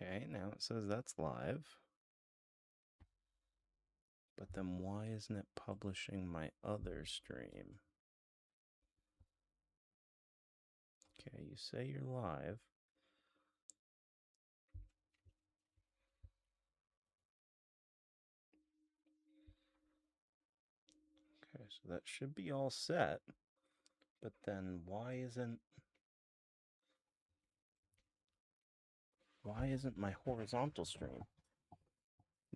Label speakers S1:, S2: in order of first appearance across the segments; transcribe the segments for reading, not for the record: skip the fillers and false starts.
S1: Okay, now it says that's live. But then why isn't it publishing my other stream? Okay, you say you're live. Okay, so that should be all set. But then why isn't my horizontal stream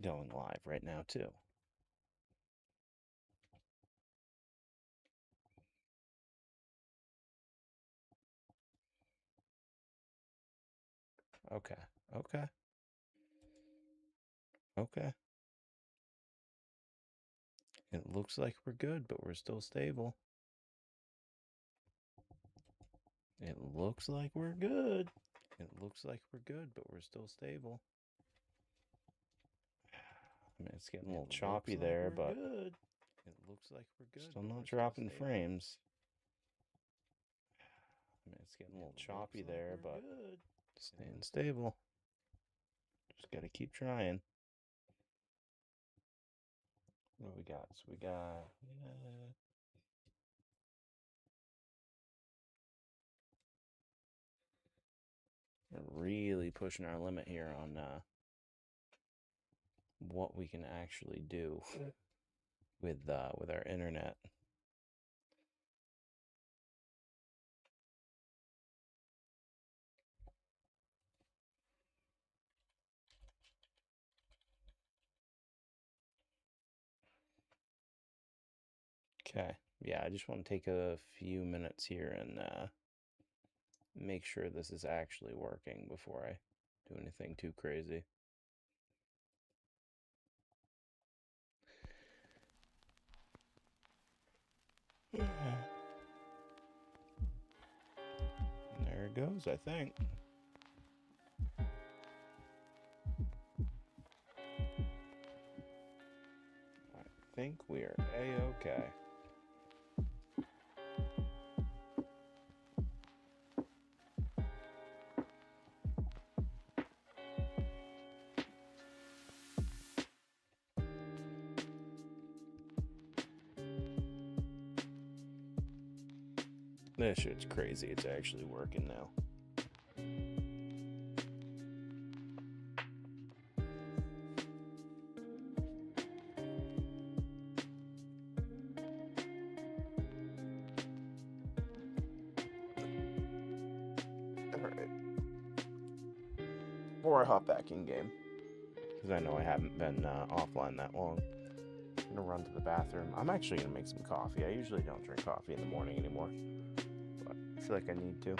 S1: going live right now too? Okay. Okay. Okay. It looks like we're good, but we're still stable. It looks like we're good. It looks like we're good, but we're still stable. I mean, it's getting a little choppy there, but
S2: good.
S1: It looks like we're good. Still not dropping frames. I mean, it's getting a little choppy there, but staying stable. Just gotta keep trying. What do we got? So we got we're really pushing our limit here on what we can actually do with our internet. Okay. Yeah, I just want to take a few minutes here and make sure this is actually working before I do anything too crazy. And there it goes, I think. I think we are A-okay. This shit's crazy. It's actually working now. Alright. Before I hop back in game, because I know I haven't been offline that long, I'm gonna run to the bathroom. I'm actually gonna make some coffee. I usually don't drink coffee in the morning anymore, but I feel like I need to.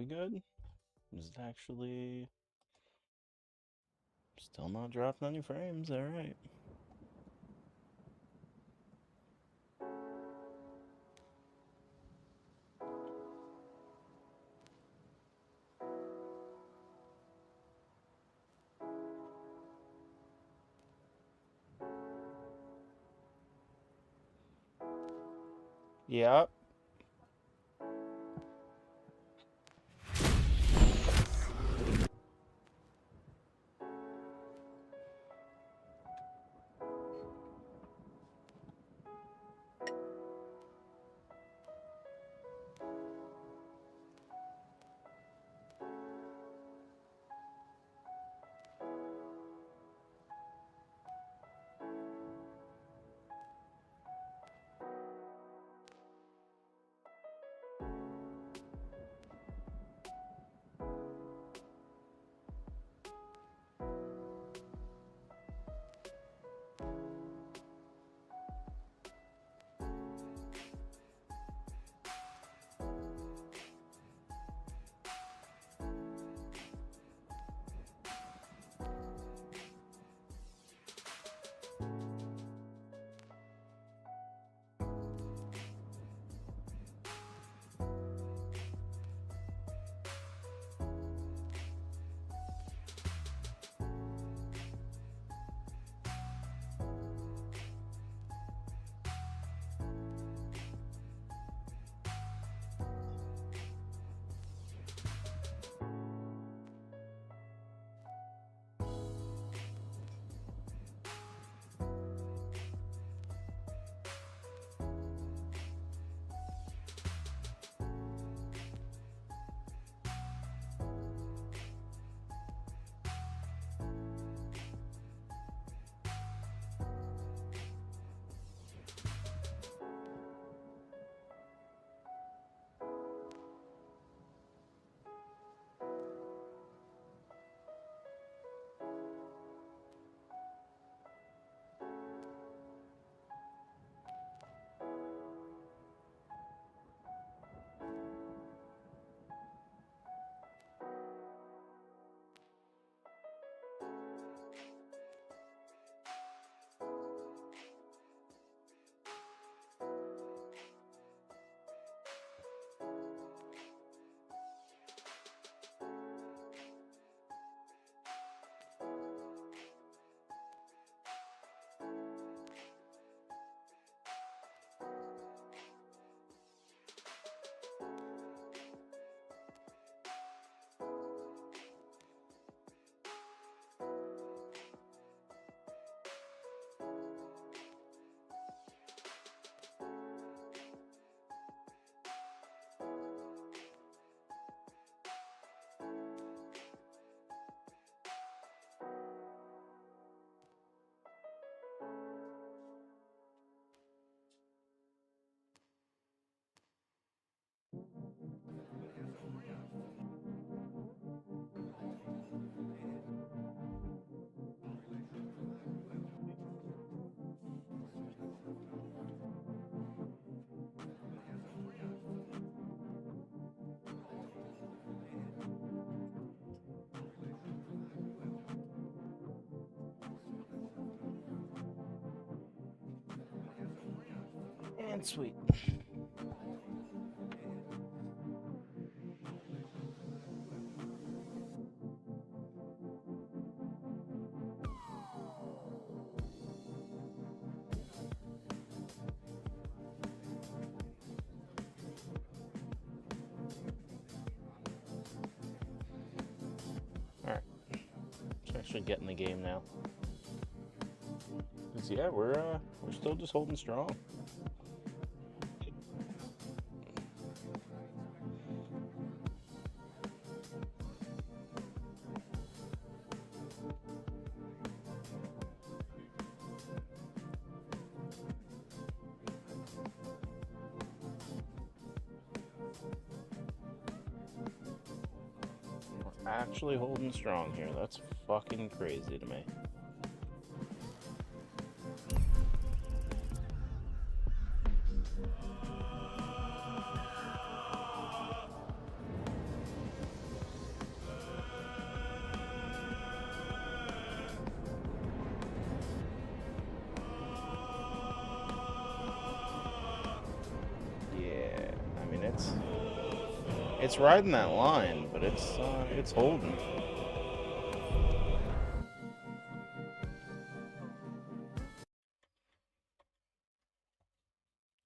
S1: we good? Is it actually still not dropping any frames? Alright. Yep. And sweet. Alright. Let's actually get in the game now. 'Cause yeah, we're still just holding strong. We're actually holding strong here. That's fucking crazy to me. It's riding that line, but it's holding.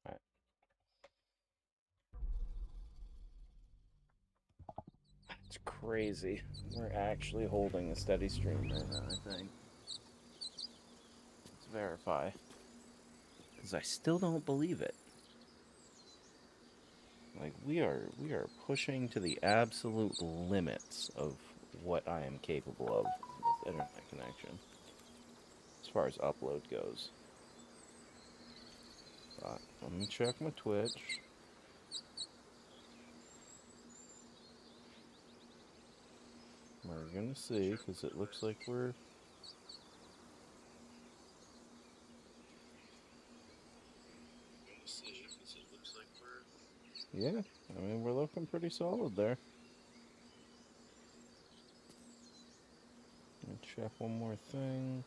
S1: Alright. It's crazy. We're actually holding a steady stream right now, I think. Let's verify. Because I still don't believe it. Like, we are pushing to the absolute limits of what I am capable of with internet connection. As far as upload goes. But let me check my Twitch. We're gonna see, because it looks like we're... Yeah, I mean, we're looking pretty solid there. Let me check one more thing.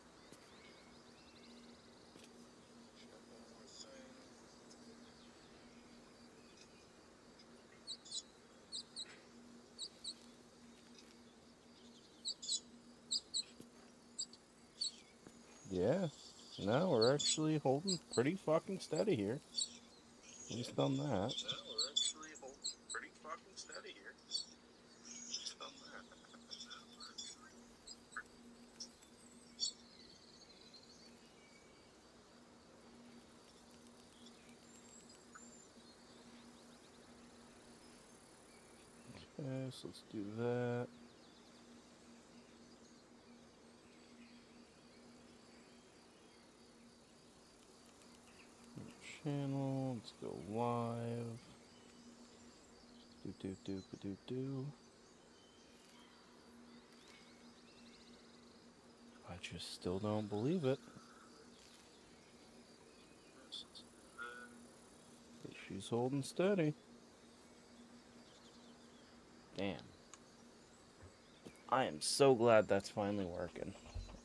S1: Yeah, no, we're actually holding pretty fucking steady here. At least on that. Okay, so let's do that. Channel, let's go live. Do. I just still don't believe it. But she's holding steady. Damn. I am so glad that's finally working.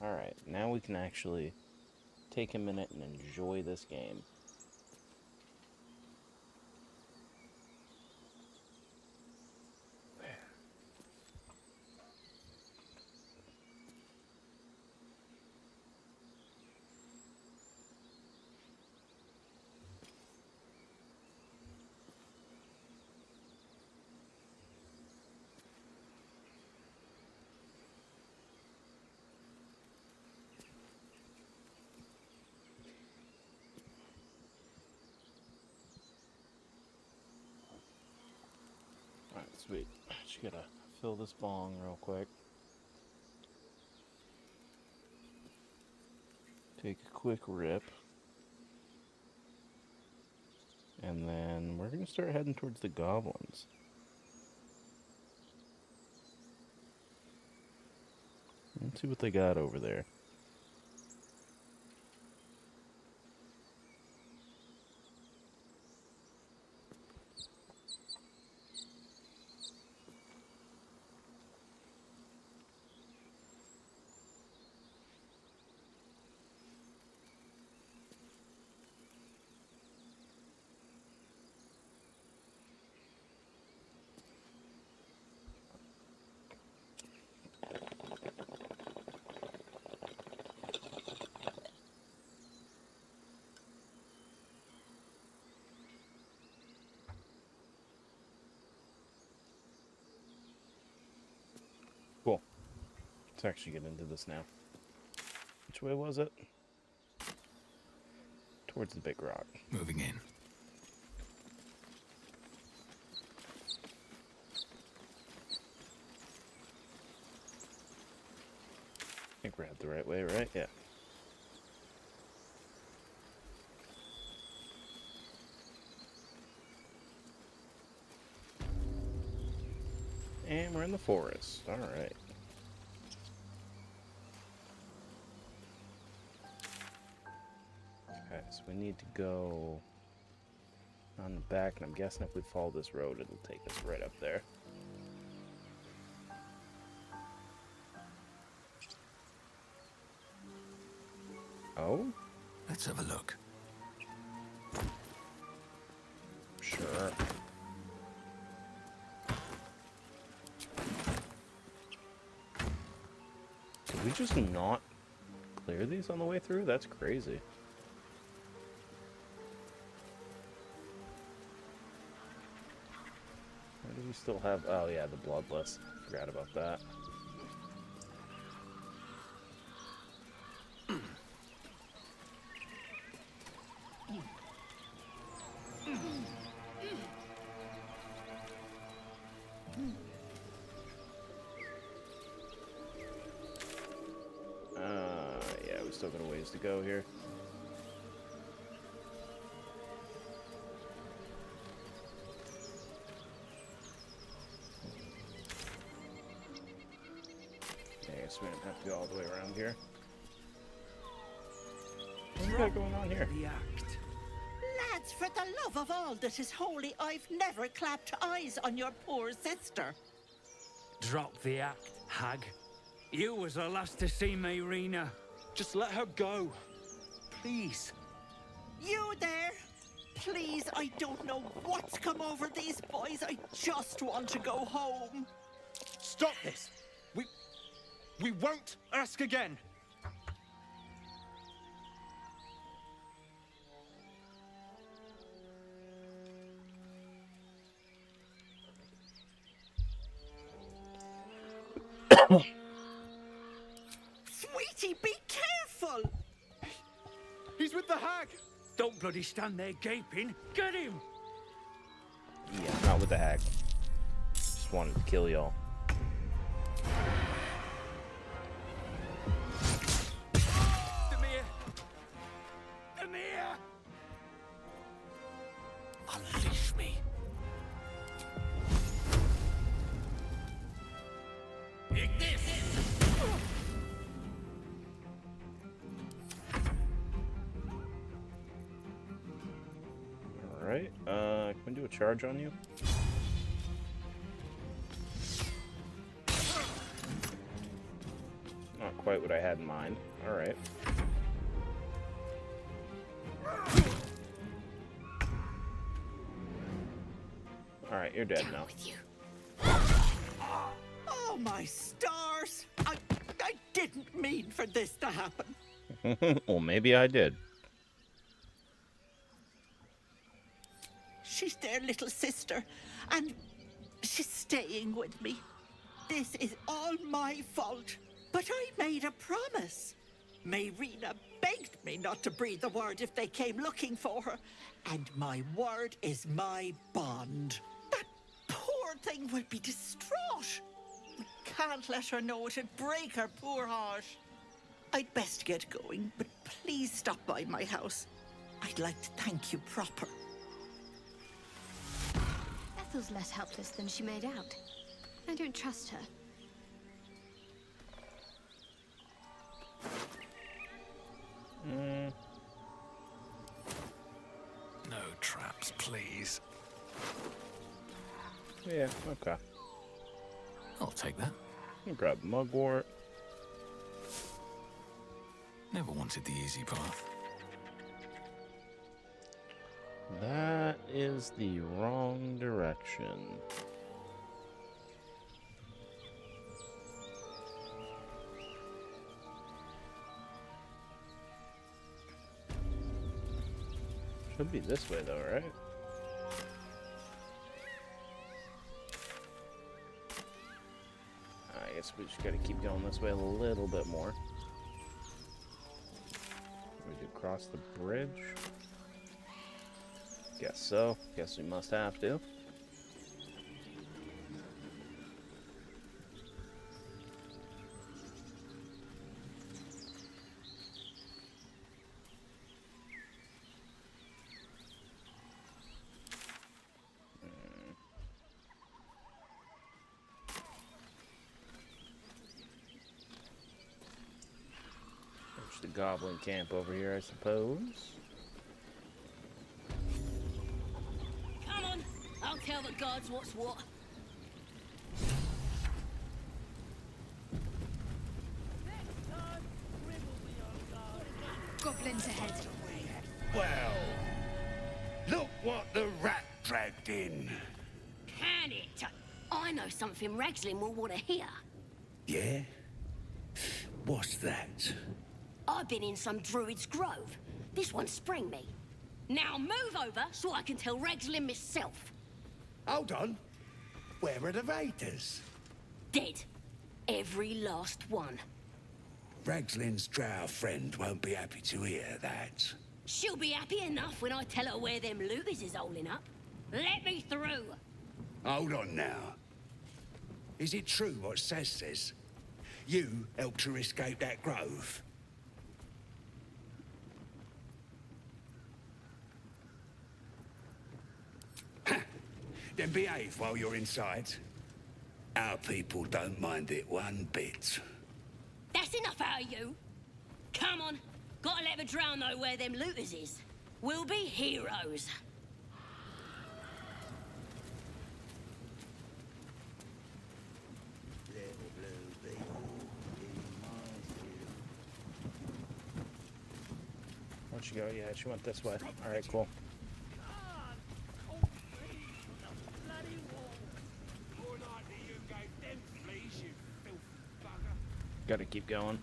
S1: Alright, now we can actually take a minute and enjoy this game. Alright, sweet. Just gotta fill this bong real quick. Take a quick rip. And then we're gonna start heading towards the goblins. Let's see what they got over there. Cool. Let's actually get into this now. Which way was it? Towards the big rock.
S2: Moving in.
S1: I think we're headed the right way, right? Yeah. And we're in the forest. Alright. Okay, so we need to go on the back, and I'm guessing if we follow this road, it'll take us right up there. Oh?
S2: Let's have a look.
S1: Sure. Did we just not clear these on the way through? That's crazy. Why do we still have... Oh, yeah, the Bloodless. Forgot about that. Yeah, we still got a ways to go here. I guess we don't have to go all the way around here. What do we got going on here?
S2: The act.
S3: Lads, for the love of all that is holy, I've never clapped eyes on your poor sister.
S2: Drop the act, hag. You was the last to see Mayrina. Just let her go. Please.
S3: You there? Please, I don't know what's come over these boys. I just want to go home.
S4: Stop this! We won't ask again!
S3: Sweetie, be careful!
S4: He's with the hag!
S2: Don't bloody stand there gaping. Get him!
S1: Yeah, not with the hag. Just wanted to kill y'all.
S2: Demir! Demir! Unleash me.
S1: Alright, can we do a charge on you? Not quite what I had in mind. Alright. Alright, you're dead now.
S3: Oh, my stars! I didn't mean for this to happen.
S1: Well, maybe I did.
S3: She's their little sister, and she's staying with me. This is all my fault, but I made a promise. Mayrina begged me not to breathe a word if they came looking for her, and my word is my bond. That poor thing will be distraught. We can't let her know it'd break her poor heart. I'd best get going, but please stop by my house. I'd like to thank you proper.
S5: Ethel's less helpless than she made out. I don't trust her.
S2: No traps, please.
S1: Yeah, okay.
S2: I'll take that.
S1: I'll grab Mugwort.
S2: Never wanted the easy path.
S1: That is the wrong direction. Should be this way though, right? I guess we just gotta keep going this way a little bit more. We could cross the bridge. Guess so. Guess we must have to. There's the goblin camp over here, I suppose.
S6: Come on, I'll tell the gods what's what.
S5: Goblins ahead.
S7: Well, look what the rat dragged in.
S6: Can it? I know something Ragslin will want to hear.
S7: Yeah? What's that?
S6: I've been in some druid's grove. This one sprang me. Now move over so I can tell Ragslin myself.
S7: Hold on. Where are the raiders?
S6: Dead. Every last one.
S7: Ragslin's drow friend won't be happy to hear that.
S6: She'll be happy enough when I tell her where them looters is holding up. Let me through.
S7: Hold on now. Is it true what Saz says? You helped her escape that grove? Then behave while you're inside. Our people don't mind it one bit.
S6: That's enough out of you. Come on. Gotta let the drow know where them looters is. We'll be heroes.
S1: Where'd she go? Yeah, she went this way. Alright, cool. Gotta keep going.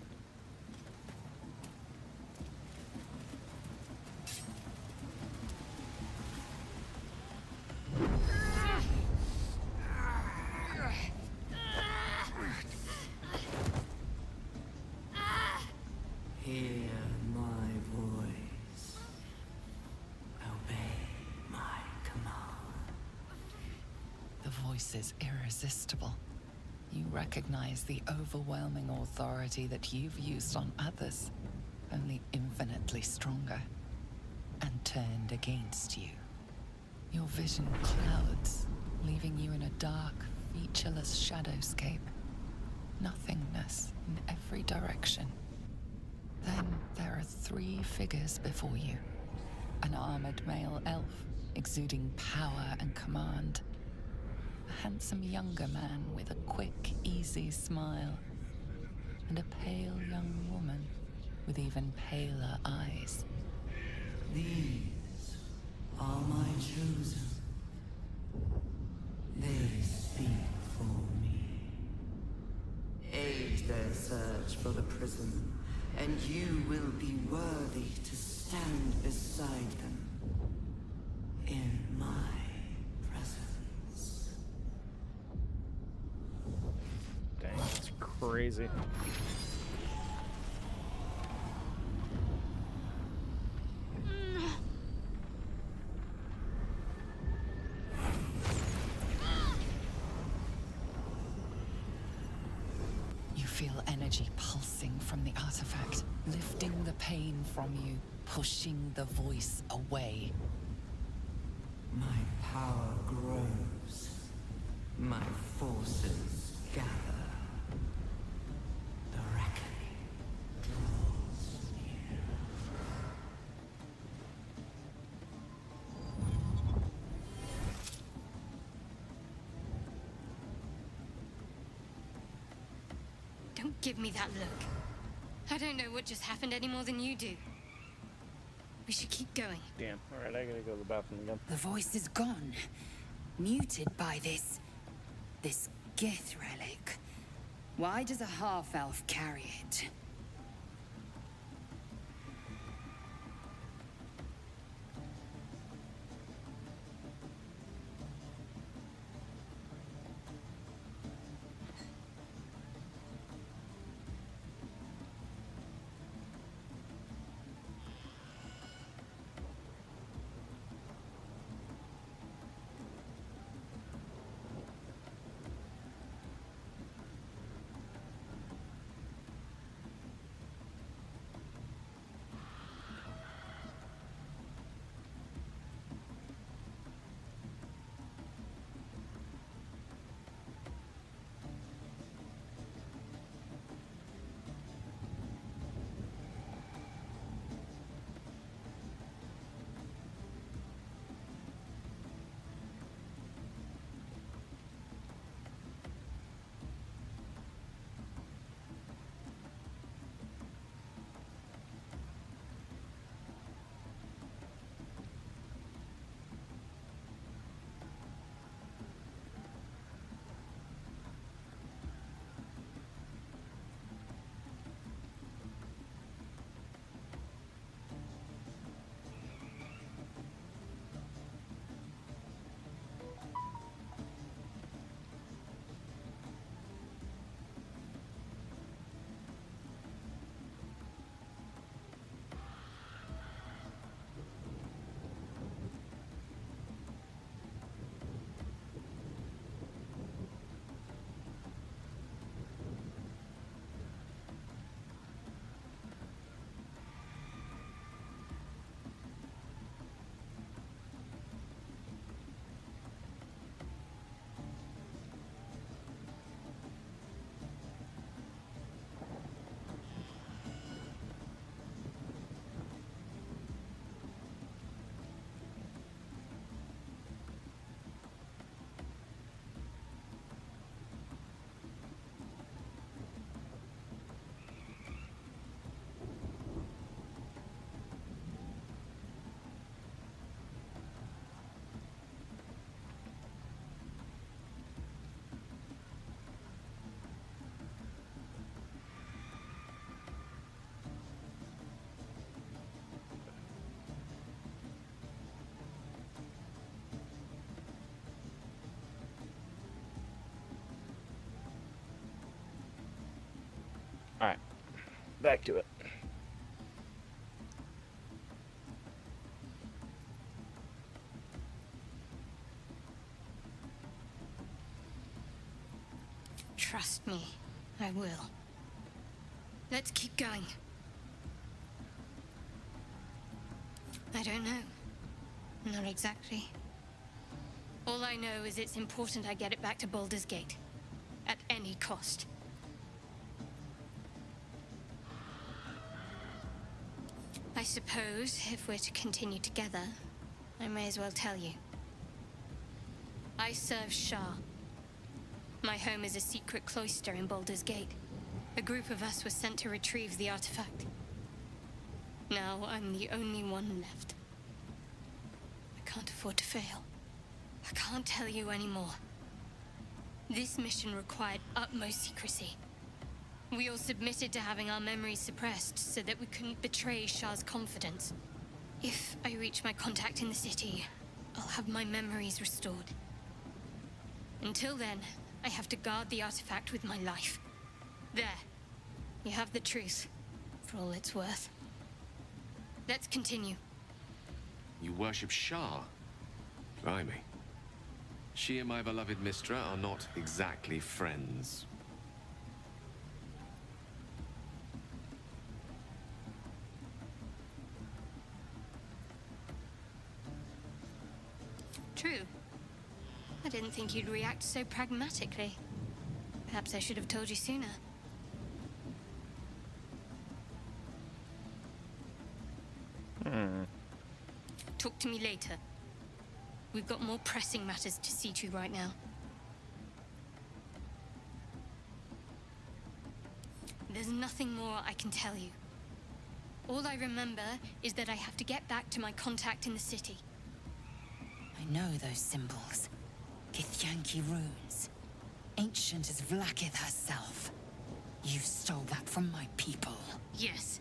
S8: Hear my voice. Obey my command.
S9: The voice is irresistible. You recognize the overwhelming authority that you've used on others, only infinitely stronger, and turned against you. Your vision clouds, leaving you in a dark, featureless shadowscape. Nothingness in every direction. Then there are 3 figures before you. An armored male elf, exuding power and command. A handsome younger man with a quick, easy smile. And a pale young woman with even paler eyes.
S8: These are my chosen. They speak for me. Aid their search for the prism, and you will be worthy to stand beside them in my presence.
S1: Dang, that's crazy.
S9: You feel energy pulsing from the artifact, lifting the pain from you, pushing the voice away.
S8: My power grows. My forces gather. The reckoning draws near.
S5: Don't give me that look. I don't know what just happened any more than you do. We should keep going.
S1: Damn. Alright, I gotta go to the bathroom again.
S10: The voice is gone. Muted by this Gith relic. Why does a half-elf carry it?
S1: Alright, back to it.
S5: Trust me, I will. Let's keep going. I don't know. Not exactly. All I know is it's important I get it back to Baldur's Gate. At any cost. I suppose, if we're to continue together, I may as well tell you. I serve Shah. My home is a secret cloister in Baldur's Gate. A group of us was sent to retrieve the artifact. Now I'm the only one left. I can't afford to fail. I can't tell you anymore. This mission required utmost secrecy. We all submitted to having our memories suppressed so that we couldn't betray Shah's confidence. If I reach my contact in the city, I'll have my memories restored. Until then, I have to guard the artifact with my life. There. You have the truth, for all it's worth. Let's continue.
S11: You worship Shah? Blimey. She and my beloved Mystra are not exactly friends.
S5: True. I didn't think you'd react so pragmatically. Perhaps I should have told you sooner. Talk to me later. We've got more pressing matters to see to right now. There's nothing more I can tell you. All I remember is that I have to get back to my contact in the city.
S10: I know those symbols. Githyanki runes. Ancient as Vlaakith herself. You stole that from my people.
S5: Yes.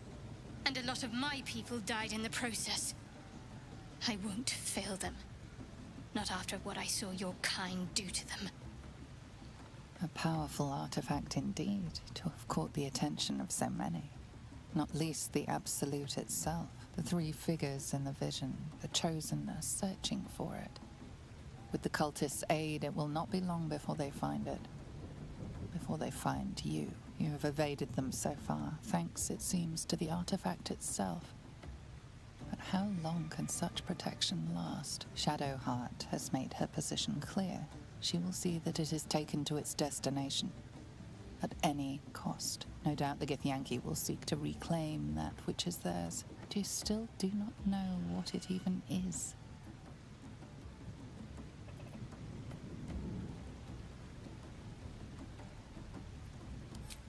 S5: And a lot of my people died in the process. I won't fail them. Not after what I saw your kind do to them.
S9: A powerful artifact indeed, to have caught the attention of so many. Not least the Absolute itself, the three figures in the vision, the Chosen are searching for it. With the cultists' aid, it will not be long before they find it. Before they find you. You have evaded them so far, thanks, it seems, to the artifact itself. But how long can such protection last? Shadowheart has made her position clear. She will see that it is taken to its destination. At any cost. No doubt the Githyanki will seek to reclaim that which is theirs. But you still do not know what it even is.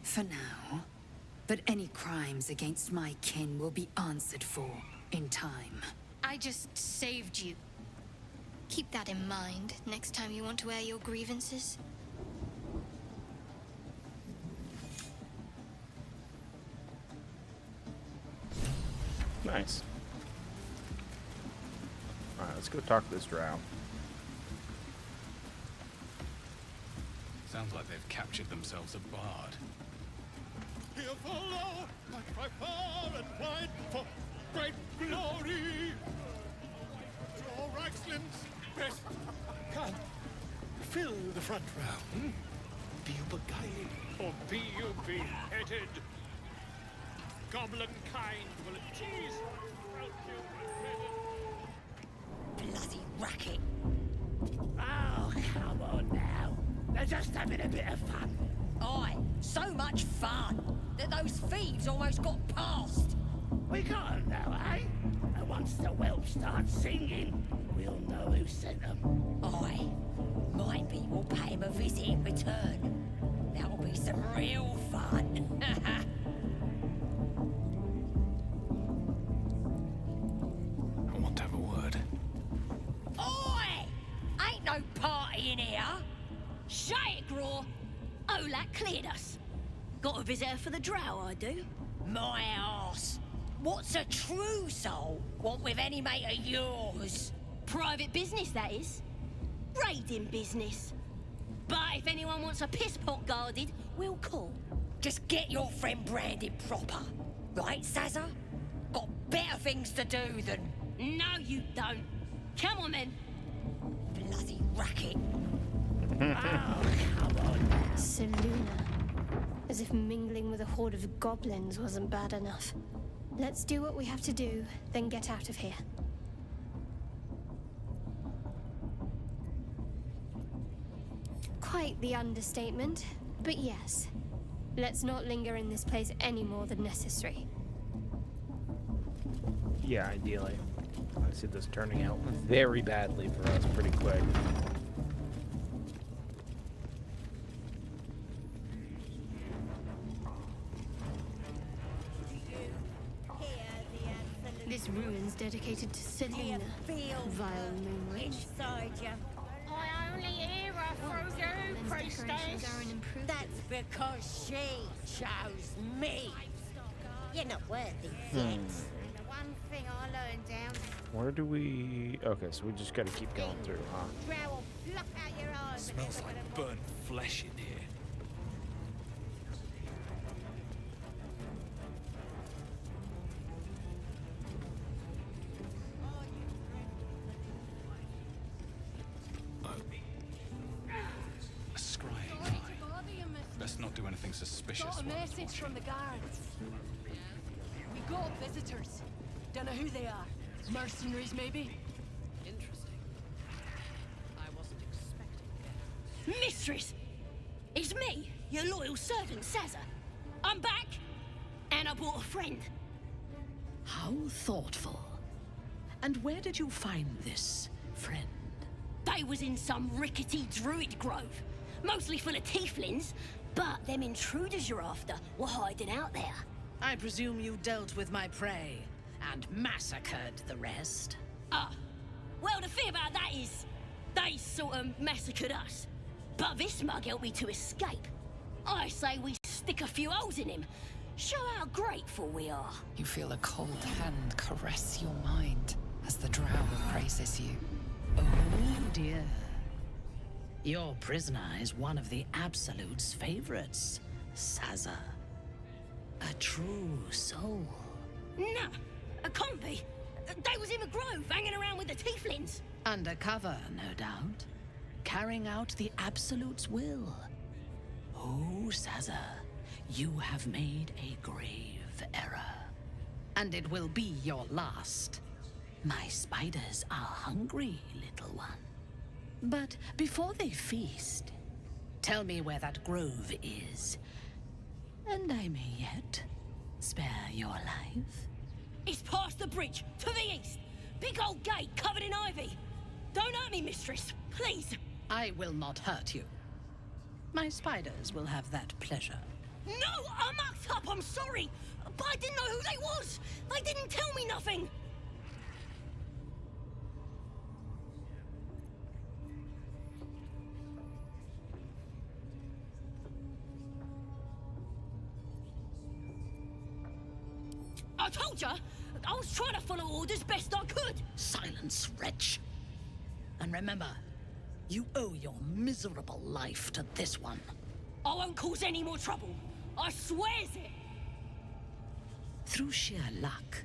S10: For now. But any crimes against my kin will be answered for in time.
S5: I just saved you. Keep that in mind next time you want to air your grievances.
S1: Nice. Alright, let's go talk to this drow.
S4: Sounds like they've captured themselves a bard.
S12: Here follow, like by far and wide, for great glory. Draw Reichsland's best. Come, fill the front row. Be you beguiled, or be you beheaded. Goblin kind will appease.
S6: Bloody racket. Oh, come on now. They're just having a bit of fun. Aye, so much fun that those thieves almost got past. We got 'em now, eh? And once the whelps start singing, we'll know who sent them. Aye, maybe we'll pay 'em a visit in return. That'll be some real fun.
S4: I want to have a word.
S6: Oi! Ain't no party in here. Shut it, Graw. Olak cleared us. Got a visitor for the drow, I do. My arse. What's a true soul want with any mate of yours? Private business, that is. Raiding business. But if anyone wants a piss pot guarded, we'll call. Just get your friend branded proper. Right, Sazza? Got better things to do than...
S13: No, you don't. Come on, then.
S6: Bloody racket. Oh, come on.
S5: Seluna. As if mingling with a horde of goblins wasn't bad enough. Let's do what we have to do, then get out of here. Quite the understatement, but yes. Let's not linger in this place any more than necessary.
S14: Yeah, ideally. I see this turning out very badly for us pretty quick.
S5: This ruin's dedicated to Seluna. Vile moonwitch.
S6: Inside you.
S13: I only hear her through you, priestess.
S6: That's because she chose me. You're not worthy yet.
S13: The one thing I learned down.
S14: Where do we... Okay, so we just gotta keep going through, huh?
S13: Drow will pluck out your eyes.
S4: Smells like burnt flesh in here. A scrying eye. Let's not do anything suspicious.
S15: Got a message from the guards. We got visitors. Don't know who they are. Mercenaries, maybe?
S13: Interesting. I wasn't expecting it. Mistress! It's me, your loyal servant, Sazza. I'm back, and I brought a friend.
S16: How thoughtful. And where did you find this friend?
S13: They was in some rickety druid grove, mostly full of tieflings, but them intruders you're after were hiding out there.
S16: I presume you dealt with my prey and massacred the rest.
S13: Well, the thing about that is, they sort of massacred us. But this mug helped me to escape. I say we stick a few holes in him. Show how grateful we are.
S9: You feel a cold hand caress your mind as the drow embraces you.
S16: Oh dear. Your prisoner is one of the Absolute's favorites, Sazza. A true soul.
S13: Nah, it can't be. They was in the grove, hanging around with the tieflings.
S16: Undercover, no doubt. Carrying out the Absolute's will. Oh, Sazza, you have made a grave error. And it will be your last. My spiders are hungry, little one. But before they feast, tell me where that grove is. And I may yet spare your life.
S13: It's past the bridge, to the east. Big old gate covered in ivy. Don't hurt me, mistress, please.
S16: I will not hurt you. My spiders will have that pleasure.
S13: No, I mucked up, I'm sorry. But I didn't know who they was. They didn't tell me nothing. I told ya, I was trying to follow orders best I could.
S16: Silence, wretch. And remember, you owe your miserable life to this one.
S13: I won't cause any more trouble. I swears it.
S16: Through sheer luck,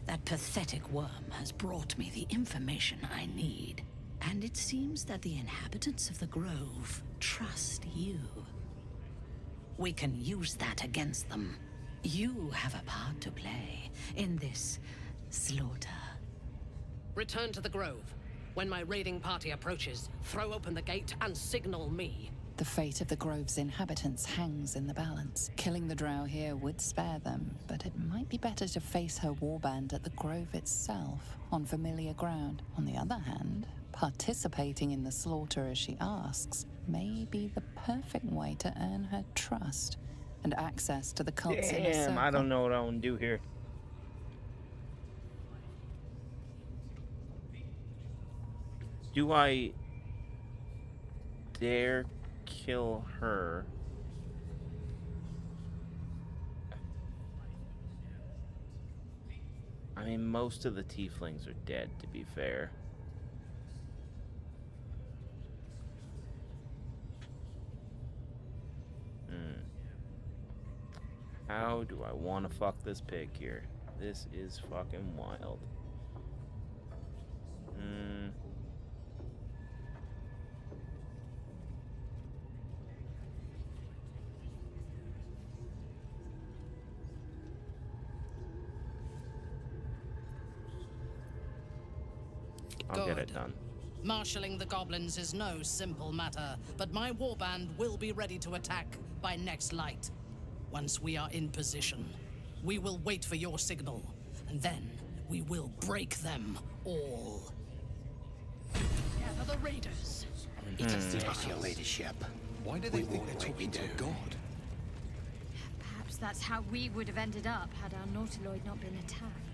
S16: that pathetic worm has brought me the information I need. And it seems that the inhabitants of the Grove trust you. We can use that against them. You have a part to play in this slaughter.
S15: Return to the Grove. When my raiding party approaches, throw open the gate and signal me.
S9: The fate of the Grove's inhabitants hangs in the balance. Killing the drow here would spare them, but it might be better to face her warband at the Grove itself, on familiar ground. On the other hand, participating in the slaughter as she asks may be the perfect way to earn her trust and access to the cult's inner circle.
S14: Damn, I don't know what I want to do here.
S1: Do I dare kill her? I mean, most of the tieflings are dead, to be fair. How do I want to fuck this pig here? This is fucking wild. I'll get it done.
S17: Marshalling the goblins is no simple matter, but my warband will be ready to attack by next light. Once we are in position, we will wait for your signal, and then we will break them all.
S16: Gather the raiders.
S7: It is your ladyship. Why do they think they're talking to a god?
S5: Perhaps that's how we would have ended up had our Nautiloid not been attacked.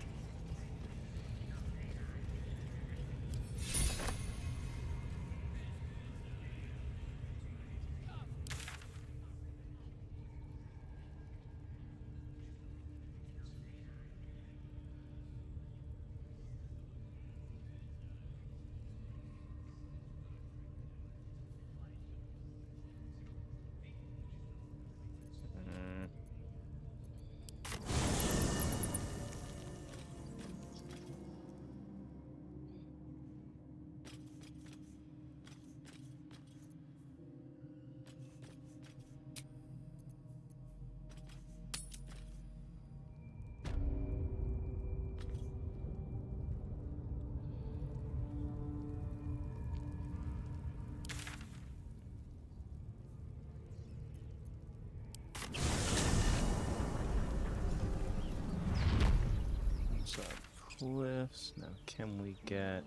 S1: Cliffs. Now, can we get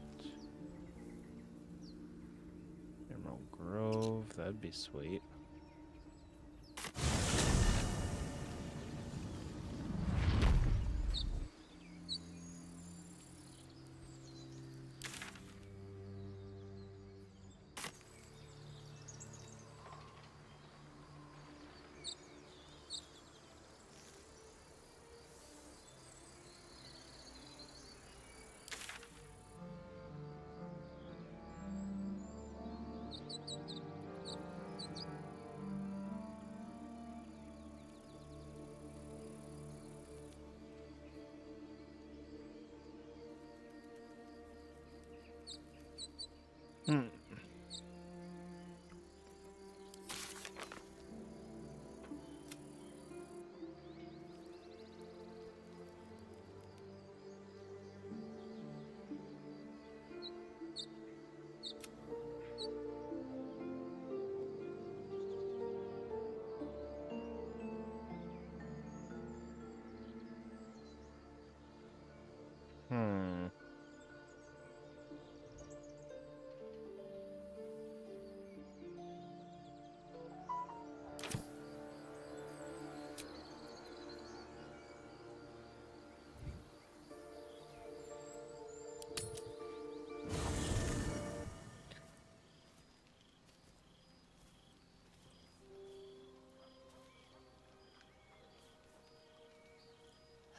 S1: Emerald Grove? That'd be sweet.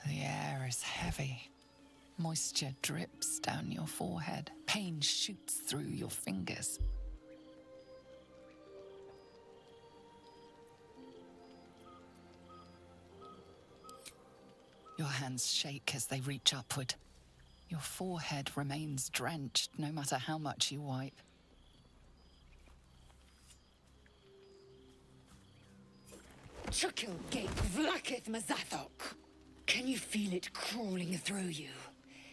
S9: The air is heavy. Moisture drips down your forehead. Pain shoots through your fingers. Your hands shake as they reach upward. Your forehead remains drenched no matter how much you wipe.
S10: Chukil Gate Vlakith Mazathok. Can you feel it crawling through you?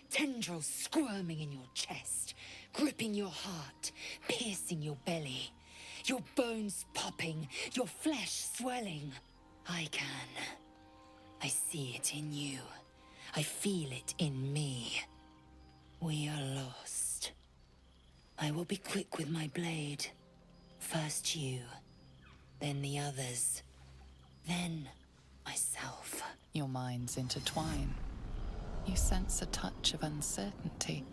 S10: Tendrils squirming in your chest, gripping your heart, piercing your belly. Your bones popping, your flesh swelling. I can. I see it in you. I feel it in me. We are lost. I will be quick with my blade. First you, then the others, then myself.
S9: Your minds intertwine. You sense a touch of uncertainty,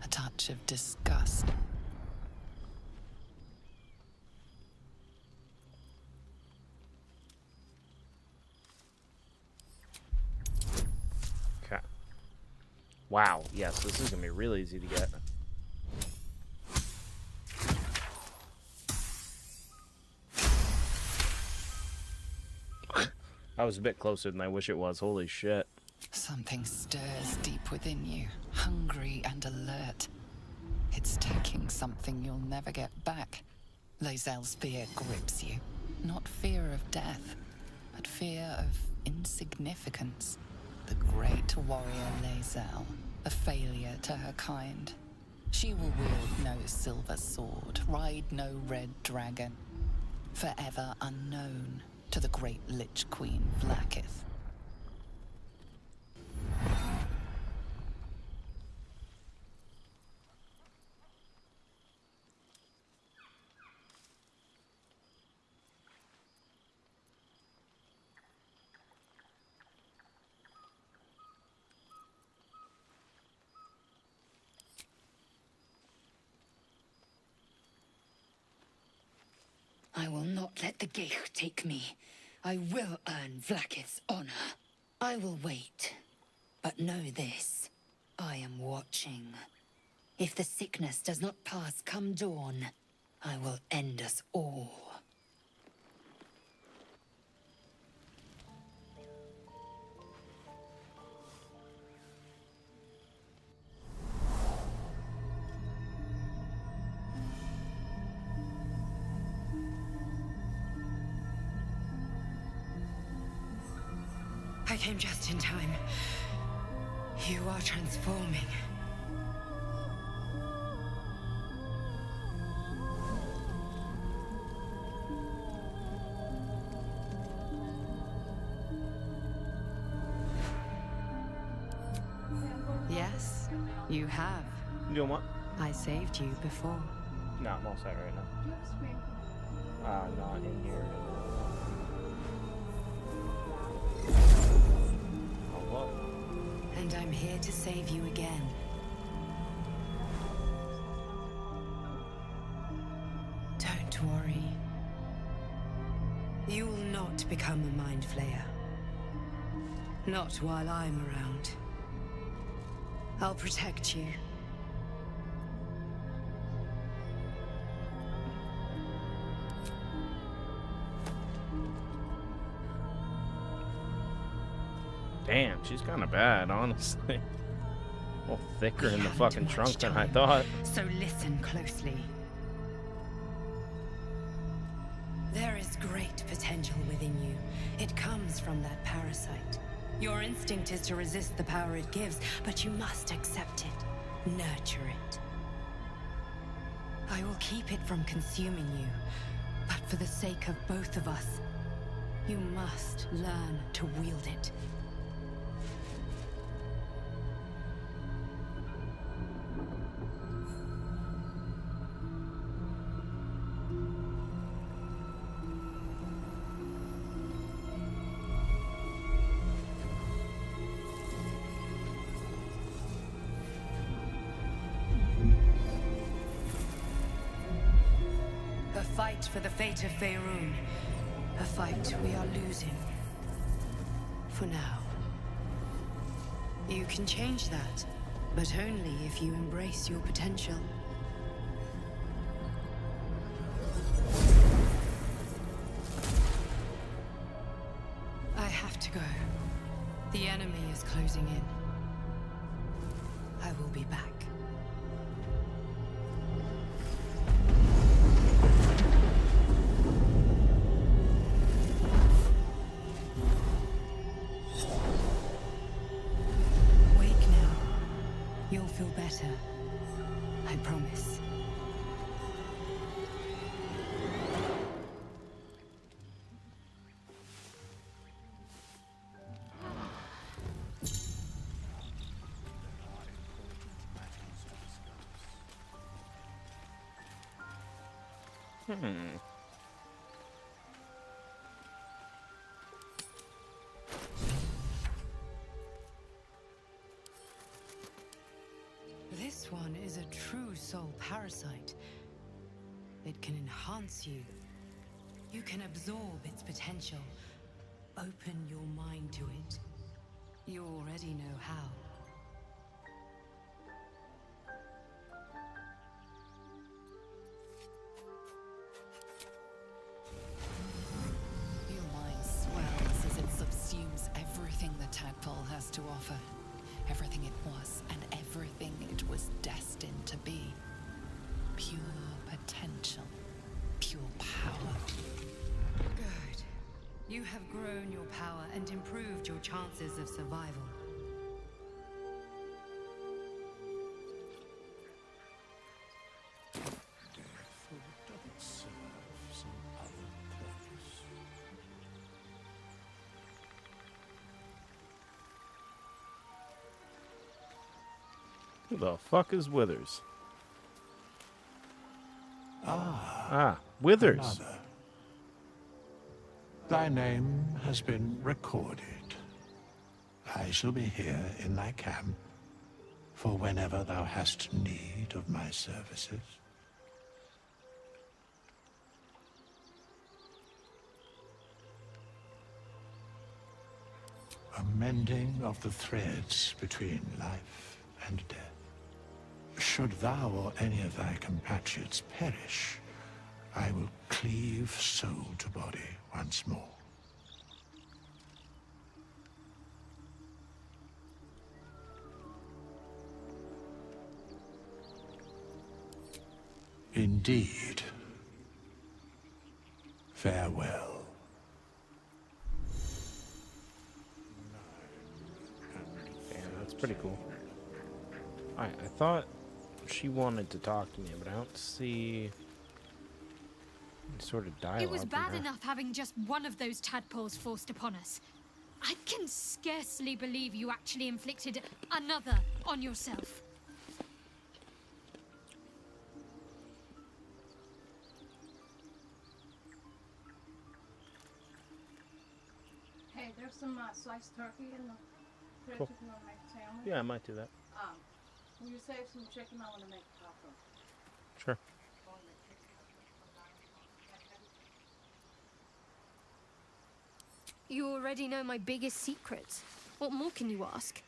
S9: a touch of disgust.
S1: Okay. Wow, yes, this is gonna be real easy to get.
S14: I was a bit closer than I wish it was. Holy shit.
S9: Something stirs deep within you, hungry and alert. It's taking something you'll never get back. Lae'zel's fear grips you. Not fear of death, but fear of insignificance. The great warrior Lae'zel, a failure to her kind. She will wield no silver sword, ride no red dragon. Forever unknown to the great Lich Queen Vlaakith.
S10: I will not let the Geich take me. I will earn Vlaakith's honor. I will wait. But know this. I am watching. If the sickness does not pass come dawn, I will end us all. I came just in time. You are transforming.
S18: Yes, you have.
S14: You doing what?
S18: I saved you before.
S14: No, I'm all set right now. Not in here.
S18: And I'm here to save you again. Don't worry. You will not become a Mind Flayer. Not while I'm around. I'll protect you.
S14: Damn, she's kind of bad, honestly. A little thicker in the fucking trunk than I thought.
S18: So listen closely. There is great potential within you. It comes from that parasite. Your instinct is to resist the power it gives, but you must accept it. Nurture it. I will keep it from consuming you, but for the sake of both of us, you must learn to wield it. A fight for the fate of Faerun. A fight we are losing. For now. You can change that, but only if you embrace your potential. I have to go. The enemy is closing in. I will be back. You'll feel better. I promise. This one is a true soul parasite. It can enhance you. You can absorb its potential. Open your mind to it. You already know how. Your mind swells as it
S9: to offer. Everything it was and everything it was destined to be. Pure potential. Pure power.
S18: Good. You have grown your power and improved your chances of survival.
S14: Who the fuck is Withers? Withers.
S19: Another. Thy name has been recorded. I shall be here in thy camp for whenever thou hast need of my services. A mending of the threads between life and death. Should thou or any of thy compatriots perish, I will cleave soul to body once more. Indeed. Farewell.
S14: Damn, that's pretty cool. I thought she wanted to talk to me, but I don't see any sort of dialogue.
S20: It was
S14: from
S20: bad
S14: her.
S20: enough having just one of those tadpoles forced upon us. I can scarcely believe you actually inflicted another on yourself.
S21: Hey, there's some sliced turkey in the fridge
S14: Cool.
S21: if you want to make a sandwich.
S14: Yeah, I might do that.
S21: Will you save some chicken? I want to make a taco.
S14: Sure.
S20: You already know my biggest secrets. What more can you ask?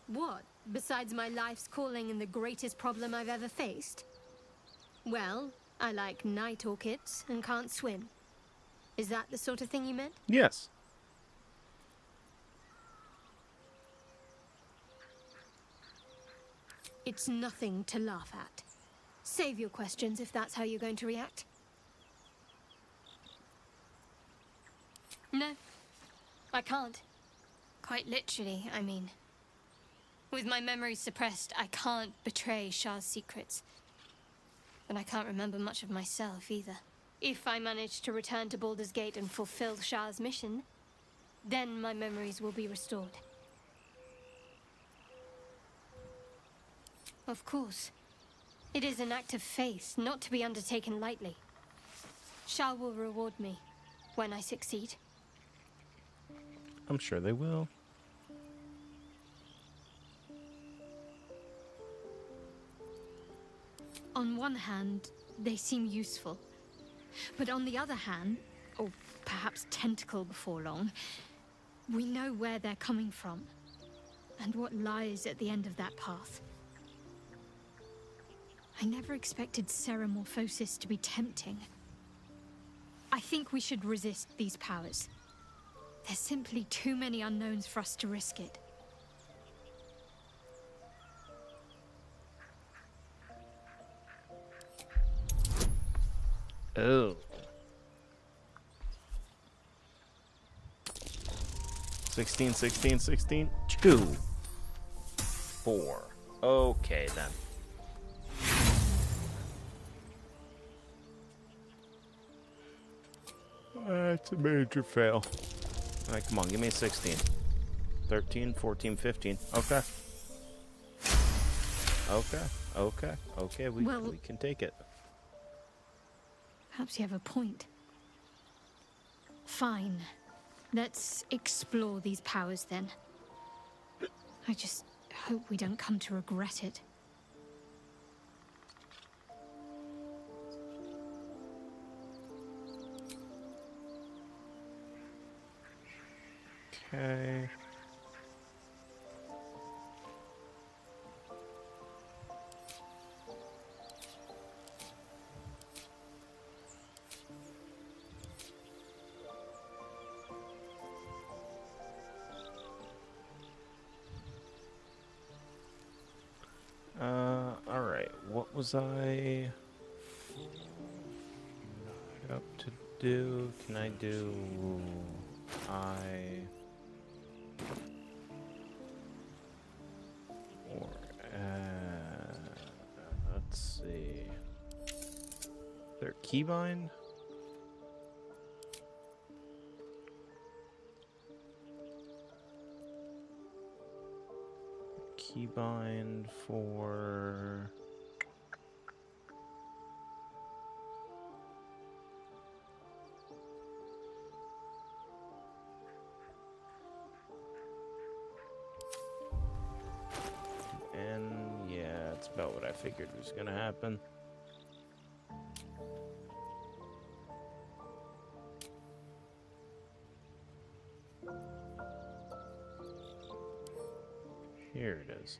S20: What? Besides my life's calling and the greatest problem I've ever faced? Well, I like night orchids and can't swim. Is that the sort of thing you meant?
S14: Yes.
S20: It's nothing to laugh at. Save your questions if that's how you're going to react. No, I can't. Quite literally, I mean. With my memories suppressed, I can't betray Shah's secrets. But I can't remember much of myself either. If I manage to return to Baldur's Gate and fulfill Shah's mission, then my memories will be restored. Of course. It is an act of faith, not to be undertaken lightly. Shah will reward me when I succeed.
S14: I'm sure they will.
S20: On one hand, they seem useful. But on the other hand, or perhaps tentacle before long, we know where they're coming from and what lies at the end of that path. I never expected Ceramorphosis to be tempting. I think we should resist these powers. There's simply too many unknowns for us to risk it.
S14: Oh. 16, 16, 16. 2. 4. Okay, then. It's a major fail. Alright, come on, give me a 16. 13, 14, 15. Okay. Okay, we can take it.
S20: Perhaps you have a point. Fine. Let's explore these powers then. I just hope we don't come to regret it.
S14: Okay. was I up to do? Can I do or let's see. Is there a keybind? Keybind for yeah, that's about what I figured was gonna happen. Here it is.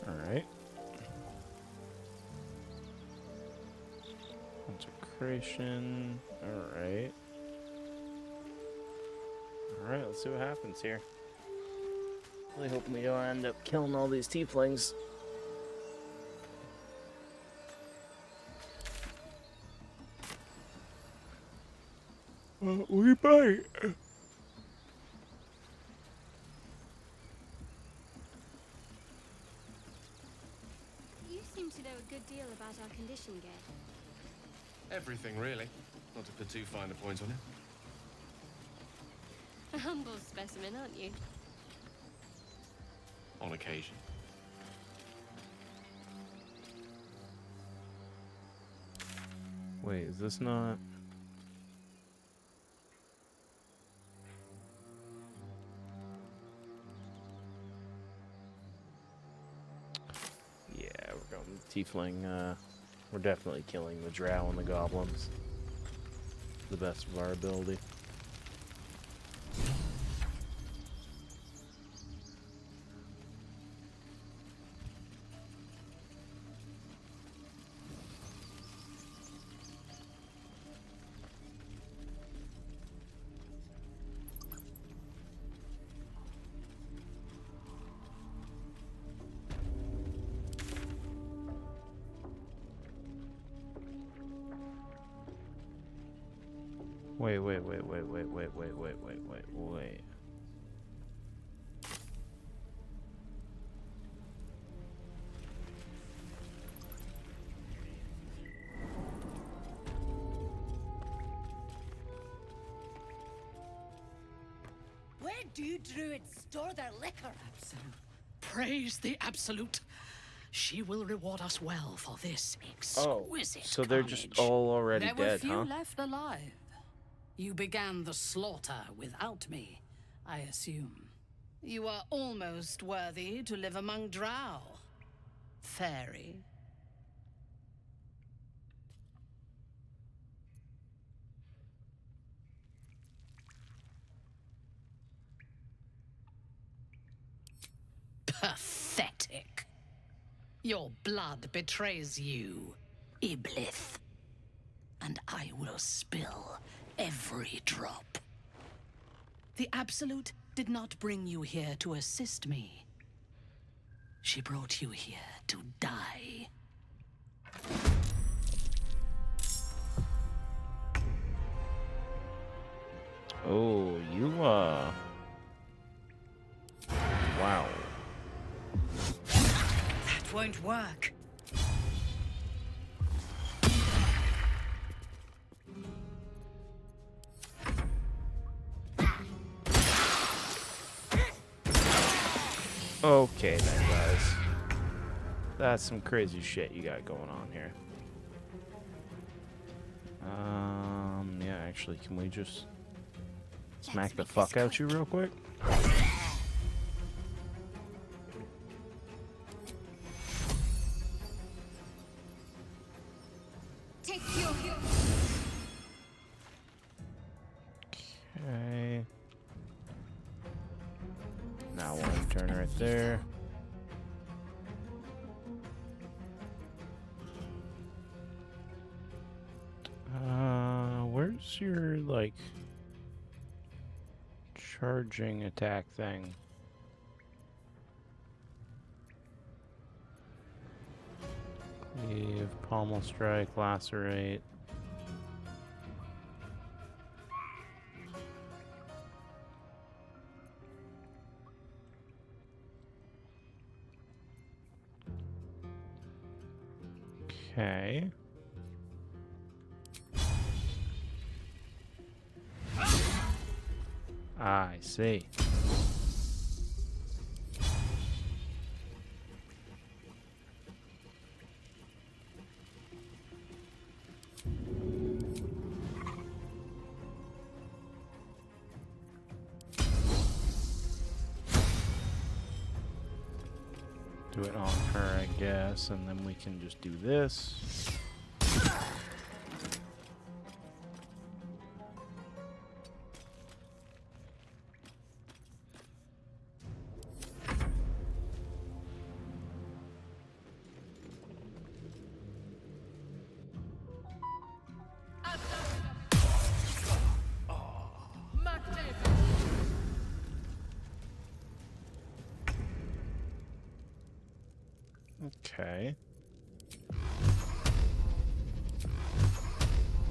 S14: Alright. Consecration. Alright. Alright, let's see what happens here. Really hoping we don't end up killing all these tieflings. We might.
S20: You seem to know a good deal about our condition, Gay.
S11: Everything, really. Not to put too fine a point on it.
S20: A humble specimen, aren't you?
S11: On occasion.
S14: Wait, is this not... Yeah, we're going with tiefling. We're definitely killing the drow and the goblins. To the best of our ability. Wait.
S6: Where do druids store their liquor?
S17: Absolute. Praise the Absolute. She will reward us well for this exquisite
S14: so they're just all already dead,
S17: There were few
S14: huh?
S17: left alive. You began the slaughter without me, I assume. You are almost worthy to live among drow. Fairy. Pathetic. Your blood betrays you, Iblith. And I will spill every drop. The Absolute did not bring you here to assist me. She brought you here to die.
S14: Oh, you, wow.
S10: That won't work.
S14: Okay then, guys. That's some crazy shit you got going on here. Yeah, actually, can we just smack the fuck out you real quick? Okay. Now one turn right there. Where's your, like, charging attack thing? Cleave, pommel strike, lacerate. Okay. I see. Do it on her, I guess, and then we can just do this. Okay.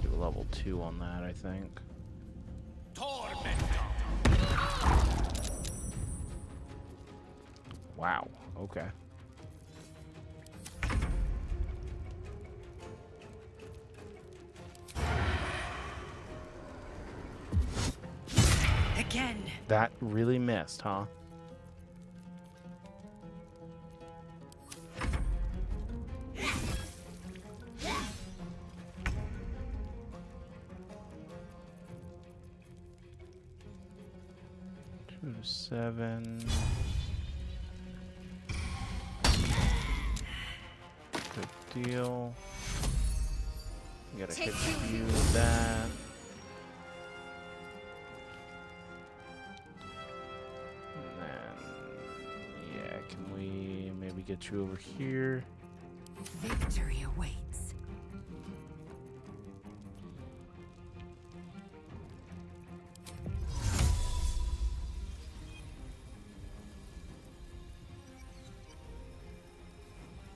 S14: Do a level 2 on that, I think. Wow, okay.
S10: Again.
S14: That really missed, huh? Seven. Good deal. You gotta hit you with that. And then, yeah, can we maybe get you over here?
S10: Victory awaits.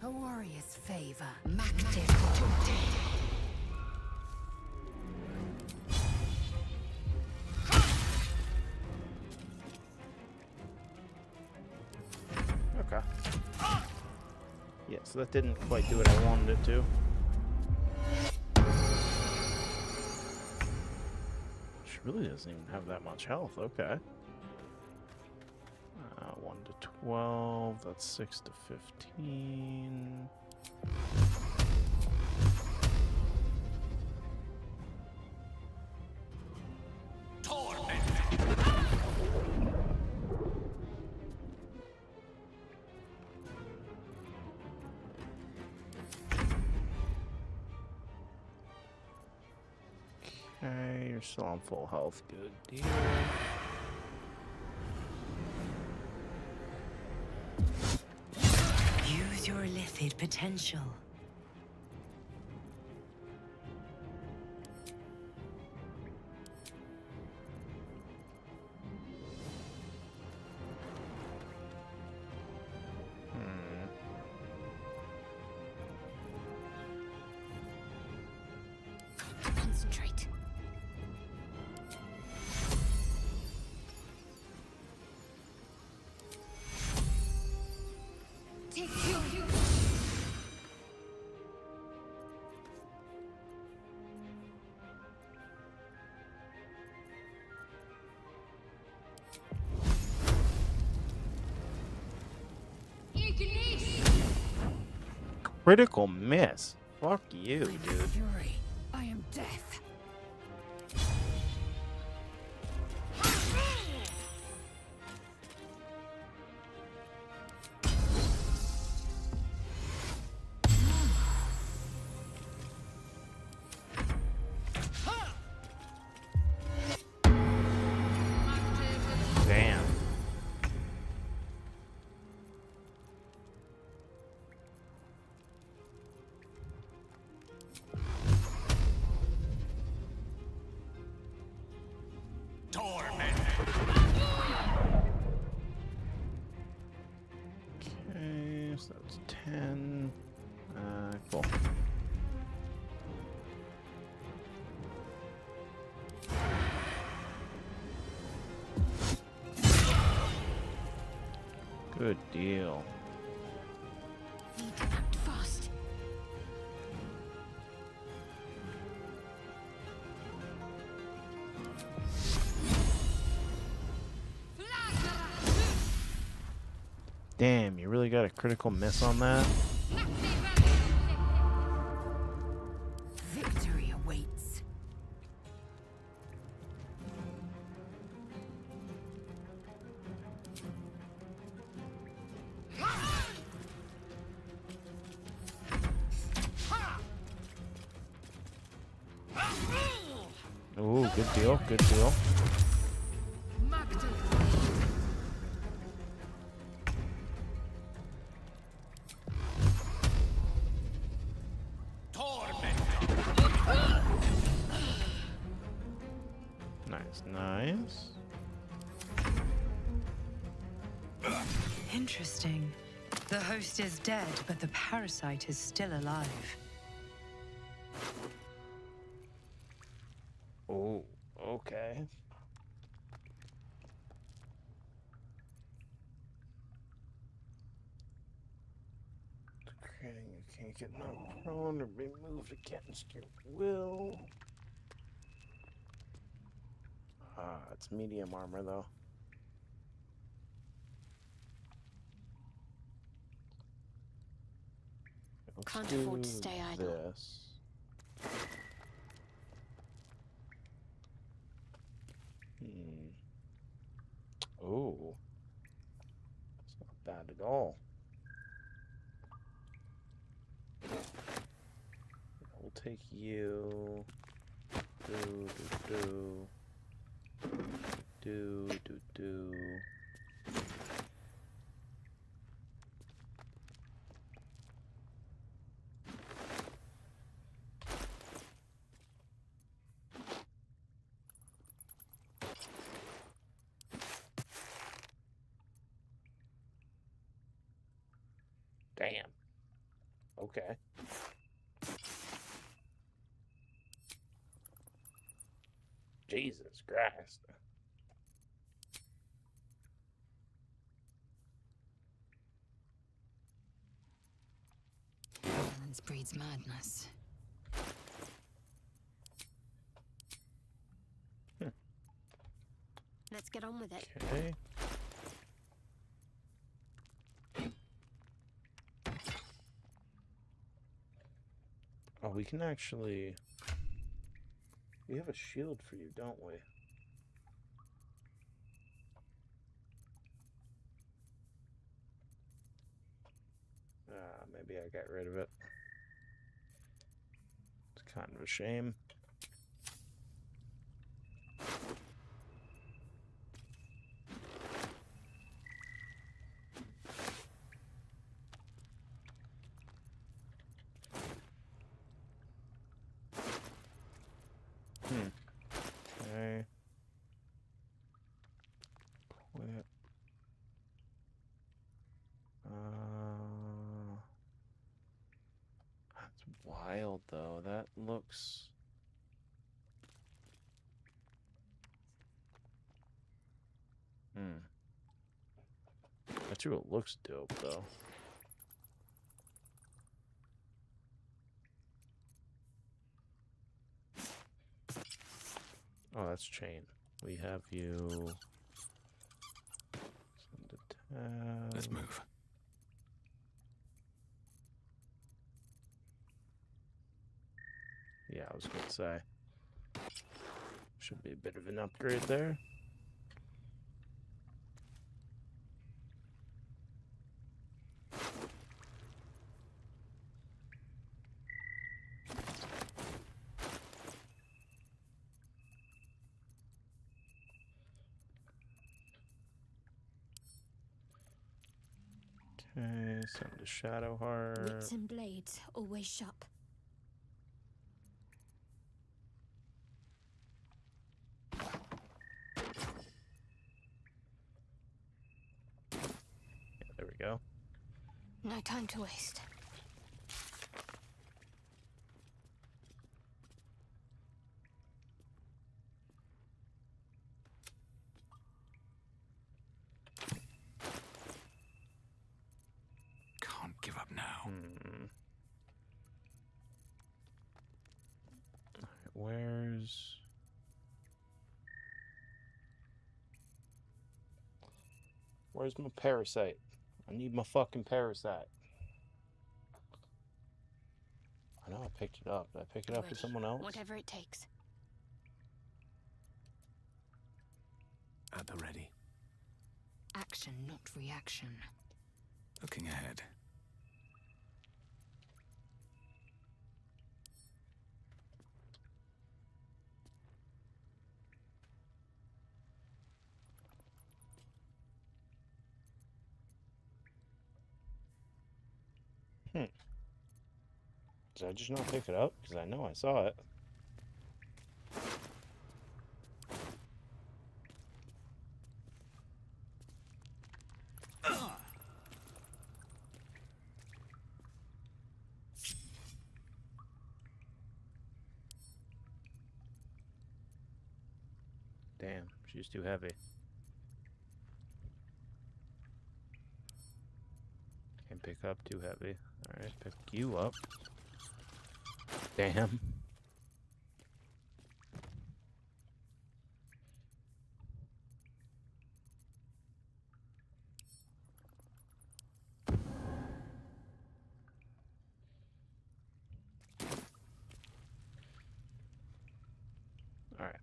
S10: A warrior's favor.
S14: Okay. Yeah, so that didn't quite do what I wanted it to. She really doesn't even have that much health. Okay. 1 to 12, that's 6 to 15. Okay, you're still on full health. Good deal.
S10: Use your lithid potential.
S5: Concentrate. Take you.
S14: critical miss. Fuck you, dude.
S10: Fury. I am death.
S14: Damn. Okay, so that's 10. Cool. Good deal.
S6: Need to act fast.
S14: Damn, you really got a critical miss on that?
S10: Victory awaits.
S14: Ooh, good deal, good deal. Nice, nice.
S18: Interesting. The host is dead, but the parasite is still alive.
S14: Oh, okay. Okay, you can't get knocked prone or be moved against your will. It's medium armor though. Let's
S5: Can't
S14: do
S5: afford to stay idle.
S14: this. Oh, it's not bad at all. We'll take you. Do. Damn. Okay. Jesus Christ.
S18: Violence breeds madness.
S5: Let's get on with it.
S14: Okay. Oh, we can actually... We have a shield for you, don't we? Maybe I got rid of it. It's kind of a shame. Okay. Quit. That's wild though. That looks... That sure looks dope though. Oh, that's chain. We have you.
S4: Let's move.
S14: was gonna say. Should be a bit of an upgrade there. Okay, send to Shadowheart.
S5: Wits and blades, always sharp.
S14: Yeah, there we go.
S5: No time to waste.
S4: Can't give up now.
S14: Where's my parasite? I need my fucking parasite. I know I picked it up. Did I pick it up with someone else?
S5: Whatever it takes.
S4: At the ready.
S18: Action, not reaction.
S4: Looking ahead.
S14: Did I just not pick it up? Because I know I saw it. Damn, she's too heavy. Can't pick up too heavy. Alright, pick you up. Damn. Alright.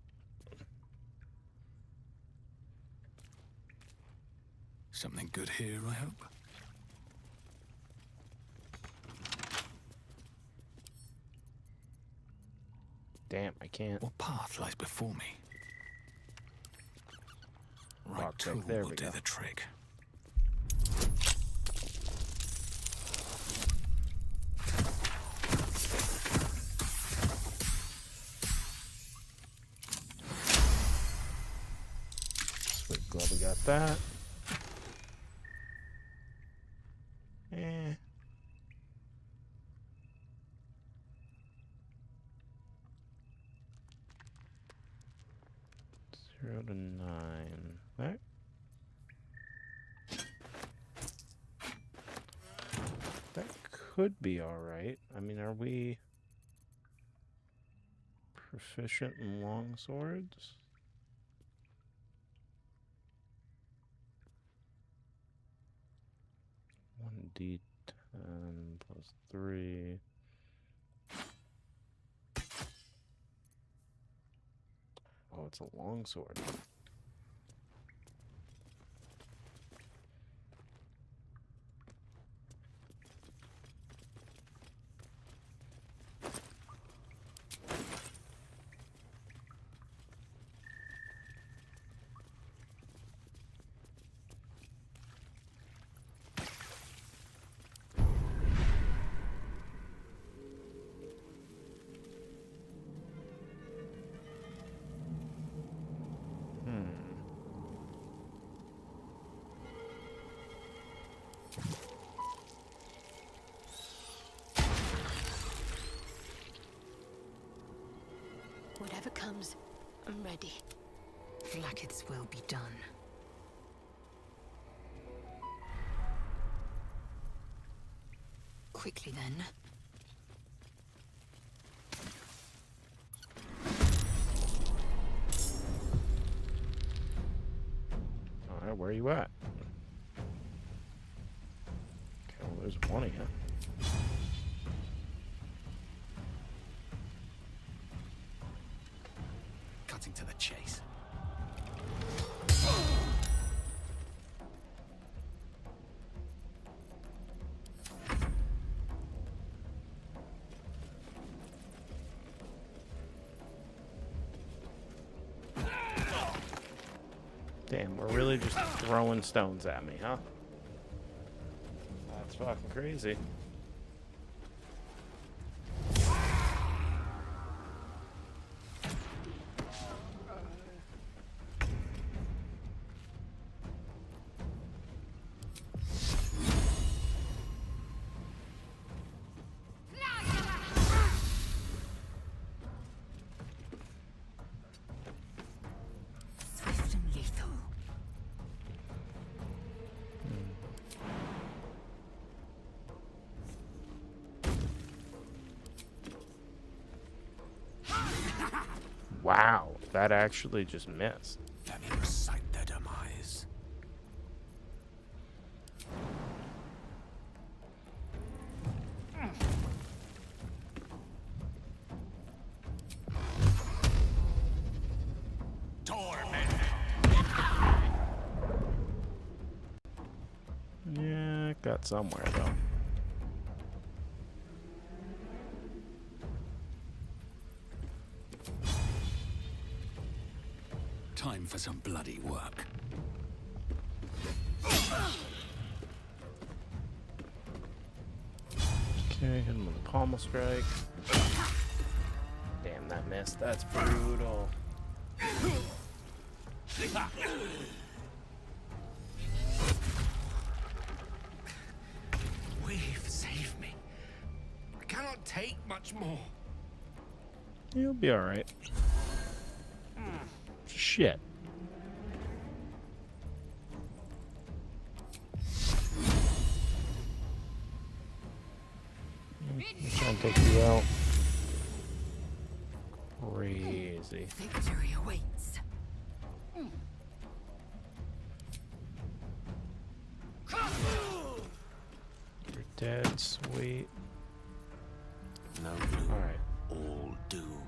S4: Something good here, I hope.
S14: Damn, I can't.
S4: What path lies before me? Right
S14: Rock
S4: tool
S14: pick, there
S4: will
S14: we
S4: do
S14: go.
S4: the trick.
S14: Sweet, glad we got that. Eh. Zero to 9. Right? That could be alright. I mean, are we proficient in long swords? One D10 plus 3. Oh, it's a long sword.
S5: Whatever comes, I'm ready.
S18: Vlaakith's will be done. Quickly then.
S14: Alright, where are you at? Okay, well, there's one of you.
S4: cutting to the chase.
S14: Damn, we're really just throwing stones at me, huh? That's fucking crazy.
S10: Swift and lethal.
S14: Wow, that actually just missed.
S4: Let me recite their demise.
S14: Yeah, got somewhere though.
S4: Time for some bloody work.
S14: Okay, hit him with a pommel strike. Damn, that missed. That's brutal.
S7: Weave, save me. I cannot take much more.
S14: You'll be alright. Shit. I'm trying to take you out. Crazy.
S10: Victory awaits.
S14: You're dead, sweet.
S4: No gloom.
S14: Alright.
S4: All doom.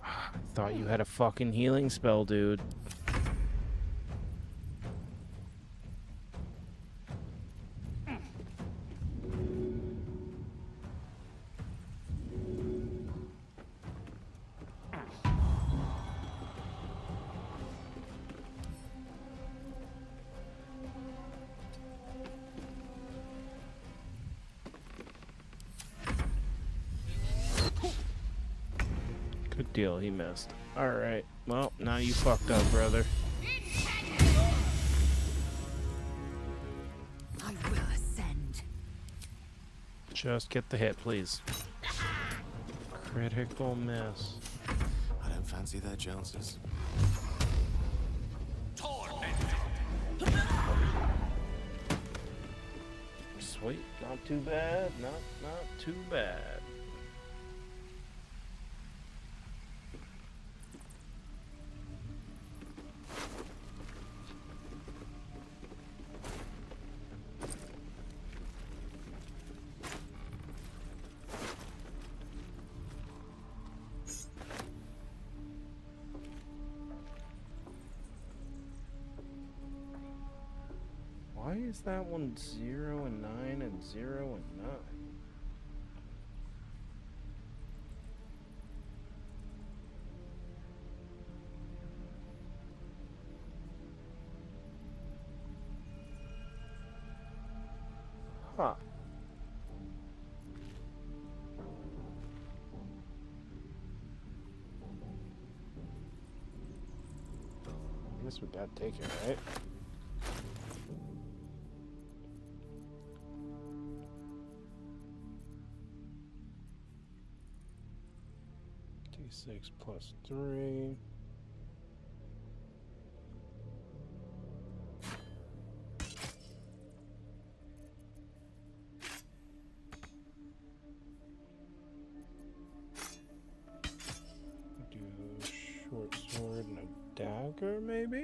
S14: I thought you had a fucking healing spell, dude. Good deal, he missed. Alright, well, now you fucked up, brother.
S10: I will ascend.
S14: Just get the hit, please. Critical miss.
S11: I don't fancy their chances.
S14: Sweet, not too bad, not too bad. Why is that one 0 and 9 and 0 and 9? Huh. I guess we gotta take it, right? D6 plus 3. Do a short sword and a dagger, maybe?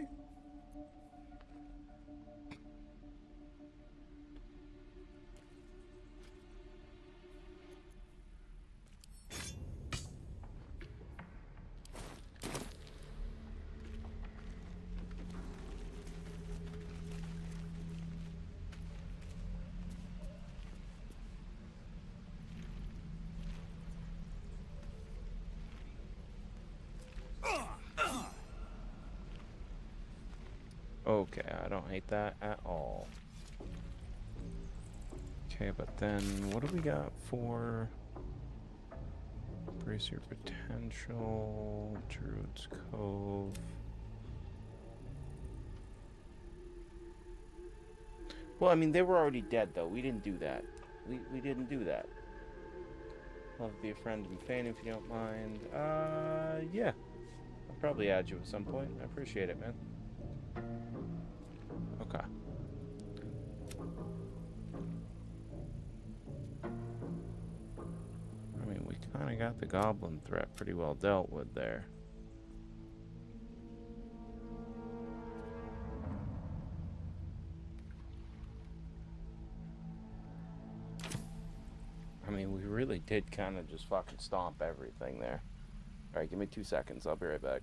S14: Okay, I don't hate that at all. Okay, but then what do we got for Brace Your Potential, Druid's Cove?
S1: Well, I mean, they were already dead, though. We didn't do that. We didn't do that. Love to be a friend and fan if you don't mind. Yeah. I'll probably add you at some point. I appreciate it, man. Okay. I mean, we kind of got the goblin threat pretty well dealt with there. I mean, we really did kind of just fucking stomp everything there. Alright, give me 2 seconds. I'll be right back.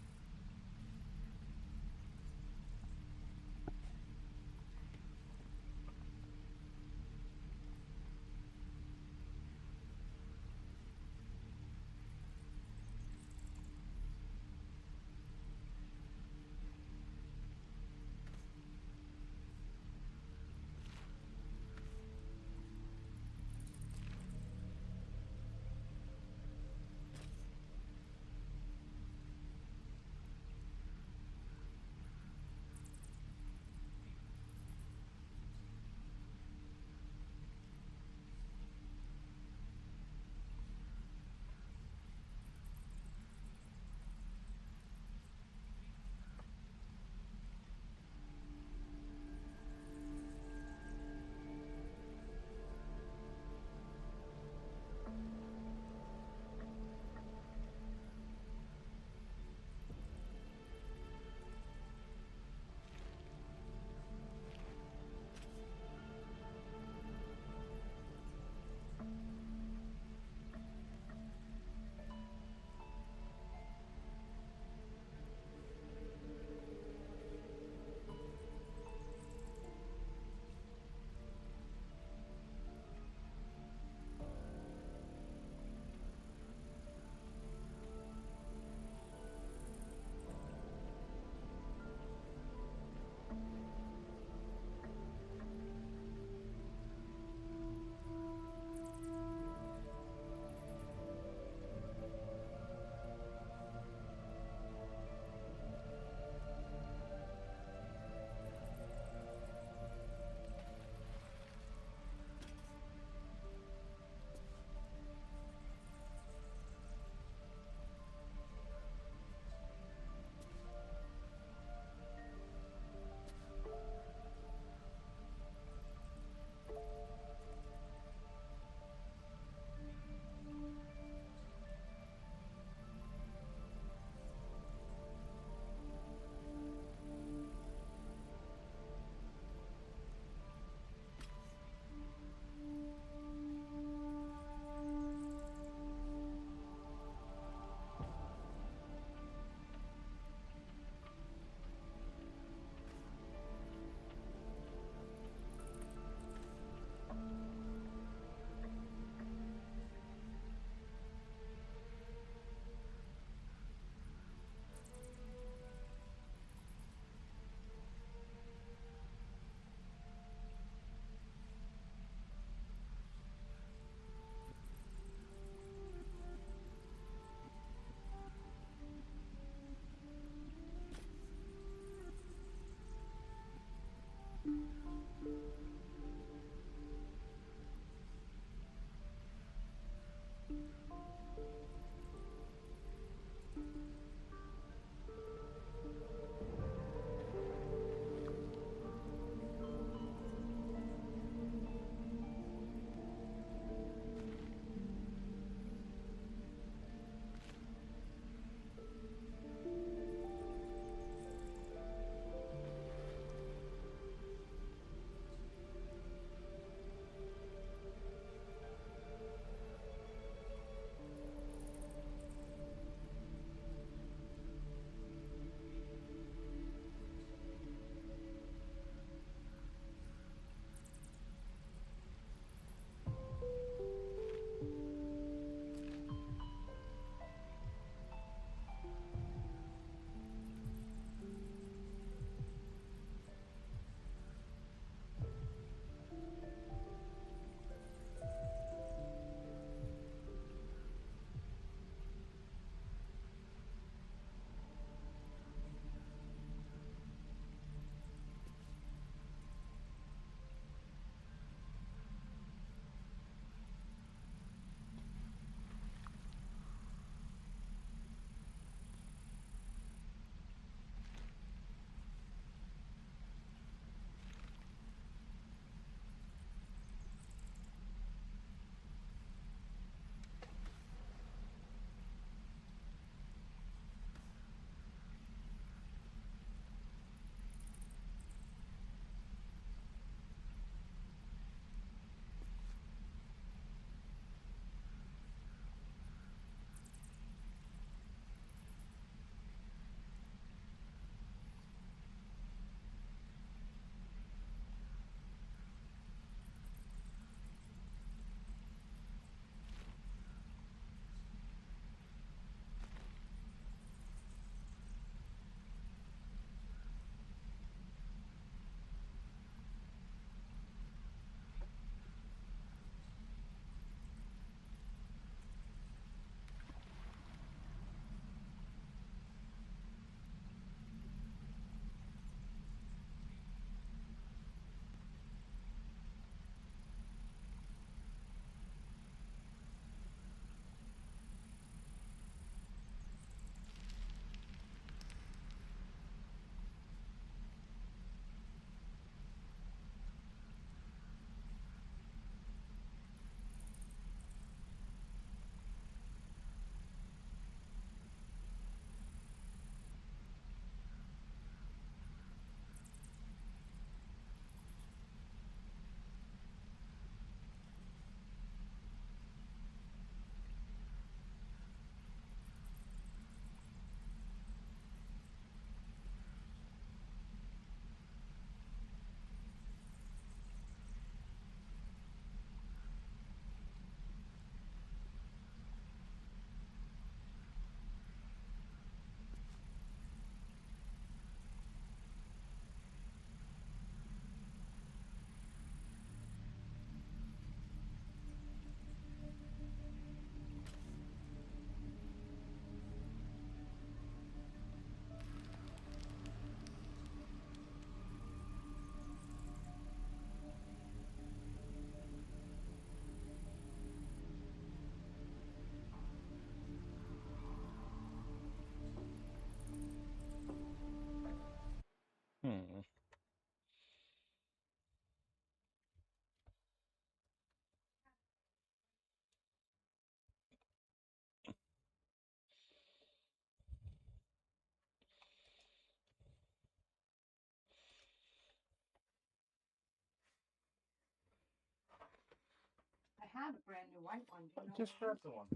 S21: had a brand new white one. Do you know
S1: Just
S21: where?
S1: grab the one.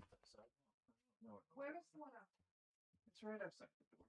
S21: Where is the one up?
S1: It's right outside the door.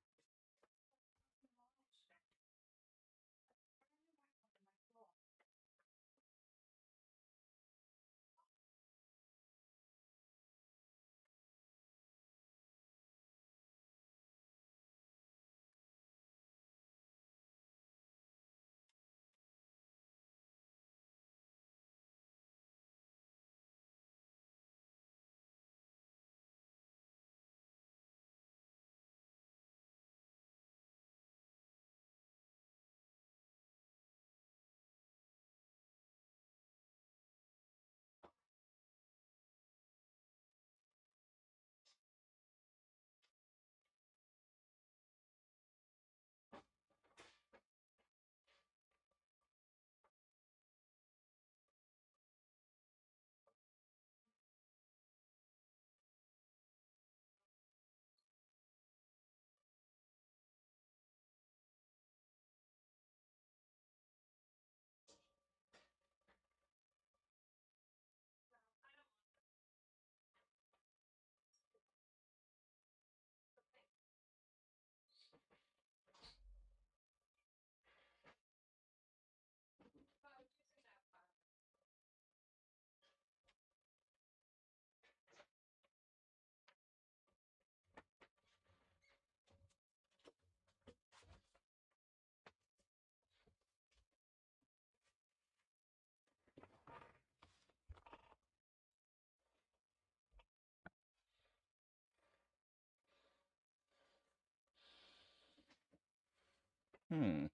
S1: Hmm.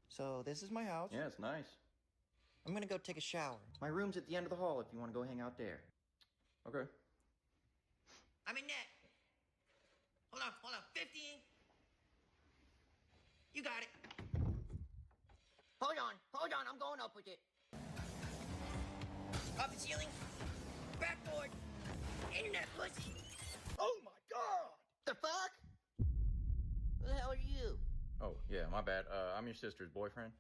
S3: So this is my house.
S22: Yeah, it's nice.
S3: I'm gonna go take a shower. My room's at the end of the hall if you want to go hang out there.
S22: Okay.
S3: I'm in net. Hold on. 15. You got it. Hold on, I'm going up with it. Up the ceiling. Backboard. Internet pussy. Oh my god! The fuck? Who the hell are you?
S22: Oh, yeah, my bad. I'm your sister's boyfriend.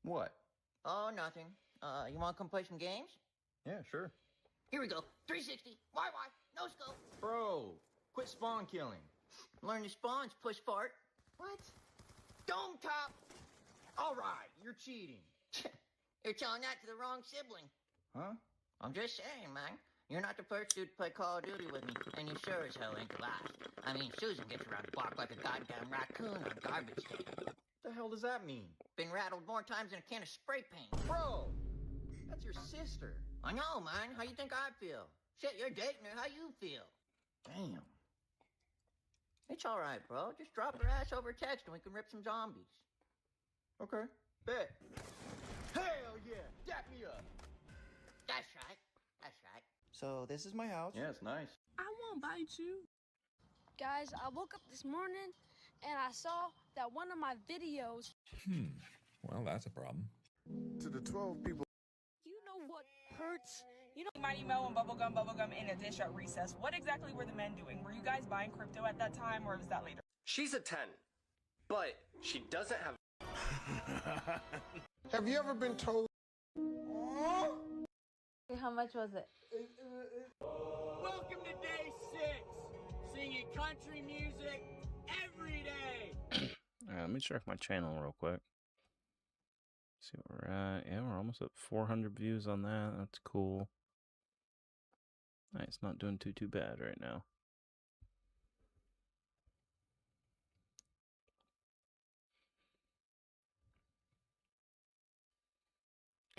S22: What?
S3: Oh, nothing. You wanna come play some games?
S22: Yeah, sure.
S3: Here we go. 360. Why? No scope.
S22: Bro, quit spawn killing.
S3: Learn your spawns, push fart. What? Dome top.
S22: All right, you're cheating.
S3: You're telling that to the wrong sibling.
S22: Huh?
S3: I'm just saying, man. You're not the first dude to play Call of Duty with me, and you sure as hell ain't the last. I mean, Susan gets around the block like a goddamn raccoon on garbage day.
S22: What the hell does that mean?
S3: Been rattled more times than a can of spray paint.
S22: Bro, that's your sister.
S3: I know, man. How you think I feel? Shit, you're dating her. How you feel?
S22: Damn.
S3: It's all right, bro. Just drop her ass over text and we can rip some zombies.
S22: Okay, bet. Hell yeah, dap me up.
S3: That's right. So this is my house.
S22: Yeah, it's nice.
S15: I won't bite you. Guys, I woke up this morning and I saw that one of my videos.
S23: Well, that's a problem.
S12: To the 12 people.
S15: You know what hurts? You know,
S24: Mighty Mo and Bubblegum in a dish at recess. What exactly were the men doing? Were you guys buying crypto at that time, or was that later?
S25: She's a 10, but she doesn't have.
S12: Have you ever been told?
S26: How much was it?
S27: Welcome to day 6. Singing country music every day.
S1: Alright, let me check my channel real quick. See what we're at. Yeah, we're almost at 400 views on that. That's cool. It's not doing too bad right now.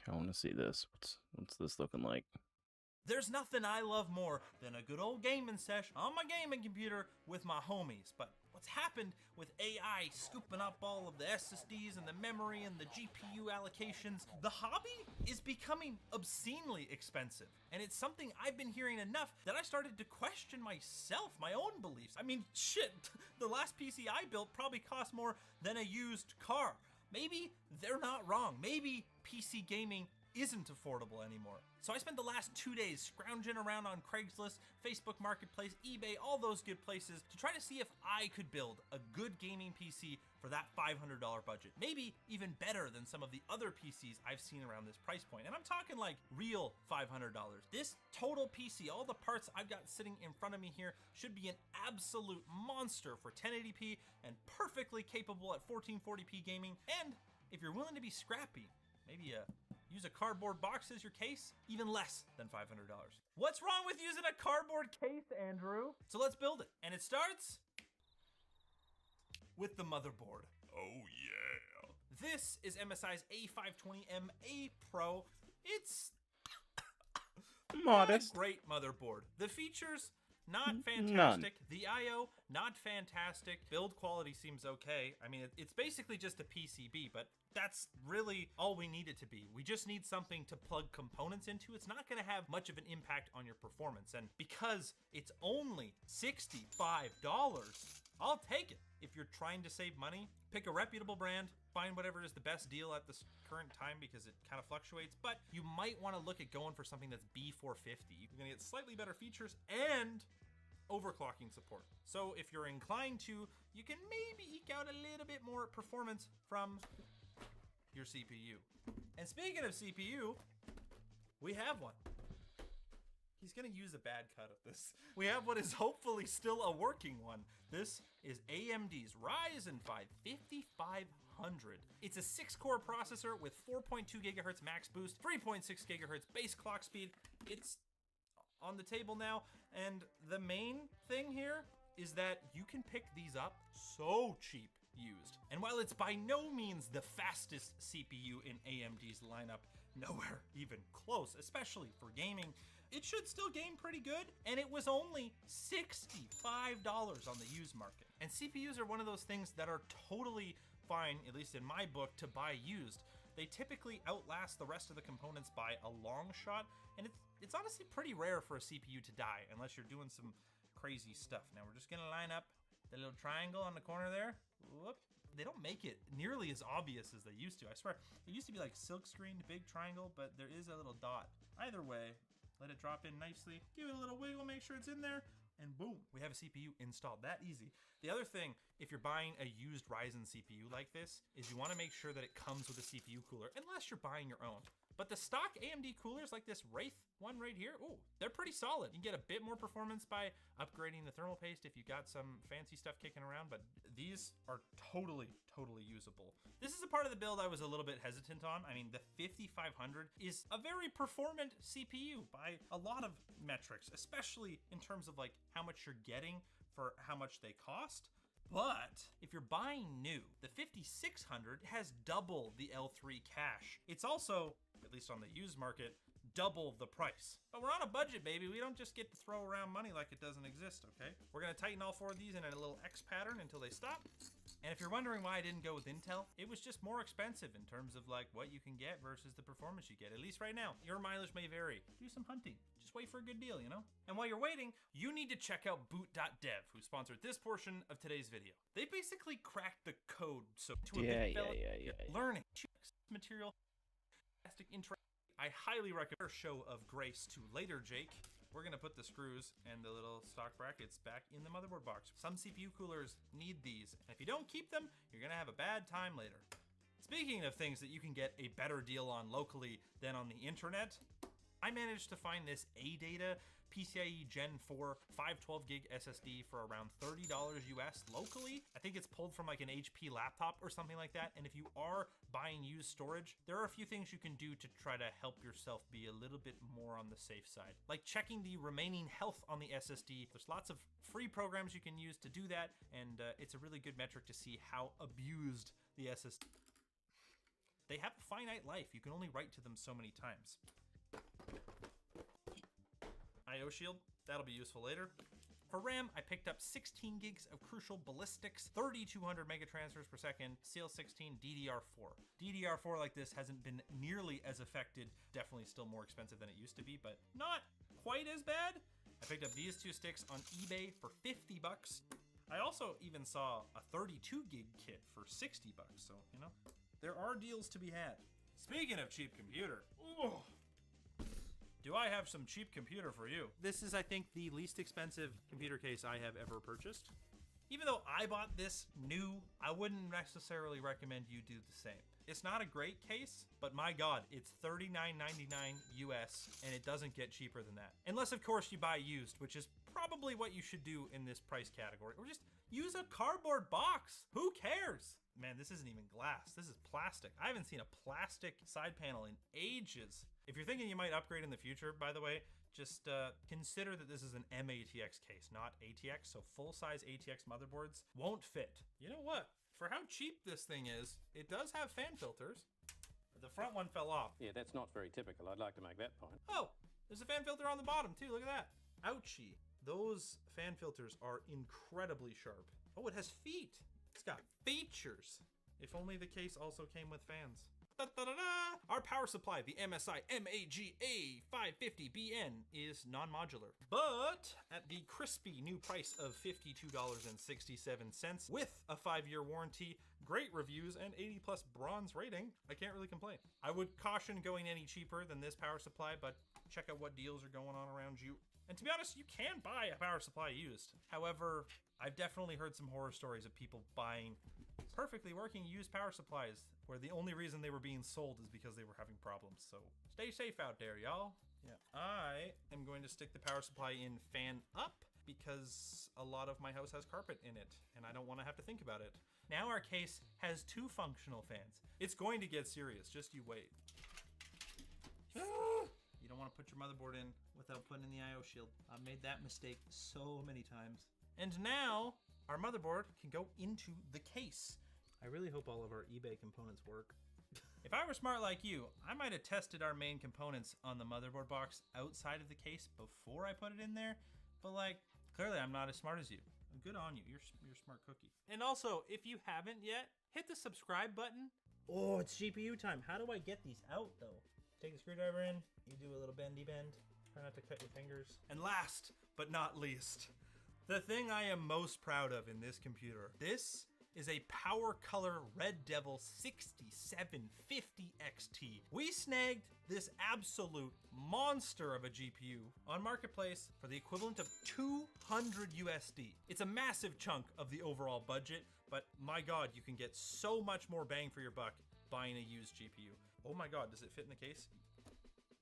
S1: I want to see this. What's this looking like?
S28: There's nothing I love more than a good old gaming sesh on my gaming computer with my homies. But what's happened with AI scooping up all of the SSDs and the memory and the GPU allocations, the hobby is becoming obscenely expensive. And it's something I've been hearing enough that I started to question myself, my own beliefs. I mean, shit, the last PC I built probably cost more than a used car. Maybe they're not wrong. Maybe PC gaming isn't affordable anymore. So I spent the last 2 days scrounging around on Craigslist, Facebook Marketplace, eBay, all those good places to try to see if I could build a good gaming PC for that $500 budget. Maybe even better than some of the other PCs I've seen around this price point. And I'm talking like real $500. This total PC, all the parts I've got sitting in front of me here, should be an absolute monster for 1080p and perfectly capable at 1440p gaming. And if you're willing to be scrappy, maybe use a cardboard box as your case, even less than $500. What's wrong with using a cardboard case, Andrew? So let's build it. And it starts with the motherboard. Oh yeah. This is MSI's A520M-A Pro. It's
S14: modest.
S28: Not a great motherboard. The features, not fantastic.
S14: None.
S28: The I/O, not fantastic. Build quality seems okay. I mean, it's basically just a PCB, but that's really all we need it to be. We just need something to plug components into. It's not gonna have much of an impact on your performance. And because it's only $65, I'll take it. If you're trying to save money, pick a reputable brand, find whatever is the best deal at this current time because it kind of fluctuates, but you might want to look at going for something that's B450. You're gonna get slightly better features and overclocking support. So if you're inclined to, you can maybe eke out a little bit more performance from your CPU. And speaking of CPU, we have one. He's gonna use a bad cut of this. We have what is hopefully still a working one. This is AMD's Ryzen 5 5500. It's a 6-core processor with 4.2 gigahertz max boost, 3.6 gigahertz base clock speed. It's on the table now, and the main thing here is that you can pick these up so cheap used. And while it's by no means the fastest CPU in AMD's lineup, nowhere even close, especially for gaming, it should still game pretty good, and it was only $65 on the used market. And CPUs are one of those things that are totally fine, at least in my book, to buy used. They typically outlast the rest of the components by a long shot, and it's honestly pretty rare for a CPU to die, unless you're doing some crazy stuff. Now we're just gonna line up the little triangle on the corner there. Whoop. They don't make it nearly as obvious as they used to. I swear, it used to be like silk screened, big triangle, but there is a little dot. Either way, let it drop in nicely, give it a little wiggle, make sure it's in there, and boom, we have a CPU installed. That easy. The other thing, if you're buying a used Ryzen CPU like this, is you want to make sure that it comes with a CPU cooler, unless you're buying your own. But the stock AMD coolers like this Wraith one right here, ooh, they're pretty solid. You can get a bit more performance by upgrading the thermal paste if you got some fancy stuff kicking around, but these are totally usable. This is a part of the build I was a little bit hesitant on. I mean, the 5500 is a very performant CPU by a lot of metrics, especially in terms of like how much you're getting for how much they cost. But if you're buying new, the 5600 has double the L3 cache. It's also, at least on the used market, double the price. But we're on a budget, baby. We don't just get to throw around money like it doesn't exist, okay? We're gonna tighten all 4 of these in a little X pattern until they stop. And if you're wondering why I didn't go with Intel, it was just more expensive in terms of like what you can get versus the performance you get, at least right now. Your mileage may vary. Do some hunting. Just wait for a good deal, you know? And while you're waiting, you need to check out boot.dev, who sponsored this portion of today's video. They basically cracked the code so to a big fella learning material, fantastic intro. I highly recommend our show of grace to later, Jake. We're gonna put the screws and the little stock brackets back in the motherboard box. Some CPU coolers need these, and if you don't keep them, you're gonna have a bad time later. Speaking of things that you can get a better deal on locally than on the internet, I managed to find this ADATA PCIe Gen 4 512 gig SSD for around $30 US locally. I think it's pulled from like an HP laptop or something like that. And if you are buying used storage, there are a few things you can do to try to help yourself be a little bit more on the safe side. Like checking the remaining health on the SSD. There's lots of free programs you can use to do that. And it's a really good metric to see how abused the SSD. They have a finite life. You can only write to them so many times. IO shield, that'll be useful later. For RAM, I picked up 16 gigs of Crucial Ballistics, 3200 megatransfers per second, CL16 DDR4. DDR4 like this hasn't been nearly as affected, definitely still more expensive than it used to be, but not quite as bad. I picked up these 2 sticks on eBay for 50 bucks. I also even saw a 32 gig kit for 60 bucks, so, you know, there are deals to be had. Speaking of cheap computer, ooh, do I have some cheap computer for you? This is, I think, the least expensive computer case I have ever purchased. Even though I bought this new, I wouldn't necessarily recommend you do the same. It's not a great case, but my God, it's $39.99 US, and it doesn't get cheaper than that. Unless, of course, you buy used, which is probably what you should do in this price category, or just use a cardboard box. Who cares? Man, this isn't even glass. This is plastic. I haven't seen a plastic side panel in ages. If you're thinking you might upgrade in the future, by the way, just consider that this is an MATX case, not ATX, so full-size ATX motherboards won't fit. You know what? For how cheap this thing is, it does have fan filters. The front one fell off.
S2: Yeah, that's not very typical. I'd like to make that point.
S28: Oh, there's a fan filter on the bottom too. Look at that. Ouchie. Those fan filters are incredibly sharp. Oh, it has feet. It's got features. If only the case also came with fans. Da-da-da-da! Our power supply, the MSI MAGA 550BN, is non-modular, but at the crispy new price of $52.67 with a 5-year warranty, great reviews, and 80+ bronze rating, I can't really complain. I would caution going any cheaper than this power supply, but check out what deals are going on around you. And to be honest, you can buy a power supply used. However, I've definitely heard some horror stories of people buying perfectly working used power supplies where the only reason they were being sold is because they were having problems. So stay safe out there, y'all. Yeah, I am going to stick the power supply in fan up because a lot of my house has carpet in it and I don't want to have to think about it. Now our case has 2 functional fans. It's going to get serious, just you wait. You don't want to put your motherboard in without putting in the IO shield. I've made that mistake so many times. And now our motherboard can go into the case. I really hope all of our eBay components work. If I were smart like you, I might have tested our main components on the motherboard box outside of the case before I put it in there. But like, clearly I'm not as smart as you. Good on you, you're a smart cookie. And also, if you haven't yet, hit the subscribe button. Oh, it's GPU time. How do I get these out though? Take the screwdriver in, you do a little bendy bend. Try not to cut your fingers. And last but not least, the thing I am most proud of in this computer. This is a Power Color Red Devil 6750 XT. We snagged this absolute monster of a GPU on Marketplace for the equivalent of 200 USD. It's a massive chunk of the overall budget, but my God, you can get so much more bang for your buck buying a used GPU. Oh my God, does it fit in the case?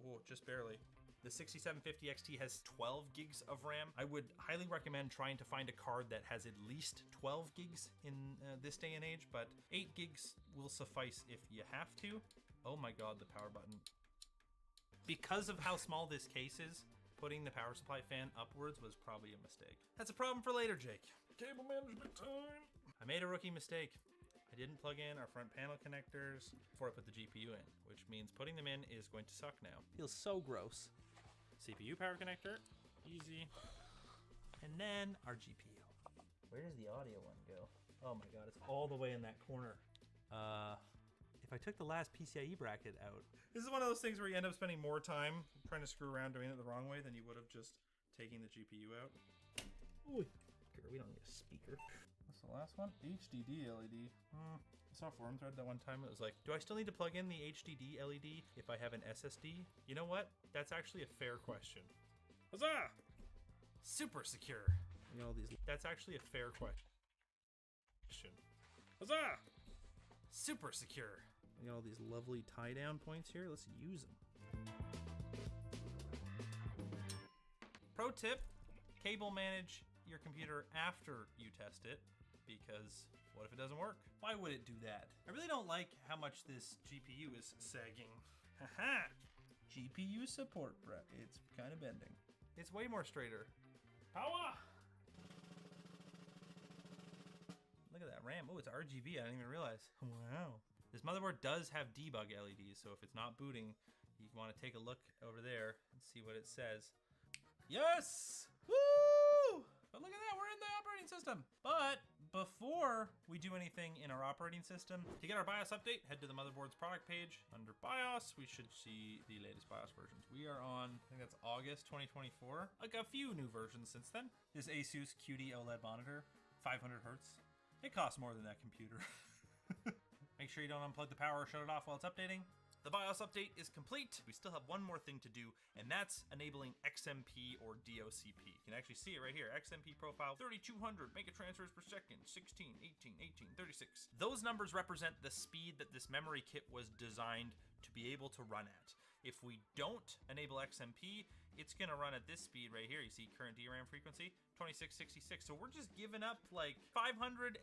S28: Oh, just barely. The 6750 XT has 12 gigs of RAM. I would highly recommend trying to find a card that has at least 12 gigs in this day and age, but 8 gigs will suffice if you have to. Oh my God, the power button. Because of how small this case is, putting the power supply fan upwards was probably a mistake. That's a problem for later, Jake. Cable management time. I made a rookie mistake. I didn't plug in our front panel connectors before I put the GPU in, which means putting them in is going to suck now. Feels so gross. CPU power connector, easy. And then our GPU. Where does the audio one go? Oh my God, it's all the way in that corner. If I took the last PCIe bracket out. This is one of those things where you end up spending more time trying to screw around doing it the wrong way than you would have just taking the GPU out. Ooh, we don't need a speaker. What's the last one? HDD LED. I saw a forum thread that one time. It was like, do I still need to plug in the HDD LED if I have an SSD? You know what? That's actually a fair question. Huzzah! Super secure. You know, that's actually a fair question. Huzzah! Super secure. We got all these lovely tie down points here. Let's use them. Pro tip, cable manage your computer after you test it, because what if it doesn't work? Why would it do that? I really don't like how much this GPU is sagging. Haha! GPU support, bro. It's kind of bending. It's way more straighter. Power! Look at that RAM. Oh, it's RGB. I didn't even realize. Wow. This motherboard does have debug LEDs, so if it's not booting, you want to take a look over there and see what it says. Yes! Woo! But look at that, we're in the operating system. But before we do anything in our operating system, to get our BIOS update, head to the motherboard's product page. Under BIOS, we should see the latest BIOS versions. We are on, I think that's August 2024. Like a few new versions since then. This Asus QD OLED monitor, 500 hertz. It costs more than that computer. Make sure you don't unplug the power or shut it off while it's updating. The BIOS update is complete. We still have one more thing to do, and that's enabling XMP or DOCP. You can actually see it right here. XMP profile, 3200 mega transfers per second, 16, 18, 18, 36. Those numbers represent the speed that this memory kit was designed to be able to run at. If we don't enable XMP, it's gonna run at this speed right here. You see current DRAM frequency, 2666. So we're just giving up like 534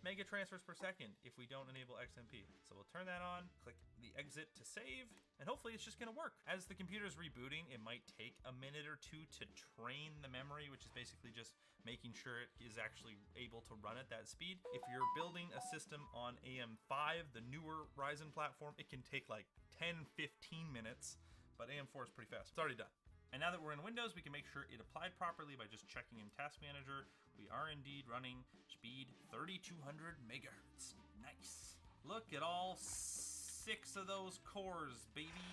S28: mega transfers per second if we don't enable XMP. So we'll turn that on, click the exit to save, and hopefully it's just gonna work. As the computer's rebooting, it might take a minute or two to train the memory, which is basically just making sure it is actually able to run at that speed. If you're building a system on AM5, the newer Ryzen platform, it can take like 10-15 minutes, but AM4 is pretty fast. It's already done. And now that we're in Windows, we can make sure it applied properly by just checking in Task Manager. We are indeed running speed 3200 megahertz. Nice. Look at all 6 of those cores, baby.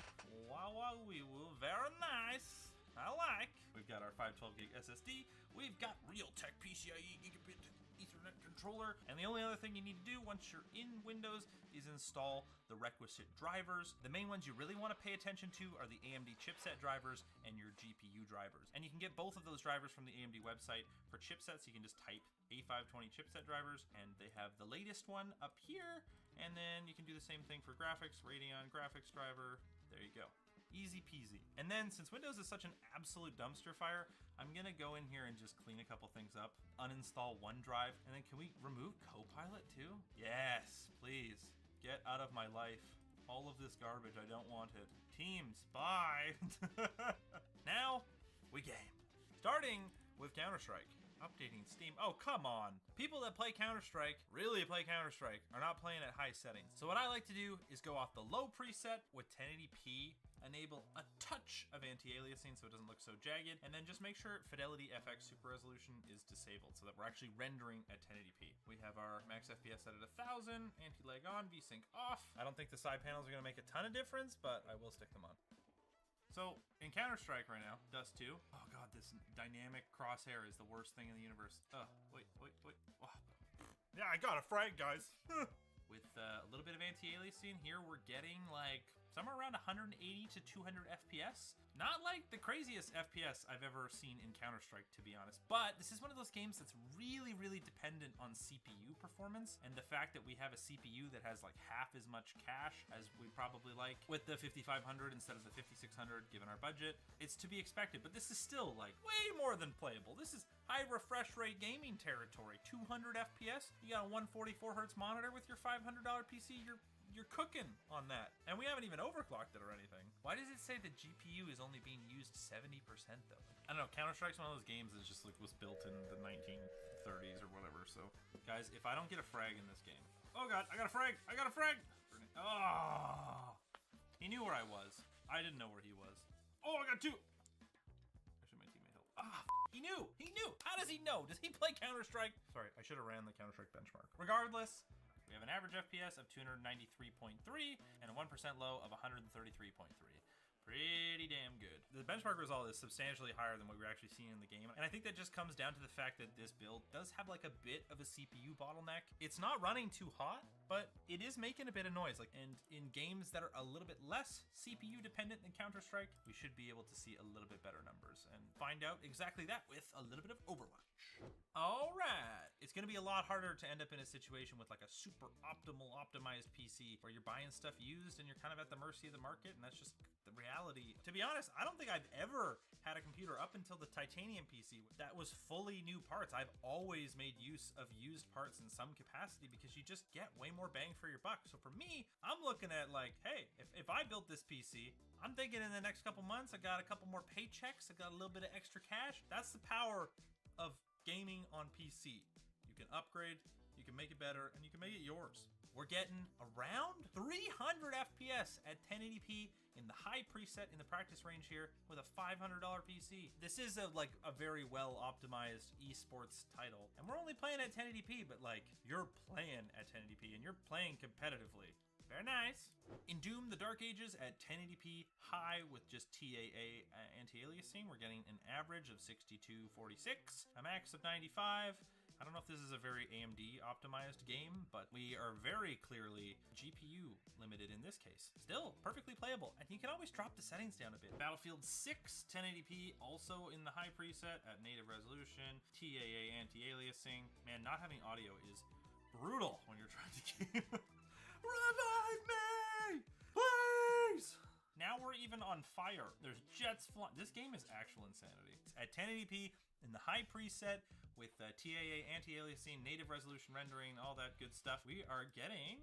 S28: Wow, wow, we will. Very nice. I like. We've got our 512 gig SSD. We've got Realtek PCIe gigabit Ethernet controller. And the only other thing you need to do once you're in Windows is install the requisite drivers. The main ones you really want to pay attention to are the AMD chipset drivers and your GPU drivers. And you can get both of those drivers from the AMD website. For chipsets, you can just type A520 chipset drivers, and they have the latest one up here. And then you can do the same thing for graphics, Radeon graphics driver. There you go. Easy peasy. And then since Windows is such an absolute dumpster fire, I'm gonna go in here and just clean a couple things up, uninstall OneDrive, and then can we remove Copilot too? Yes, please. Get out of my life. All of this garbage, I don't want it. Teams, bye. Now, we game. Starting with Counter-Strike. Updating Steam. Oh, come on. People that play Counter-Strike, really play Counter-Strike, are not playing at high settings. So what I like to do is go off the low preset with 1080p, enable a touch of anti-aliasing so it doesn't look so jagged, and then just make sure Fidelity FX Super Resolution is disabled so that we're actually rendering at 1080p. We have our max FPS set at 1000, anti-lag on, VSync off. I don't think the side panels are gonna make a ton of difference, but I will stick them on. So, in Counter-Strike right now, Dust 2. Oh god, this dynamic crosshair is the worst thing in the universe. Oh, wait. Oh. Yeah, I got a frag, guys. With a little bit of anti-aliasing here, we're getting like somewhere around 180 to 200 FPS. Not like the craziest FPS I've ever seen in Counter-Strike, to be honest, but this is one of those games that's really, really dependent on CPU performance, and the fact that we have a CPU that has like half as much cache as we probably like with the 5500 instead of the 5600 given our budget, it's to be expected, but this is still like way more than playable. This is high refresh rate gaming territory. 200 FPS, you got a 144 hertz monitor with your $500 PC, you're cooking on that. And we haven't even overclocked it or anything. Why does it say the GPU is only being used 70% though? I don't know, Counter-Strike's one of those games that just like was built in the 1930s or whatever, so. Guys, if I don't get a frag in this game. Oh god, I got a frag! Oh! He knew where I was. I didn't know where he was. Oh, I got 2! Actually, my teammate helped. Ah, he knew! How does he know? Does he play Counter-Strike? Sorry, I should have ran the Counter-Strike benchmark. Regardless, we have an average FPS of 293.3 and a 1% low of 133.3. Pretty damn good. The benchmark result is substantially higher than what we're actually seeing in the game. And I think that just comes down to the fact that this build does have like a bit of a CPU bottleneck. It's not running too hot, but it is making a bit of noise. And in games that are a little bit less CPU dependent than Counter-Strike, we should be able to see a little bit better numbers and find out exactly that with a little bit of Overwatch. All right. It's going to be a lot harder to end up in a situation with like a super optimized PC where you're buying stuff used and you're kind of at the mercy of the market. And that's just the reality. To be honest, I don't think I've ever had a computer up until the Titanium PC that was fully new parts. I've always made use of used parts in some capacity because you just get way more bang for your buck. So for me, I'm looking at like, hey, if I built this PC, I'm thinking in the next couple months, I got a couple more paychecks, I got a little bit of extra cash. That's the power of gaming on PC. You can upgrade, you can make it better, and you can make it yours. We're getting around 300 FPS at 1080p in the high preset in the practice range here with a $500 PC. This is a very well optimized esports title, and we're only playing at 1080p, but like you're playing at 1080p and you're playing competitively. Very nice. In Doom, the Dark Ages at 1080p high with just TAA anti-aliasing, we're getting an average of 6246, a max of 95. I don't know if this is a very AMD optimized game, but we are very clearly GPU limited in this case. Still perfectly playable, and you can always drop the settings down a bit. Battlefield 6 1080p also in the high preset at native resolution, TAA anti-aliasing. Man, not having audio is brutal when you're trying to game. Revive me, please! Now we're even on fire. There's jets flying. This game is actual insanity. It's at 1080p in the high preset with TAA anti-aliasing, native resolution rendering, all that good stuff. We are getting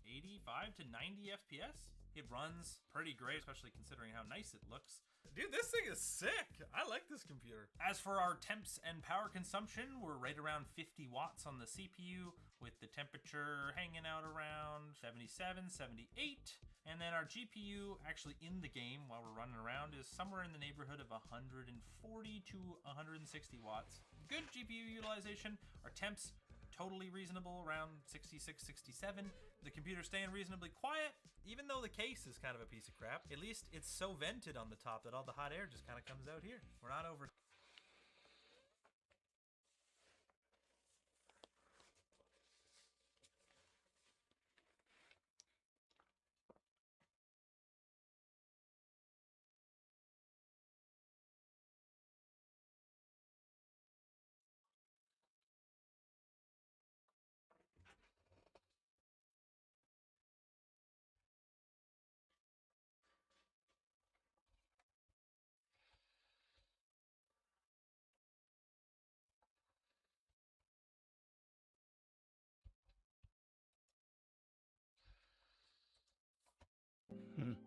S28: 85 to 90 FPS. It runs pretty great, especially considering how nice it looks. Dude, this thing is sick. I like this computer. As for our temps and power consumption, we're right around 50 watts on the CPU with the temperature hanging out around 77, 78. And then our GPU actually in the game while we're running around is somewhere in the neighborhood of 140 to 160 watts. Good GPU utilization. Our temps totally reasonable, around 66, 67. The computer staying reasonably quiet, even though the case is kind of a piece of crap. At least it's so vented on the top that all the hot air just kind of comes out here. We're not over.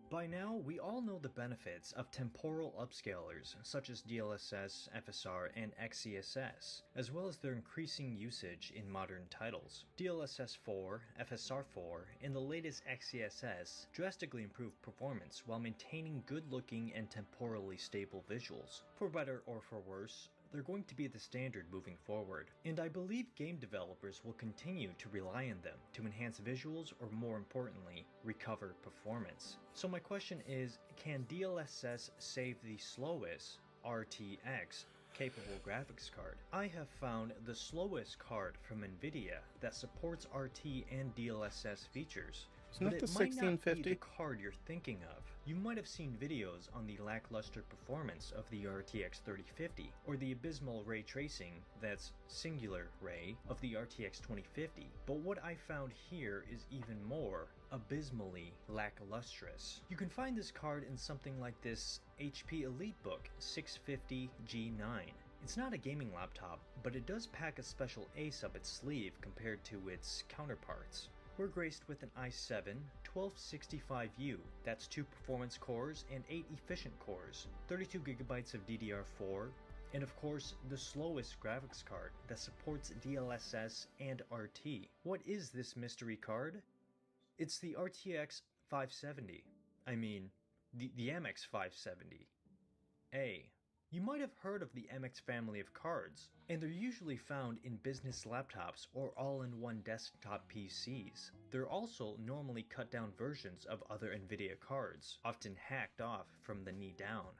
S8: By now, we all know the benefits of temporal upscalers such as DLSS, FSR, and XeSS, as well as their increasing usage in modern titles. DLSS 4, FSR 4, and the latest XeSS drastically improve performance while maintaining good-looking and temporally stable visuals. For better or for worse, they're going to be the standard moving forward, and I believe game developers will continue to rely on them to enhance visuals or, more importantly, recover performance. So my question is, can DLSS save the slowest RTX capable graphics card? I have found the slowest card from Nvidia that supports RT and DLSS features.
S1: Isn't
S8: But
S1: that
S8: it
S1: the
S8: might not be
S1: 1650?
S8: the card you're thinking of. You might have seen videos on the lackluster performance of the RTX 3050, or the abysmal ray tracing, that's singular ray, of the RTX 2050. But what I found here is even more abysmally lacklustrous. You can find this card in something like this HP EliteBook 650 G9. It's not a gaming laptop, but it does pack a special ace up its sleeve compared to its counterparts. We're graced with an i7 1265U, that's 2 performance cores and 8 efficient cores, 32GB of DDR4, and of course the slowest graphics card that supports DLSS and RT. What is this mystery card? It's the RTX 570. I mean, the MX 570. You might have heard of the MX family of cards, and they're usually found in business laptops or all-in-one desktop PCs. They're also normally cut-down versions of other Nvidia cards, often hacked off from the knee down.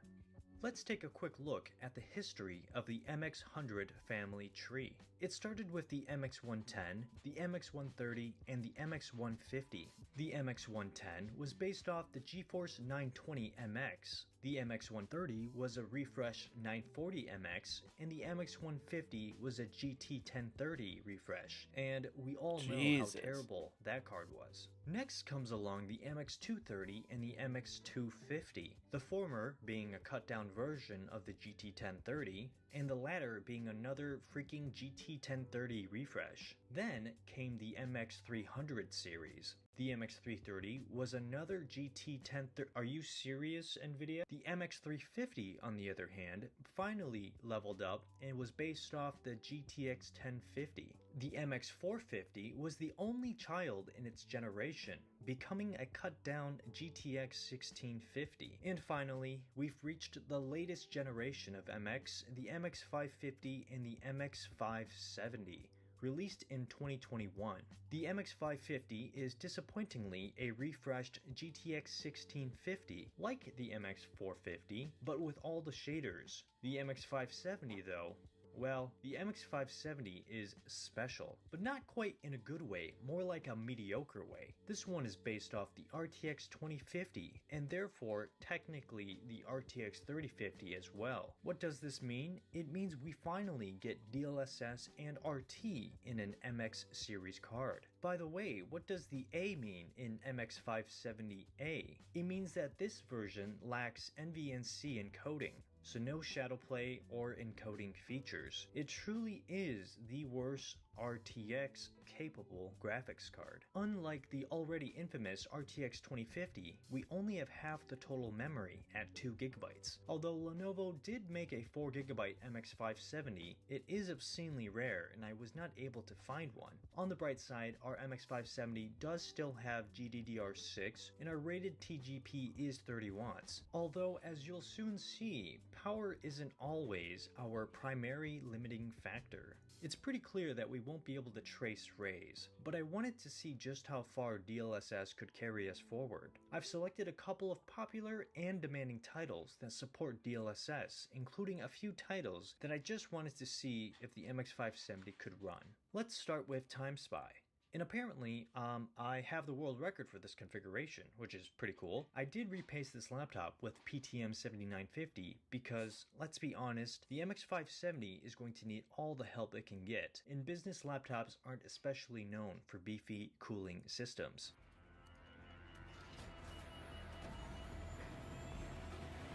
S8: Let's take a quick look at the history of the MX100 family tree. It started with the MX110, the MX130, and the MX150. The MX110 was based off the GeForce 920 MX. The MX130 was a refreshed 940 MX, and the MX150 was a GT 1030 refresh, and we all know how terrible that card was. Next comes along the MX230 and the MX250, the former being a cut-down version of the GT 1030, and the latter being another freaking GT 1030 refresh. Then came the MX300 series. The MX330 was another GT 1030. Are you serious, Nvidia? The MX350, on the other hand, finally leveled up and was based off the GTX 1050. The MX450 was the only child in its generation, becoming a cut-down GTX 1650. And finally, we've reached the latest generation of MX, the MX550 and the MX570. Released in 2021. The MX550 is disappointingly a refreshed GTX 1650, like the MX450, but with all the shaders. The MX570, though, Well, the MX570 is special, but not quite in a good way, more like a mediocre way. This one is based off the RTX 2050, and therefore technically the RTX 3050 as well. What does this mean? It means we finally get DLSS and RT in an MX series card. By the way, what does the A mean in MX570A? It means that this version lacks NVENC encoding, so no shadow play or encoding features. It truly is the worst RTX capable graphics card. Unlike the already infamous RTX 2050, we only have half the total memory at 2GB. Although Lenovo did make a 4GB MX570, it is obscenely rare and I was not able to find one. On the bright side, our MX570 does still have GDDR6 and our rated TGP is 30 watts. Although as you'll soon see, power isn't always our primary limiting factor. It's pretty clear that we won't be able to trace rays, but I wanted to see just how far DLSS could carry us forward. I've selected a couple of popular and demanding titles that support DLSS, including a few titles that I just wanted to see if the MX570 could run. Let's start with Time Spy. And apparently, I have the world record for this configuration, which is pretty cool. I did repaste this laptop with PTM7950 because, let's be honest, the MX570 is going to need all the help it can get, and business laptops aren't especially known for beefy cooling systems.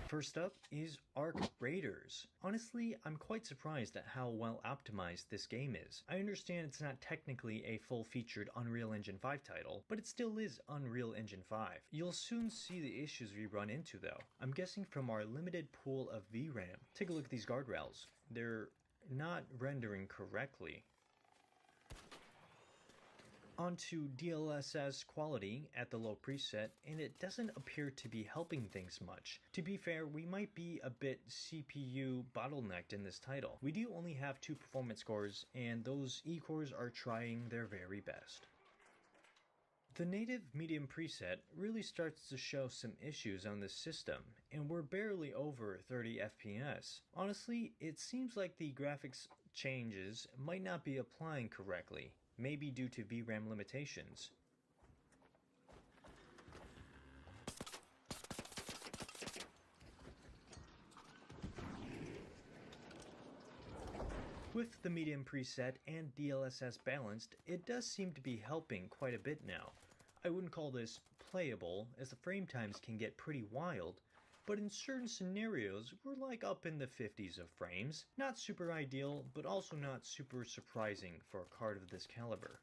S8: First up is Arc Raiders. Honestly, I'm quite surprised at how well optimized this game is. I understand it's not technically a full-featured Unreal Engine 5 title, but it still is Unreal Engine 5. You'll soon see the issues we run into though. I'm guessing from our limited pool of VRAM. Take a look at these guardrails. They're not rendering correctly. Onto DLSS quality at the low preset, and it doesn't appear to be helping things much. To be fair, we might be a bit CPU bottlenecked in this title. We do only have 2 performance cores, and those E-cores are trying their very best. The native medium preset really starts to show some issues on this system, and we're barely over 30 FPS. Honestly, it seems like the graphics changes might not be applying correctly. Maybe due to VRAM limitations. With the medium preset and DLSS balanced, it does seem to be helping quite a bit now. I wouldn't call this playable, as the frame times can get pretty wild, but in certain scenarios, we're like up in the 50s of frames. Not super ideal, but also not super surprising for a card of this caliber.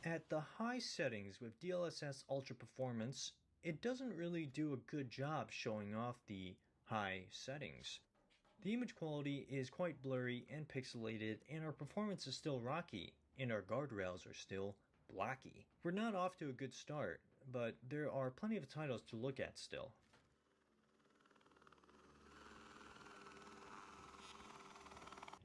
S8: At the high settings with DLSS Ultra Performance, it doesn't really do a good job showing off the high settings. The image quality is quite blurry and pixelated, and our performance is still rocky, and our guardrails are still blocky. We're not off to a good start, but there are plenty of titles to look at still.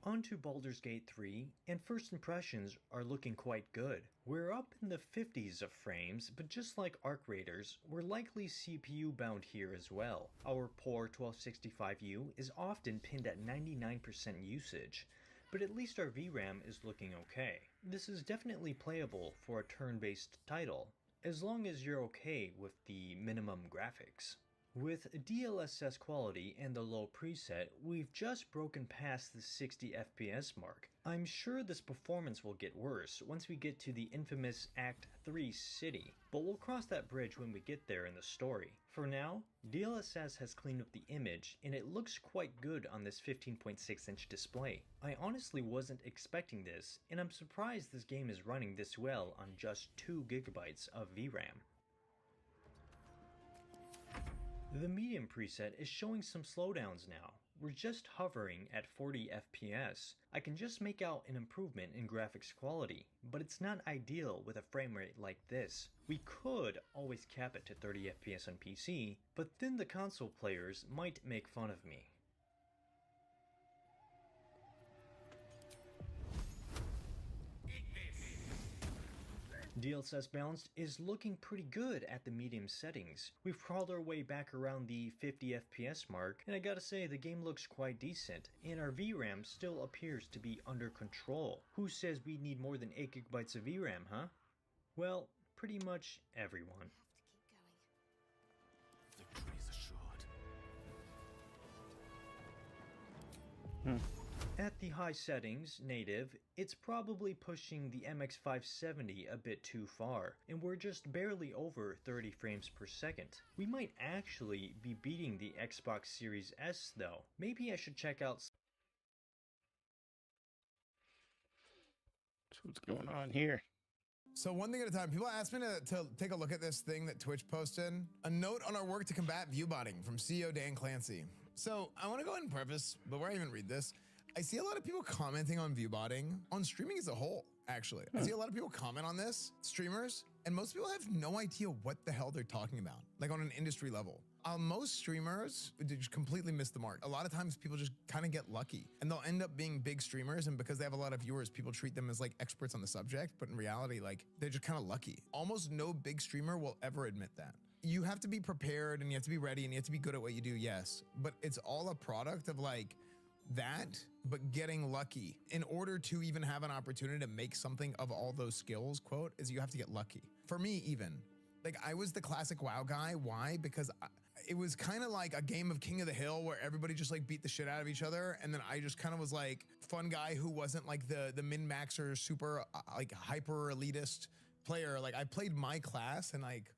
S8: On to Baldur's Gate 3, and first impressions are looking quite good. We're up in the 50s of frames, but just like Arc Raiders, we're likely CPU bound here as well. Our poor 1265U is often pinned at 99% usage, but at least our VRAM is looking okay. This is definitely playable for a turn-based title, as long as you're okay with the minimum graphics. With DLSS quality and the low preset, we've just broken past the 60 FPS mark. I'm sure this performance will get worse once we get to the infamous Act 3 city, but we'll cross that bridge when we get there in the story. For now, DLSS has cleaned up the image and it looks quite good on this 15.6-inch display. I honestly wasn't expecting this, and I'm surprised this game is running this well on just 2 GB of VRAM. The medium preset is showing some slowdowns now. We're just hovering at 40 FPS. I can just make out an improvement in graphics quality, but it's not ideal with a frame rate like this. We could always cap it to 30 FPS on PC, but then the console players might make fun of me. DLSS balanced is looking pretty good at the medium settings. We've crawled our way back around the 50 FPS mark, and I gotta say the game looks quite decent, and our VRAM still appears to be under control. Who says we need more than 8 GB of VRAM, huh? Well, pretty much everyone.
S11: Victory's assured.
S8: At the high settings, native, it's probably pushing the MX570 a bit too far, and we're just barely over 30 frames per second. We might actually be beating the Xbox Series S though. Maybe I should check out...
S14: So what's going on here?
S6: So one thing at a time, people asked me to take a look at this thing that Twitch posted. A note on our work to combat viewbotting from CEO Dan Clancy. So I want to go ahead and preface, before I even read this, I see a lot of people commenting on viewbotting on streaming as a whole, actually. I see a lot of people comment on this, streamers, and most people have no idea what the hell they're talking about, like on an industry level. Most streamers just completely miss the mark. A lot of times people just kind of get lucky and they'll end up being big streamers, and because they have a lot of viewers, people treat them as like experts on the subject, but in reality, like they're just kind of lucky. Almost no big streamer will ever admit that. You have to be prepared and you have to be ready and you have to be good at what you do, yes, but it's all a product of like that, but getting lucky. In order to even have an opportunity to make something of all those skills, quote, is you have to get lucky. For me, even, like I was the classic WoW guy. Why? Because it was kind of like a game of King of the Hill where everybody just like beat the shit out of each other. And then I just kind of was like fun guy who wasn't like the min-maxer, super like hyper elitist player. Like I played my class and like,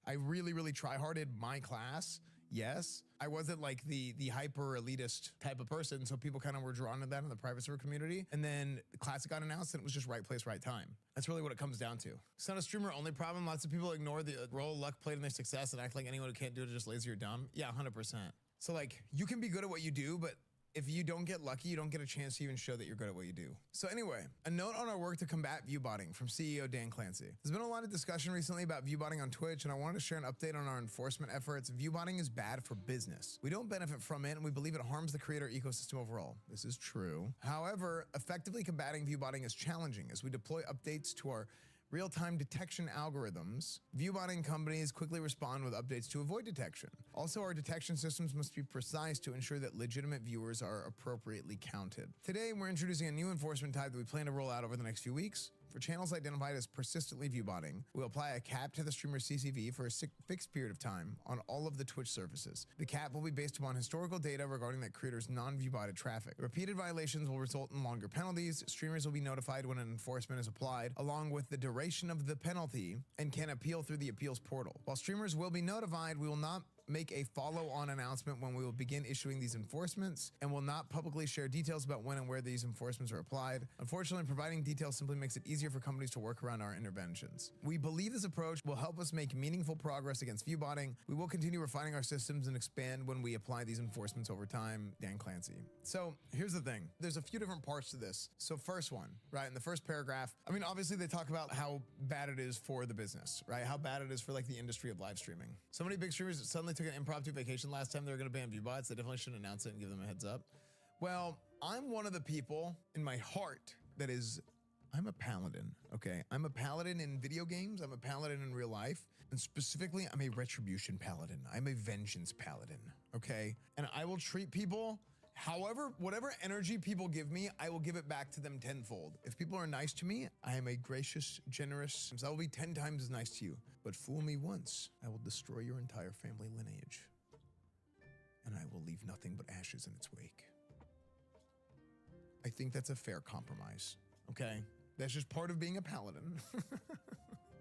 S6: I really, really try-harded my class. Yes, I wasn't like the hyper elitist type of person, so people kind of were drawn to that in the private server community. And then the Classic got announced and it was just right place, right time. That's really what it comes down to. It's not a streamer only problem. Lots of people ignore the role of luck played in their success and act like anyone who can't do it is just lazy or dumb. Yeah, 100%. So like you can be good at what you do, but if you don't get lucky, you don't get a chance to even show that you're good at what you do. So anyway, a note on our work to combat viewbotting from CEO Dan Clancy. There's been a lot of discussion recently about viewbotting on Twitch, and I wanted to share an update on our enforcement efforts. Viewbotting is bad for business. We don't benefit from it, and we believe it harms the creator ecosystem overall. This is true. However, effectively combating viewbotting is challenging as we deploy updates to our real-time detection algorithms. Viewbotting companies quickly respond with updates to avoid detection. Also, our detection systems must be precise to ensure that legitimate viewers are appropriately counted. Today, we're introducing a new enforcement type that we plan to roll out over the next few weeks. For channels identified as persistently viewbotting, we'll apply a cap to the streamer's CCV for a fixed period of time on all of the Twitch services. The cap will be based upon historical data regarding that creator's non-viewbotted traffic. Repeated violations will result in longer penalties. Streamers will be notified when an enforcement is applied, along with the duration of the penalty, and can appeal through the appeals portal. While streamers will be notified, we will not make a follow-on announcement when we will begin issuing these enforcements, and will not publicly share details about when and where these enforcements are applied. Unfortunately, providing details simply makes it easier for companies to work around our interventions. We believe this approach will help us make meaningful progress against viewbotting. We will continue refining our systems and expand when we apply these enforcements over time. Dan Clancy. So here's the thing. There's a few different parts to this. So first one, right, in the first paragraph, I mean, obviously they talk about how bad it is for the business, right? How bad it is for like the industry of live streaming. So many big streamers suddenly took an impromptu vacation last time they were going to ban viewbots. They definitely shouldn't announce it and give them a heads up. Well, I'm one of the people in my heart that is, I'm a paladin, okay? I'm a paladin in video games. I'm a paladin in real life. And specifically, I'm a retribution paladin. I'm a vengeance paladin, okay? And I will treat people however, whatever energy people give me, I will give it back to them tenfold. If people are nice to me, I am a gracious, generous, I will be 10 times as nice to you. But fool me once, I will destroy your entire family lineage. And I will leave nothing but ashes in its wake. I think that's a fair compromise, okay? That's just part of being a paladin.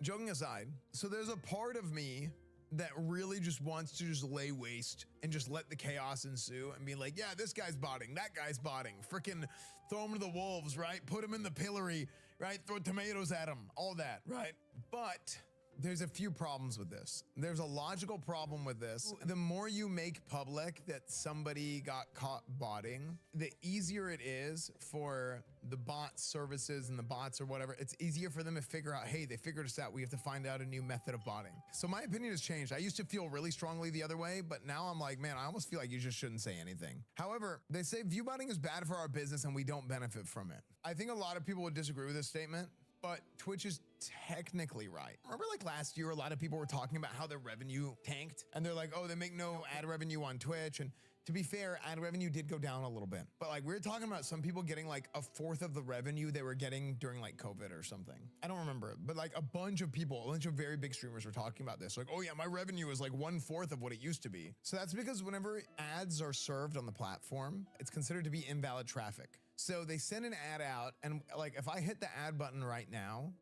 S6: Joking aside, so there's a part of me that really just wants to just lay waste and just let the chaos ensue and be like, yeah, this guy's botting, that guy's botting, freaking throw him to the wolves, right? Put him in the pillory, right? Throw tomatoes at him, all that, right? But there's a few problems with this. There's a logical problem with this. The more you make public that somebody got caught botting, the easier it is for the bot services and the bots or whatever. It's easier for them to figure out, hey, they figured us out. We have to find out a new method of botting. So my opinion has changed. I used to feel really strongly the other way, but now I'm like, man, I almost feel like you just shouldn't say anything. However, they say viewbotting is bad for our business and we don't benefit from it. I think a lot of people would disagree with this statement. but Twitch is technically right. Remember like last year, a lot of people were talking about how their revenue tanked and they're like, oh, they make no ad revenue on Twitch. And to be fair, ad revenue did go down a little bit, but like we're talking about some people getting like a fourth of the revenue they were getting during like COVID or something. I don't remember, but like a bunch of very big streamers were talking about this. Like, oh yeah, my revenue is like 1/4 of what it used to be. So that's because whenever ads are served on the platform, it's considered to be invalid traffic. So they send an ad out, and like if I hit the ad button right now,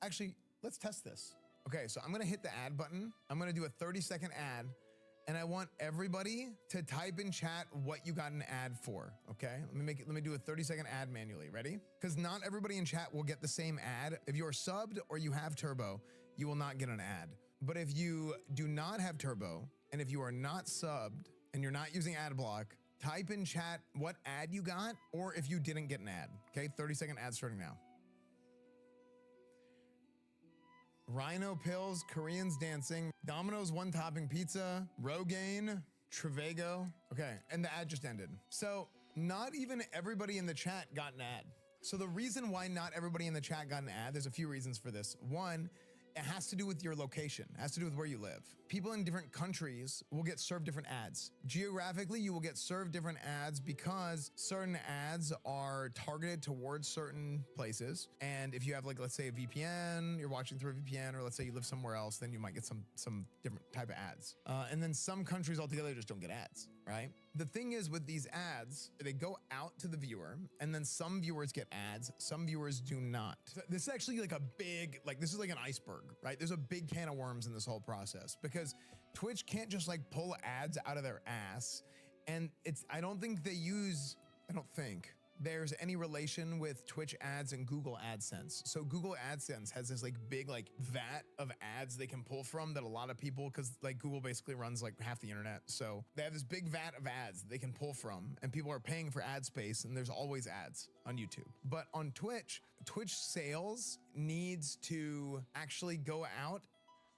S6: actually, let's test this. Okay, so I'm gonna hit the ad button. I'm gonna do a 30-second ad, and I want everybody to type in chat what you got an ad for, okay? Let me do a 30-second ad manually. Ready? Because not everybody in chat will get the same ad. If you're subbed or you have Turbo, you will not get an ad. But if you do not have Turbo, and if you are not subbed, and you're not using ad block, type in chat what ad you got, or if you didn't get an ad, okay? 30-second ad starting now. Rhino Pills, Koreans Dancing, Domino's One Topping Pizza, Rogaine, Trevago. Okay, and the ad just ended. So not even everybody in the chat got an ad. So the reason why not everybody in the chat got an ad, there's a few reasons for this. One, it has to do with your location. It has to do with where you live. People in different countries will get served different ads. Geographically, you will get served different ads because certain ads are targeted towards certain places. And if you have like, let's say a VPN, you're watching through a VPN, or let's say you live somewhere else, then you might get some different type of ads. And then some countries altogether just don't get ads, right? The thing is with these ads, they go out to the viewer, and then some viewers get ads, some viewers do not. So this is actually like a big, this is like an iceberg, right? There's a big can of worms in this whole process because Twitch can't just like pull ads out of their ass. And I don't think there's any relation with Twitch ads and Google AdSense. So Google AdSense has this big vat of ads they can pull from that a lot of people, because Google basically runs half the internet. So they have this big vat of ads they can pull from, and people are paying for ad space, and there's always ads on YouTube. But on Twitch sales needs to actually go out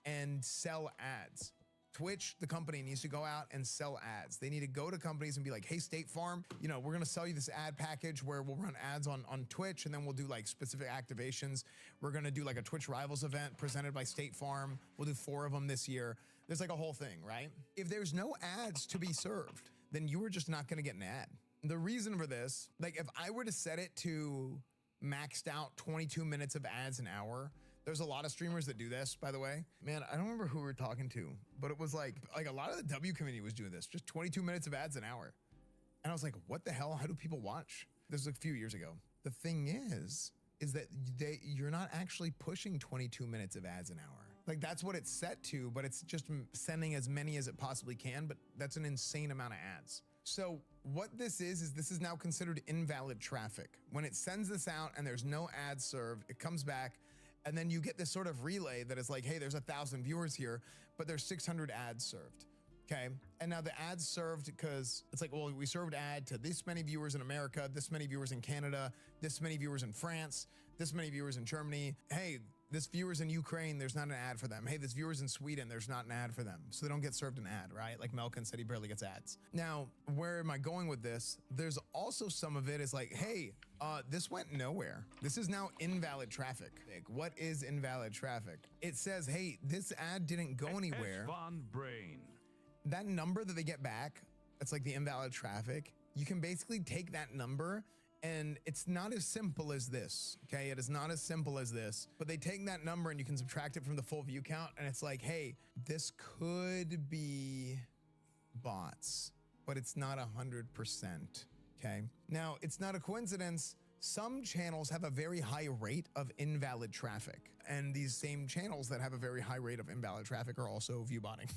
S6: and sell ads. Twitch, the company, needs to go out and sell ads. They need to go to companies and be like, hey, State Farm, we're gonna sell you this ad package where we'll run ads on Twitch, and then we'll do specific activations. We're gonna do a Twitch Rivals event presented by State Farm. We'll do 4 of them this year. There's a whole thing, right? If there's no ads to be served, then you are just not gonna get an ad. The reason for this, if I were to set it to maxed out 22 minutes of ads an hour, there's a lot of streamers that do this, by the way. Man, I don't remember who we were talking to, but it was like a lot of the W community was doing this, just 22 minutes of ads an hour. And I was like, what the hell? How do people watch? This was a few years ago. The thing is that you're not actually pushing 22 minutes of ads an hour. That's what it's set to, but it's just sending as many as it possibly can, but that's an insane amount of ads. So what this is this is now considered invalid traffic. When it sends this out and there's no ads served, it comes back, and then you get this sort of relay that is hey, there's 1,000 viewers here, but there's 600 ads served, okay? And now the ads served, because it's well, we served ad to this many viewers in America, this many viewers in Canada, this many viewers in France, this many viewers in Germany. Hey, this viewers in Ukraine, there's not an ad for them. Hey, this viewers in Sweden, there's not an ad for them. So they don't get served an ad, right? Like Melkin said, he barely gets ads. Now, where am I going with this? There's also some of it is hey, this went nowhere. This is now invalid traffic. What is invalid traffic? It says, hey, this ad didn't go anywhere. That number that they get back, that's the invalid traffic. You can basically take that number, and it's not as simple as this, okay? It is not as simple as this, but they take that number and you can subtract it from the full view count, and it's hey, this could be bots, but it's not 100%, okay? Now, it's not a coincidence. Some channels have a very high rate of invalid traffic, and these same channels that have a very high rate of invalid traffic are also view botting.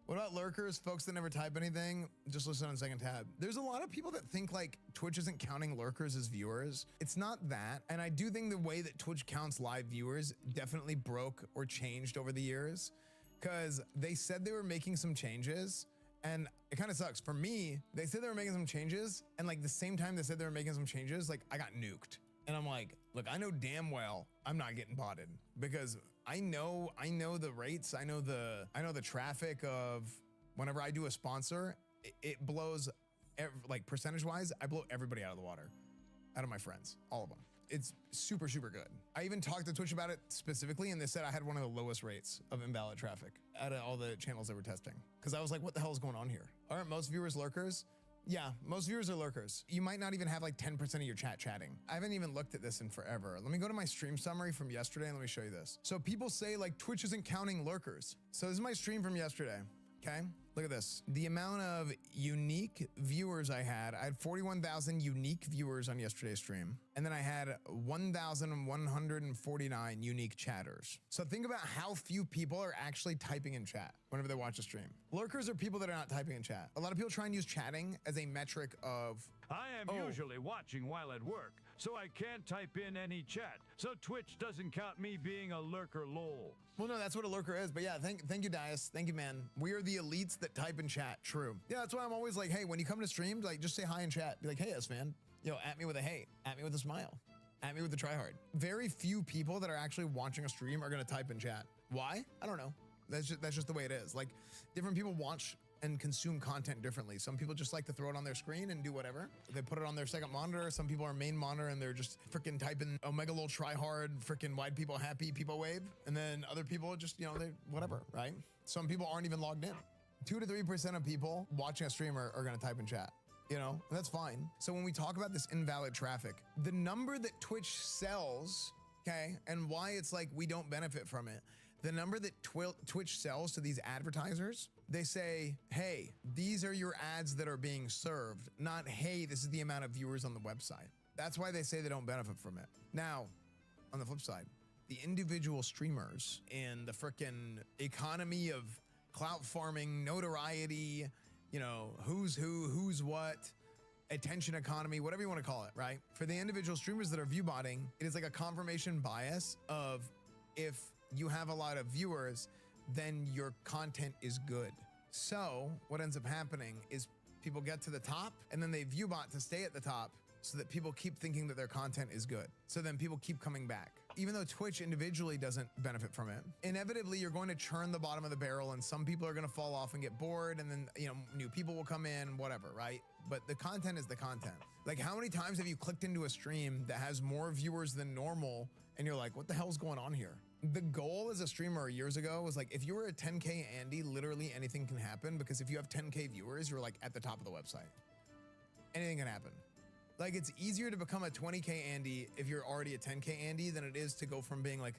S6: What about lurkers? Folks that never type anything, just listen on second tab. There's a lot of people that think Twitch isn't counting lurkers as viewers. It's not that. And I do think the way that Twitch counts live viewers definitely broke or changed over the years, because they said they were making some changes, and it kind of sucks. For me, they said they were making some changes, and the same time they said they were making some changes, I got nuked. And I'm look, I know damn well I'm not getting botted, because I know the rates, I know the traffic of whenever I do a sponsor, it blows, percentage wise, I blow everybody out of the water, out of my friends, all of them. it's super, super good. I even talked to Twitch about it specifically, and they said I had one of the lowest rates of invalid traffic out of all the channels they were testing. Because I was like, what the hell is going on here? Aren't most viewers lurkers? Yeah, most viewers are lurkers. You might not even have like 10% of your chat chatting. I haven't even looked at this in forever. Let me go to my stream summary from yesterday and let me show you this. So people say like Twitch isn't counting lurkers. So this is my stream from yesterday, okay? Look at this. The amount of unique viewers I had 41,000 unique viewers on yesterday's stream. And then I had 1,149 unique chatters. So think about how few people are actually typing in chat whenever they watch a stream. Lurkers are people that are not typing in chat. A lot of people try and use chatting as a metric of,
S5: I am usually watching while at work, so I can't type in any chat. So Twitch doesn't count me being a lurker lol.
S6: well, no, that's what a lurker is. But yeah, thank you, Dias. Thank you, man. We are the elites that type in chat. True. Yeah, that's why I'm always like, hey, when you come to streams, like just say hi in chat. Be like, hey, S-Fan, at me with a hate, at me with a smile, at me with a tryhard. Very few people that are actually watching a stream are gonna type in chat. Why? I don't know. That's just the way it is. Like, different people watch and consume content differently. Some people just like to throw it on their screen and do whatever. They put it on their second monitor. Some people are main monitor and they're just freaking typing Omega Lol tryhard, freaking wide people happy, people wave. And then other people just, they whatever, right? Some people aren't even logged in. 2 to 3% of people watching a stream are gonna type in chat. And that's fine. So when we talk about this invalid traffic, the number that Twitch sells, okay, and why it's like we don't benefit from it, the number that Twitch sells to these advertisers, they say, hey, these are your ads that are being served, not, hey, this is the amount of viewers on the website. That's why they say they don't benefit from it. Now, on the flip side, the individual streamers in the frickin' economy of clout farming, notoriety, who's who, who's what, attention economy, whatever you want to call it, right? For the individual streamers that are viewbotting, it is like a confirmation bias of if you have a lot of viewers, then your content is good. So what ends up happening is people get to the top and then they viewbot to stay at the top so that people keep thinking that their content is good. So then people keep coming back. Even though Twitch individually doesn't benefit from it, inevitably you're going to churn the bottom of the barrel and some people are going to fall off and get bored and then, new people will come in, whatever, right? But the content is the content. Like, how many times have you clicked into a stream that has more viewers than normal and you're like, what the hell's going on here? The goal as a streamer years ago was like, if you were a 10K Andy, literally anything can happen, because if you have 10K viewers, you're like at the top of the website. Anything can happen. Like, it's easier to become a 20K Andy if you're already a 10K Andy than it is to go from being like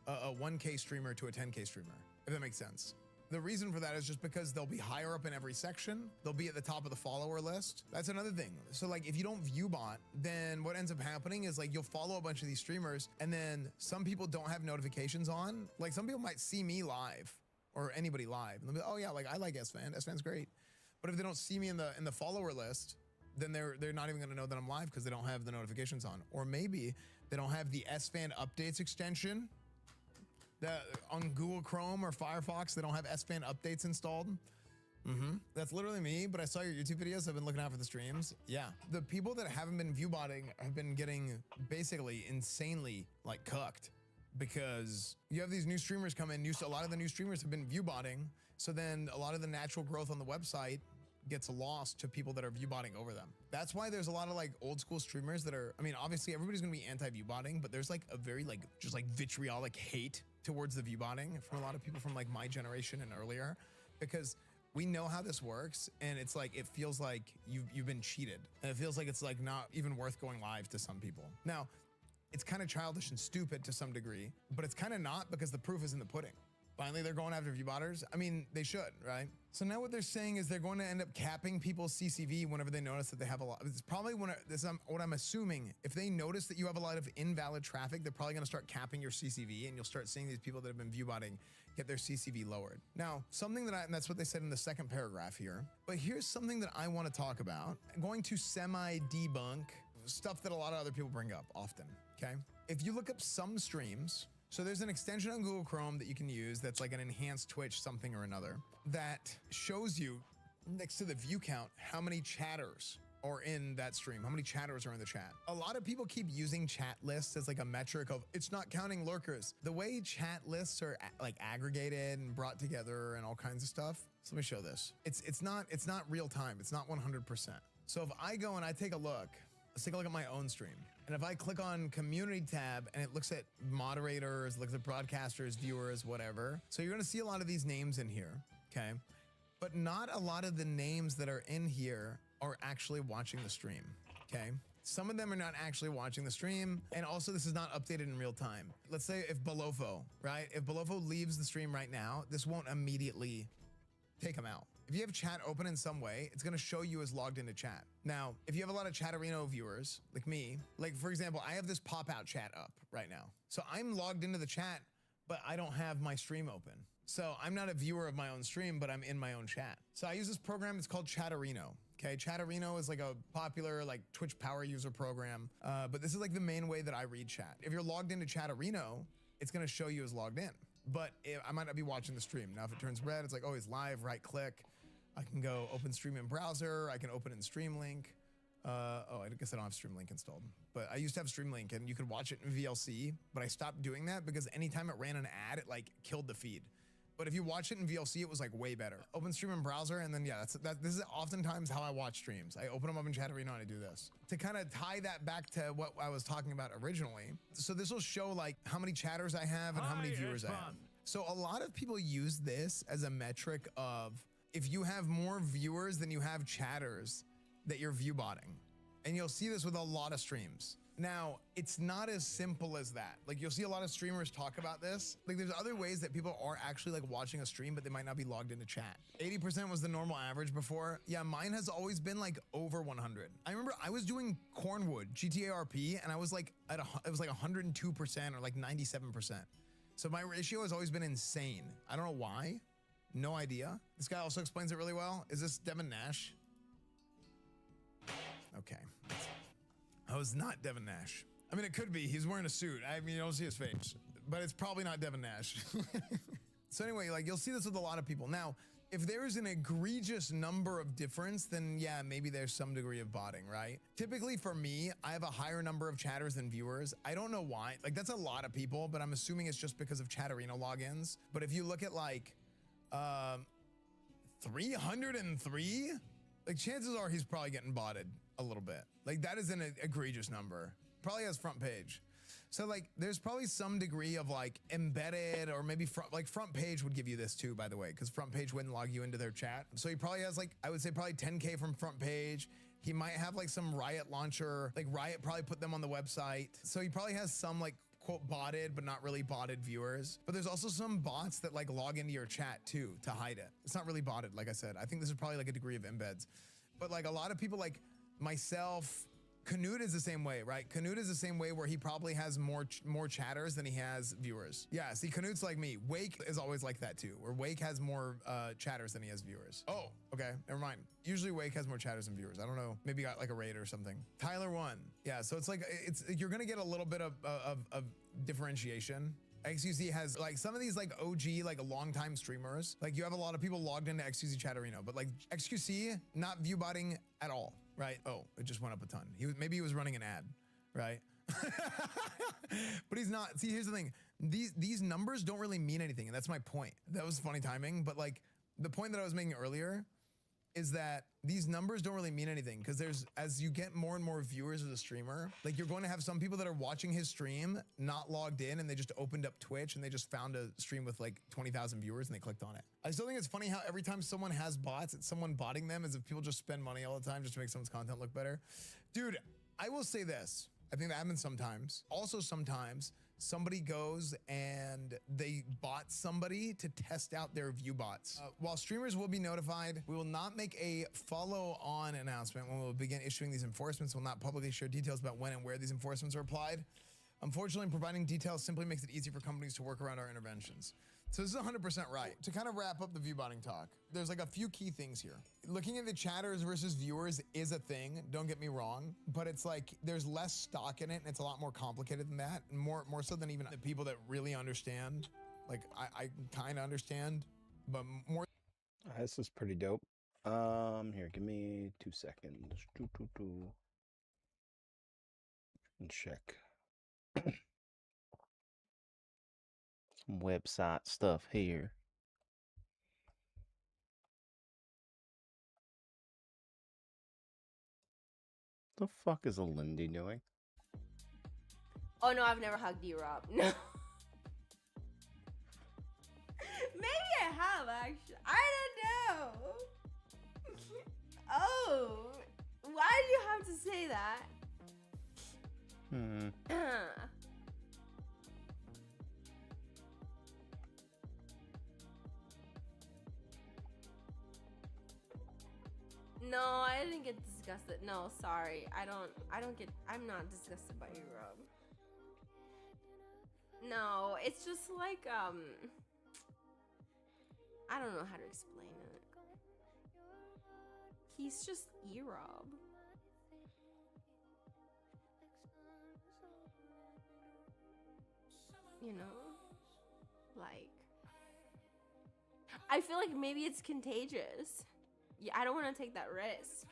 S6: a 1K streamer to a 10K streamer, if that makes sense. The reason for that is just because they'll be higher up in every section. They'll be at the top of the follower list. That's another thing. So like, if you don't viewbot, then what ends up happening is like, you'll follow a bunch of these streamers and then some people don't have notifications on. Like, some people might see me live or anybody live and they'll be, oh yeah, like I like S-Fan, S-Fan's great. But if they don't see me in the follower list, then they're not even gonna know that I'm live because they don't have the notifications on. Or maybe they don't have the S-Fan updates extension. On Google Chrome or Firefox, they don't have S-Fan updates installed. That's literally me, but I saw your YouTube videos. I've been looking out for the streams. Yeah, the people that haven't been viewbotting have been getting basically insanely like cucked, because you have these new streamers come in. A lot of the new streamers have been viewbotting, so then a lot of the natural growth on the website gets lost to people that are viewbotting over them. That's why there's a lot of like old school streamers that are, obviously everybody's gonna be anti-viewbotting, but there's like a very just vitriolic hate towards the viewbotting from a lot of people from like my generation and earlier, because we know how this works and it's like, it feels like you've been cheated, and it feels like it's like not even worth going live to some people. Now, it's kind of childish and stupid to some degree, but it's kind of not, because the proof is in the pudding. Finally, they're going after viewbotters. They should, right? So now what they're saying is they're going to end up capping people's CCV whenever they notice that they have a lot. It's probably what I'm assuming. If they notice that you have a lot of invalid traffic, they're probably going to start capping your CCV, and you'll start seeing these people that have been viewbotting get their CCV lowered. Now, and that's what they said in the second paragraph here. But here's something that I want to talk about. I'm going to semi-debunk stuff that a lot of other people bring up often, okay? If you look up some streams, so there's an extension on Google Chrome that you can use that's like an enhanced Twitch something or another that shows you next to the view count how many chatters are in that stream, how many chatters are in the chat. A lot of people keep using chat lists as like a metric of it's not counting lurkers. The way chat lists are like aggregated and brought together and all kinds of stuff. So let me show this. It's not real time. It's not 100%. So if I go and I take a look let's take a look at my own stream. And if I click on community tab and it looks at moderators, looks at broadcasters, viewers, whatever. So you're gonna see a lot of these names in here, okay? But not a lot of the names that are in here are actually watching the stream, okay? Some of them are not actually watching the stream. And also this is not updated in real time. Let's say if Balofo, right? If Balofo leaves the stream right now, this won't immediately take him out. If you have chat open in some way, it's gonna show you as logged into chat. Now, if you have a lot of Chatterino viewers, like me, like for example, I have this pop-out chat up right now. So I'm logged into the chat, but I don't have my stream open. So I'm not a viewer of my own stream, but I'm in my own chat. So I use this program, it's called Chatterino. Okay, Chatterino is like a popular like Twitch power user program, but this is like the main way that I read chat. If you're logged into Chatterino, it's gonna show you as logged in. But I might not be watching the stream. Now, if it turns red, it's like, oh, he's live, right click. I can go open stream in browser. I can open in Streamlink. Oh, I guess I don't have Streamlink installed. But I used to have Streamlink and you could watch it in VLC, but I stopped doing that because anytime it ran an ad, it like killed the feed. But if you watch it in VLC, it was like way better. Open stream in browser, and then yeah, this is oftentimes how I watch streams. I open them up in Chatterino and I do this. To kind of tie that back to what I was talking about originally, so this will show like how many chatters I have and how many viewers I have. So a lot of people use this as a metric of if you have more viewers than you have chatters that you're view botting. And you'll see this with a lot of streams. Now, it's not as simple as that. Like you'll see a lot of streamers talk about this. Like there's other ways that people are actually like watching a stream, but they might not be logged into chat. 80% was the normal average before. Yeah, mine has always been like over 100. I remember I was doing Cornwood, GTA RP, and I was like it was like 102% or like 97%. So my ratio has always been insane. I don't know why. No idea. This guy also explains it really well. Is this Devin Nash? Okay. Oh, it's not Devin Nash. I mean, it could be. He's wearing a suit. I mean, you don't see his face, but it's probably not Devin Nash. So anyway, like you'll see this with a lot of people. Now, if there is an egregious number of difference, then yeah, maybe there's some degree of botting, right? Typically for me, I have a higher number of chatters than viewers. I don't know why. Like that's a lot of people, but I'm assuming it's just because of Chatterino logins. But if you look at like 303, like chances are he's probably getting botted a little bit. Like that is an egregious number. Probably has front page. So like there's probably some degree of like embedded or maybe front page would give you this too, by the way, because front page wouldn't log you into their chat. So he probably has like, I would say probably 10K from front page. He might have like some Riot launcher, like Riot probably put them on the website. So he probably has some like quote botted, but not really botted viewers. But there's also some bots that like log into your chat too to hide it. It's not really botted, like I said. I think this is probably like a degree of embeds. But like a lot of people like myself, Canute is the same way, right? Canute is the same way where he probably has more chatters than he has viewers. Yeah, see, Canute's like me. Wake is always like that too, where Wake has more chatters than he has viewers. Oh, okay, never mind. Usually Wake has more chatters than viewers. I don't know, maybe got like a raid or something. Tyler won. Yeah, so it's like, you're gonna get a little bit of differentiation. XQC has like some of these like OG, like long-time streamers. Like you have a lot of people logged into XQC Chatterino, but like XQC, not view botting at all. Right? Oh, it just went up a ton. Maybe he was running an ad, right? But he's not. See, here's the thing. These numbers don't really mean anything, and that's my point. That was funny timing, but like the point that I was making earlier is that these numbers don't really mean anything because as you get more and more viewers as a streamer, like you're going to have some people that are watching his stream not logged in and they just opened up Twitch and they just found a stream with like 20,000 viewers and they clicked on it. I still think it's funny how every time someone has bots, it's someone botting them as if people just spend money all the time just to make someone's content look better. Dude, I will say this. I think that happens sometimes. Also sometimes somebody goes and they bot somebody to test out their view bots. While streamers will be notified, we will not make a follow-on announcement when we will begin issuing these enforcements. We'll not publicly share details about when and where these enforcements are applied. Unfortunately, providing details simply makes it easy for companies to work around our interventions. So this is 100% right. To kind of wrap up the view botting talk, there's like a few key things here. Looking at the chatters versus viewers is a thing, don't get me wrong, but it's like there's less stock in it and it's a lot more complicated than that, and more so than even the people that really understand. Like I kind of understand, but more.
S14: This is pretty dope. Here, give me 2 seconds. And check. Some website stuff here.
S1: The fuck is a Lindy doing?
S9: Oh no, I've never hugged you, Rob. No. Maybe I have actually. I don't know. Oh, why do you have to say that? No, I didn't get disgusted. No, sorry. I'm not disgusted by you, Rob. No, it's just like, I don't know how to explain it. He's just E-Rob. You know? Like, I feel like maybe it's contagious. Yeah, I don't want to take that risk.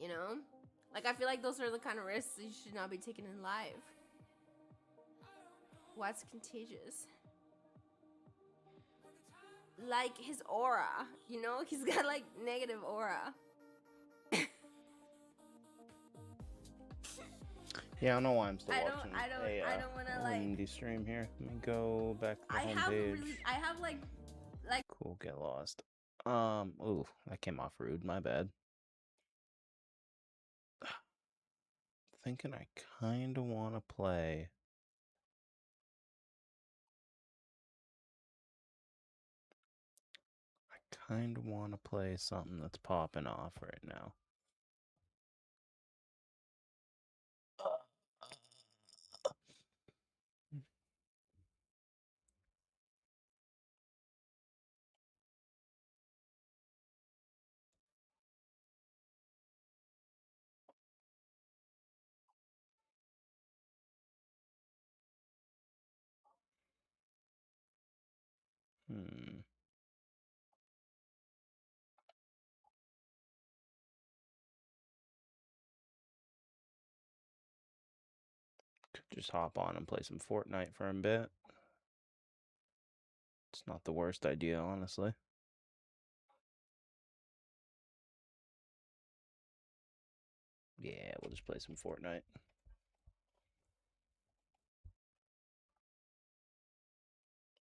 S9: You know? Like, I feel like those are the kind of risks you should not be taking in life. What's contagious? Like his aura, you know? He's got like negative aura.
S1: Yeah, I don't know why I'm still watching
S9: I don't wanna, like,
S1: Lindy stream here. Let me go back to the homepage.
S9: I have like
S1: Cool, get lost. Ooh, that came off rude. My bad. Thinking I kind of want to play. I kind of want to play something that's popping off right now. Could just hop on and play some Fortnite for a bit. It's not the worst idea, honestly. Yeah, we'll just play some Fortnite.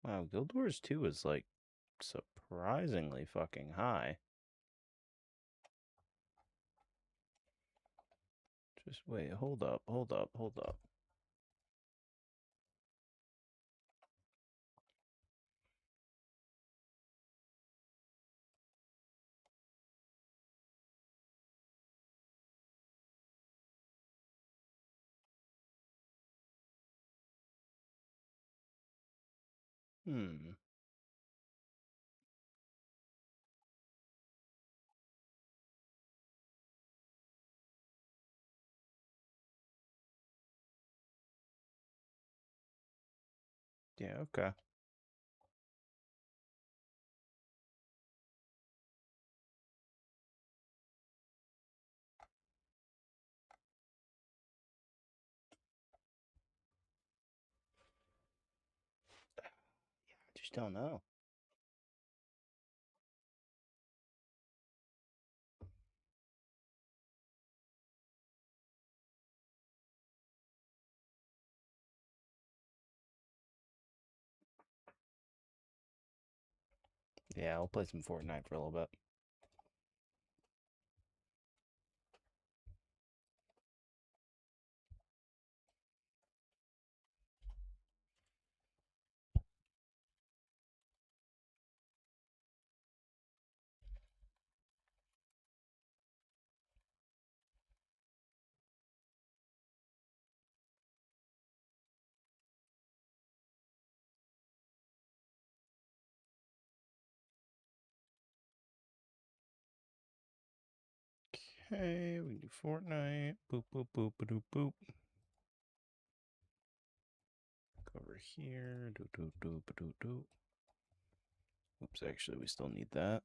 S1: Wow, Guild Wars 2 is like surprisingly fucking high. Just wait, hold up. Yeah, okay. I just don't know. Yeah, I'll play some Fortnite for a little bit. Okay, we can do Fortnite. Boop, boop, boop, boop, boop. Go over here. Do, do, do, do, do. Oops, actually, we still need that.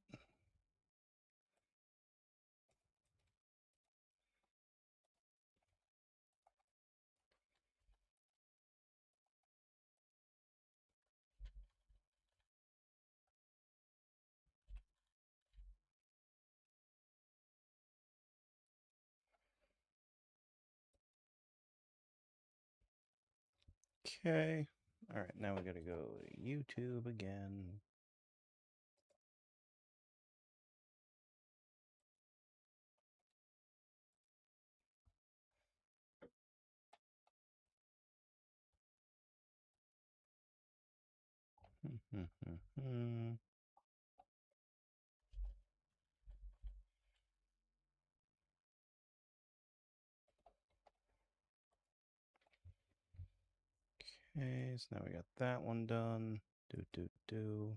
S1: Okay. All right, now we gotta go to YouTube again. Okay, so now we got that one done. Do.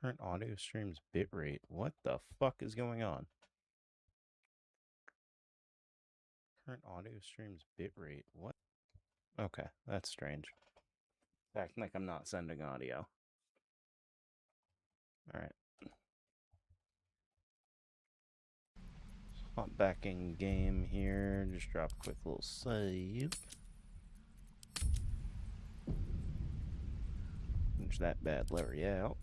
S1: Current audio streams bitrate. What the fuck is going on? Current audio streams bitrate. What? Okay, that's strange. Acting like I'm not sending audio. Alright. Hop back in game here. Just drop a quick little save. Finish that bad Larry out.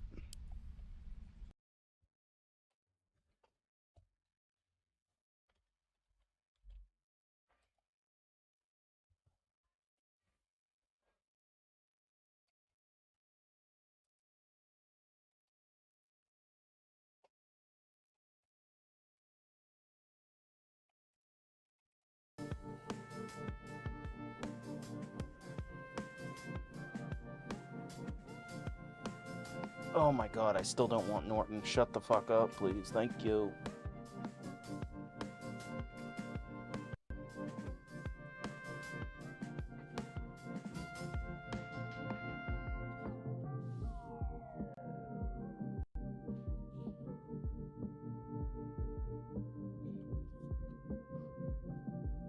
S1: Oh my god, I still don't want Norton. Shut the fuck up, please. Thank you.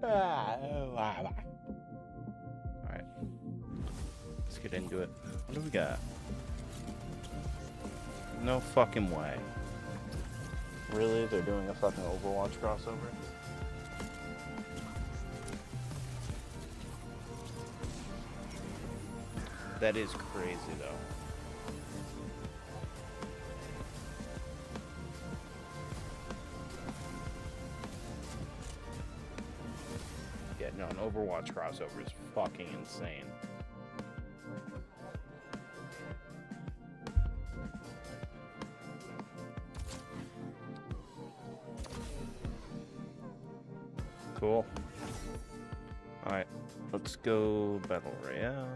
S1: Alright. Let's get into it. What do we got? No fucking way. Really? They're doing a fucking Overwatch crossover? That is crazy, though. Yeah, no, an Overwatch crossover is fucking insane. Cool. Alright, let's go Battle Royale.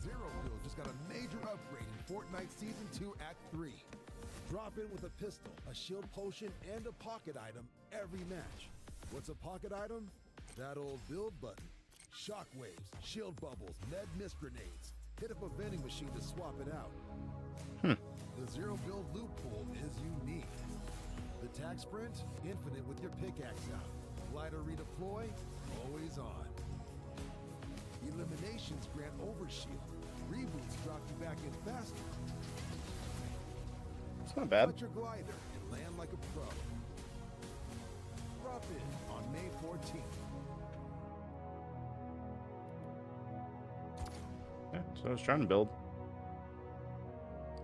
S7: Zero Build just got a major upgrade in Fortnite Season 2 Act 3. Drop in with a pistol, a shield potion, and a pocket item every match. What's a pocket item? That old build button. Shockwaves, shield bubbles, med mist grenades. Hit up a vending machine to swap it out. The Zero Build loot pool is unique. The tag sprint, infinite with your pickaxe out. Glide or redeploy, always on. Eliminations grant overshield. Reboots drop you back in faster.
S1: It's not bad.
S7: Put your glider and land like a pro. Drop in on May 14th.
S1: Yeah, so I was trying to build.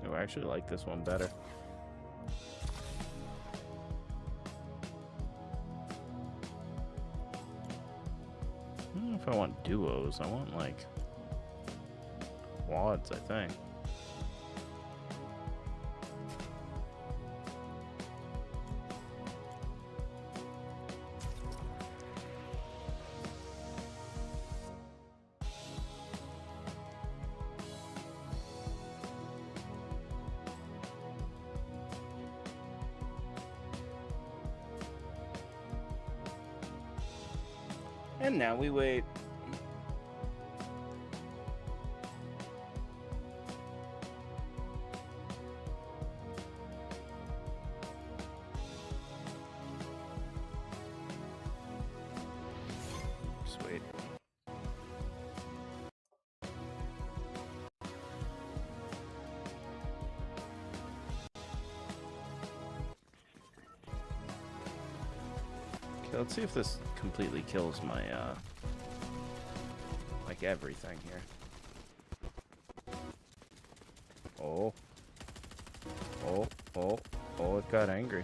S1: Oh, I actually like this one better. I don't know if I want duos. I want, like, quads, I think. And now we wait. Sweet.
S14: Let's see if this completely kills my, like everything here. Oh. Oh, oh, oh, it got angry.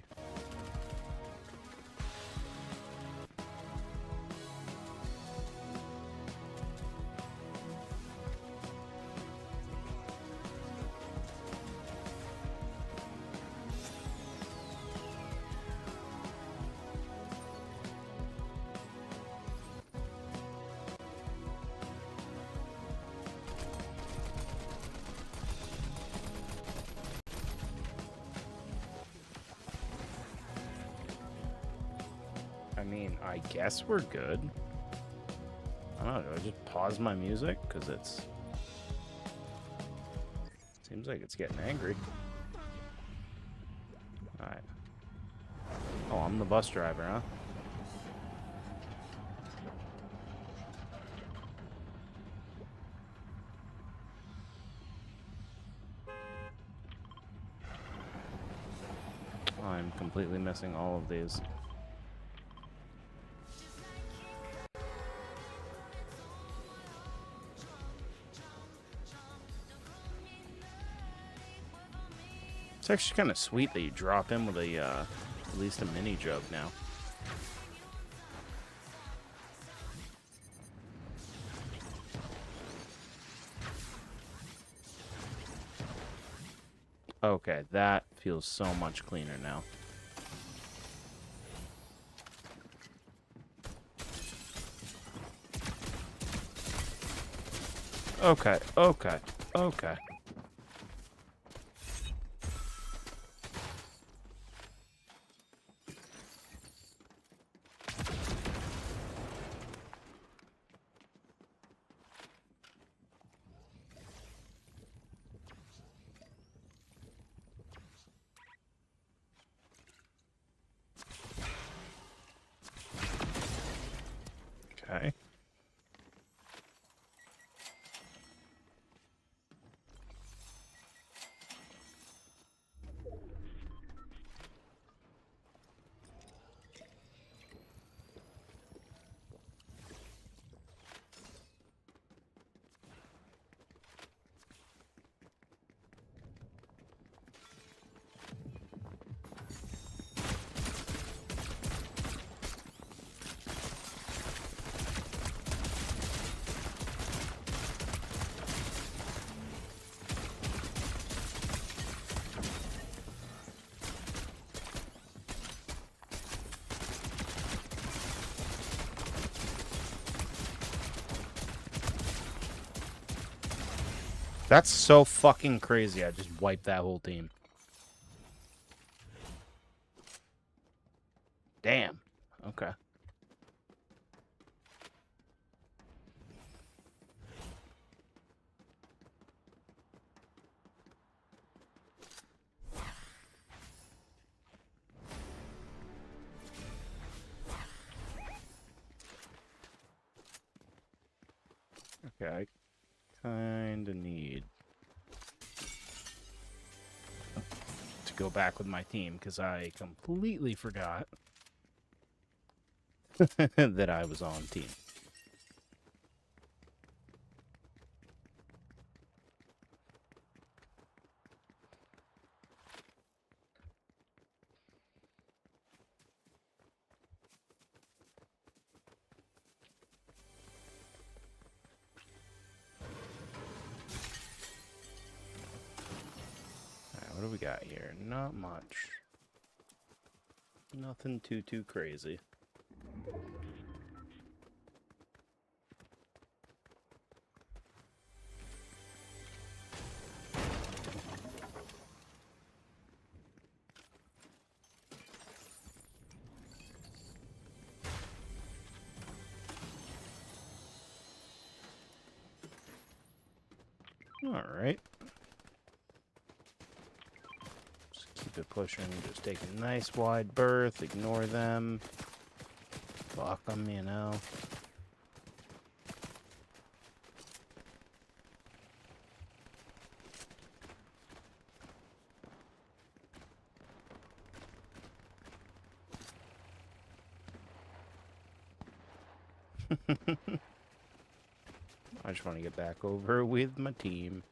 S14: I mean, I guess we're good. I don't know, do I just pause my music? Because it's... Seems like it's getting angry. Alright. Oh, I'm the bus driver, huh? I'm completely missing all of these. It's actually kind of sweet that you drop in with a, at least a mini jug now. Okay, that feels so much cleaner now. Okay, okay, okay. Okay. That's so fucking crazy. I just wiped that whole team. Damn. Okay. Okay, I kinda need to go back with my team because I completely forgot that I was on team. What do we got here? Not much. Nothing too crazy. All right. Keep it pushing, just take a nice wide berth, ignore them, fuck them, you know. I just want to get back over with my team.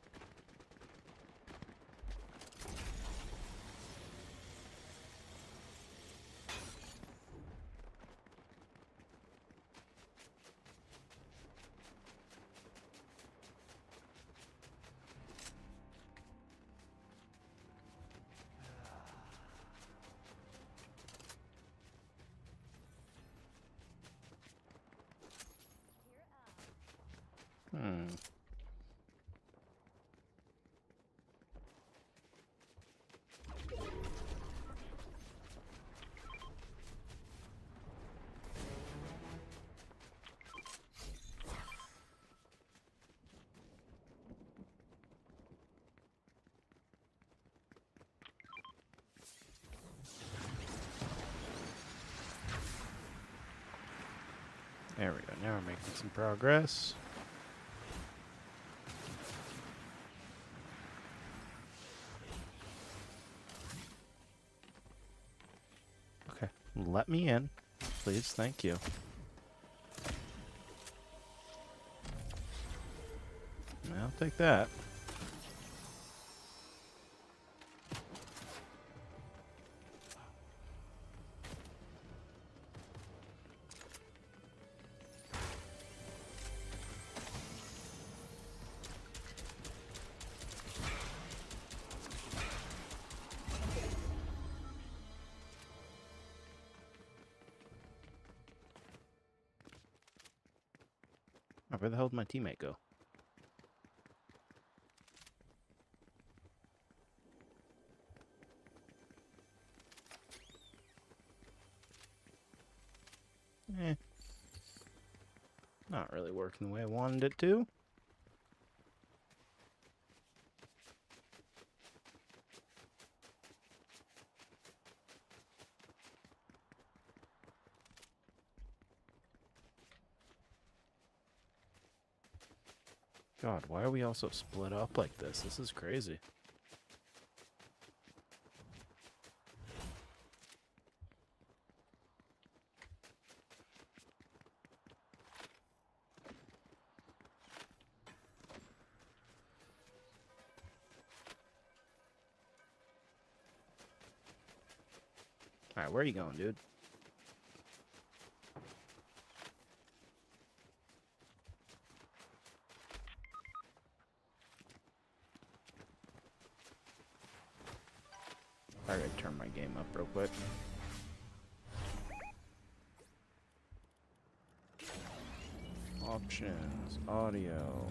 S14: There we go. Now we're making some progress. Okay, let me in, please. Thank you. I'll take that. Oh, where the hell did my teammate go? Not really working the way I wanted it to. God, why are we also split up like this? This is crazy. Alright, where are you going, dude? I gotta turn my game up real quick. Options, audio.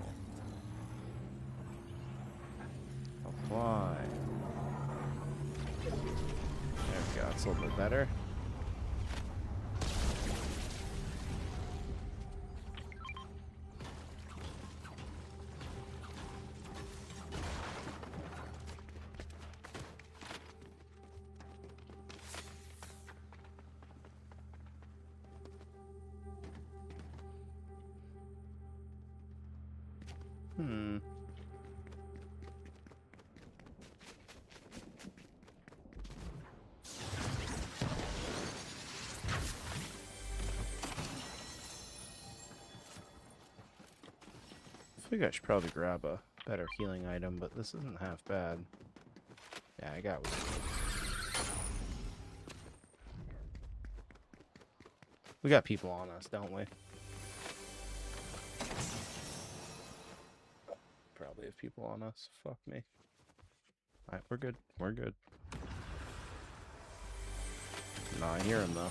S14: Apply. There we go, it's a little bit better. I think I should probably grab a better healing item, but this isn't half bad. Yeah, I got one. We got people on us, don't we? Probably have people on us. Fuck me. Alright, we're good. We're good. No, I hear him though.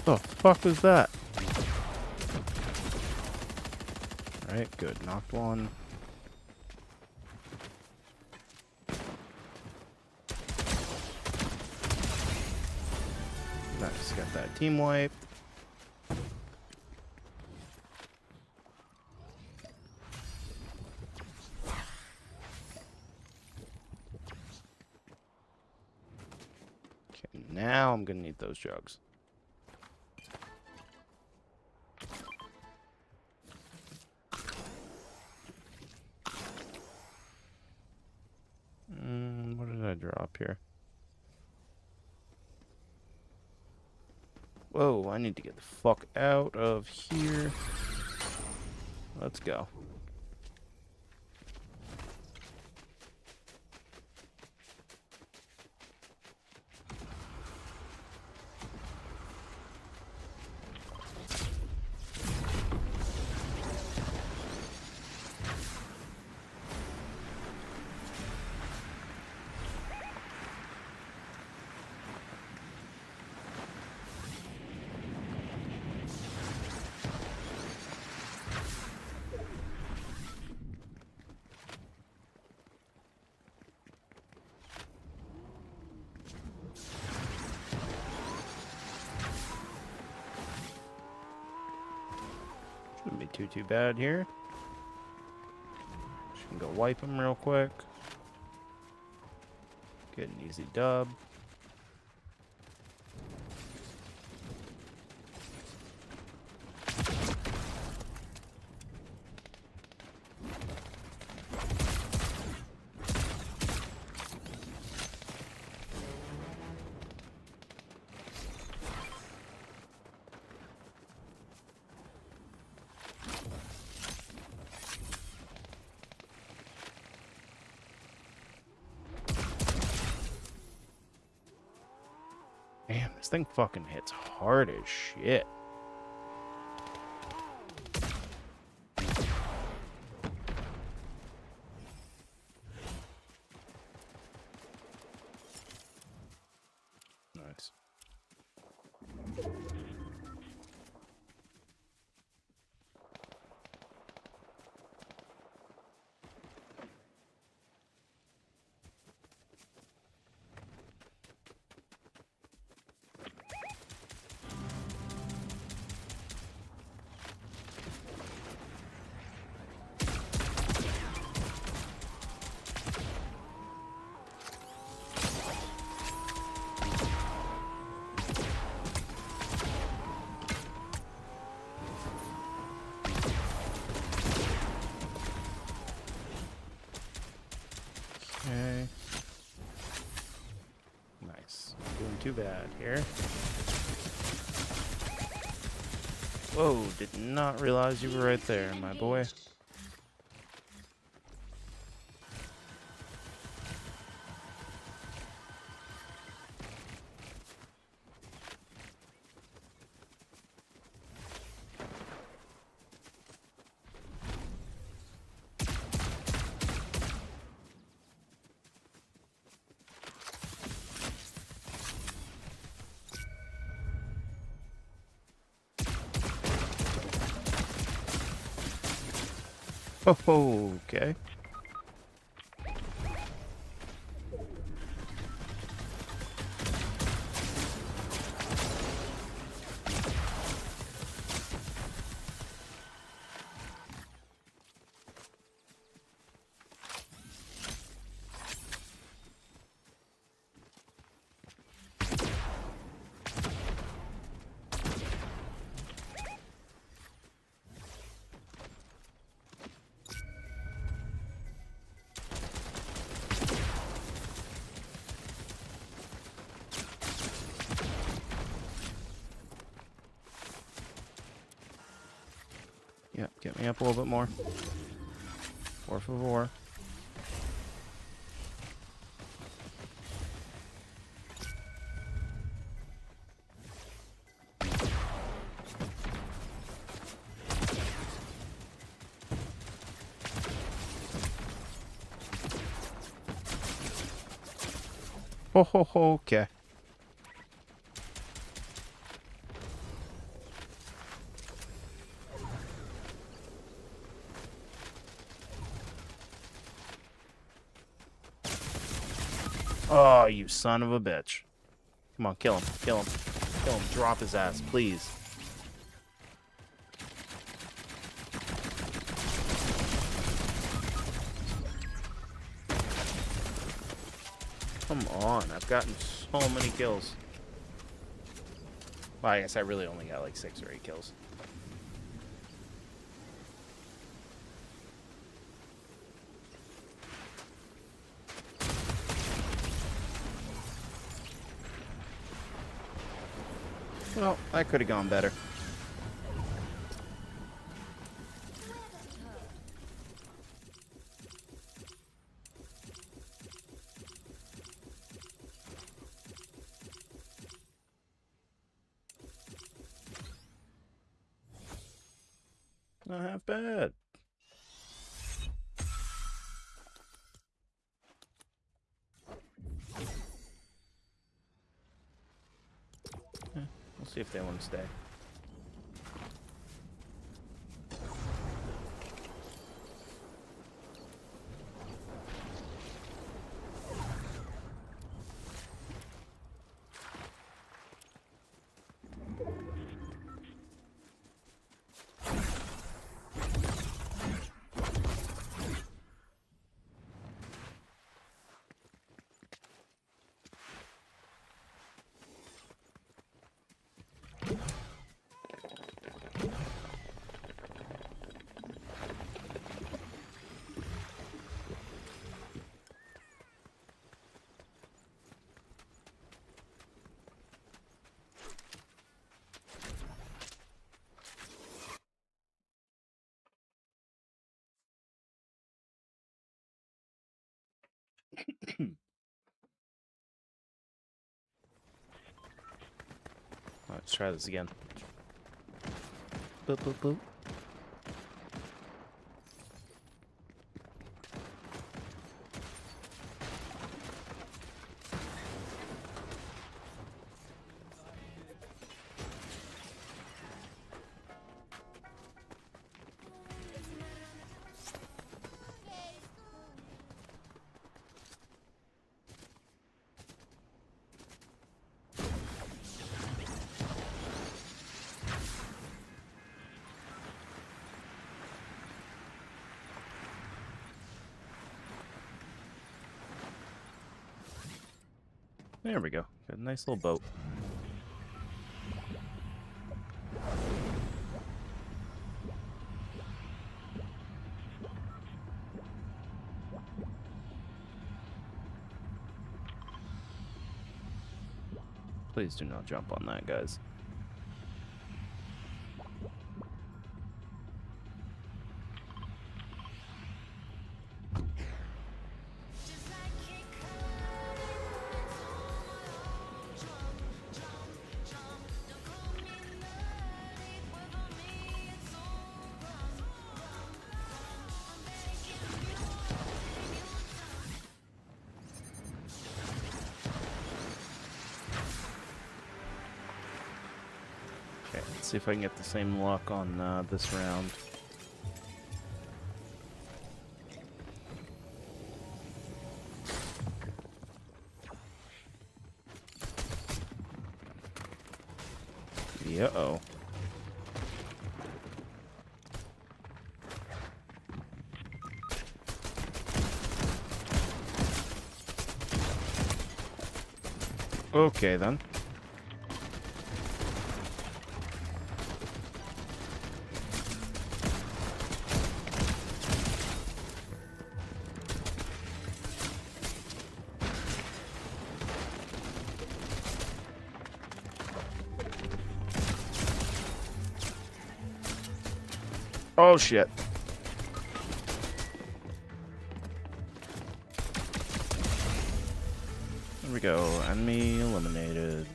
S14: The fuck was that? Alright, good. Knocked one. team wipe. Okay, now I'm gonna need those jugs. What did I drop here? Whoa, I need to get the fuck out of here. Let's go. Shouldn't be too bad here. Just can go wipe them real quick. Get an easy dub. Damn, this thing fucking hits hard as shit. Nice. Okay. Nice. Doing too bad here. Whoa, did not realize you were right there, my boy. Oh, okay. Yep, get me up a little bit more. Por favor. Oh, okay. Oh, you son of a bitch. Come on, kill him. Kill him. Kill him. Drop his ass, please. Come on, I've gotten so many kills. Well, I guess I really only got like 6 or 8 kills. Well, that could have gone better. Not half bad. We'll see if they want to stay. Let's try this again. Boop, boop, boop. There we go. Got a nice little boat. Please do not jump on that, guys. Let's see if I can get the same luck on this round. Uh-oh. Okay, then. Oh shit. There we go. Enemy eliminated.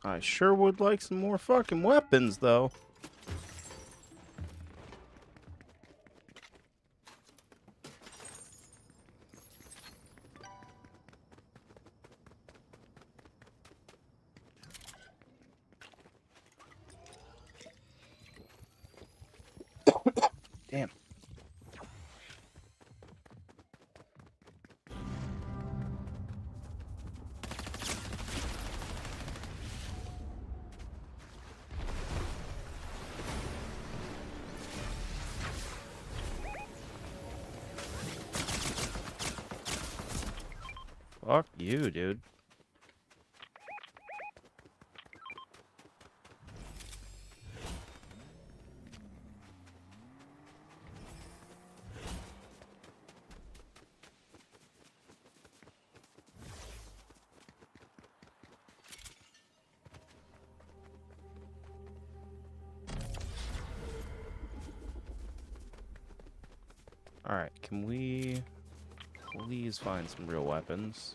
S14: I sure would like some more fucking weapons, though. Damn. Fuck you, dude. Alright, can we please find some real weapons?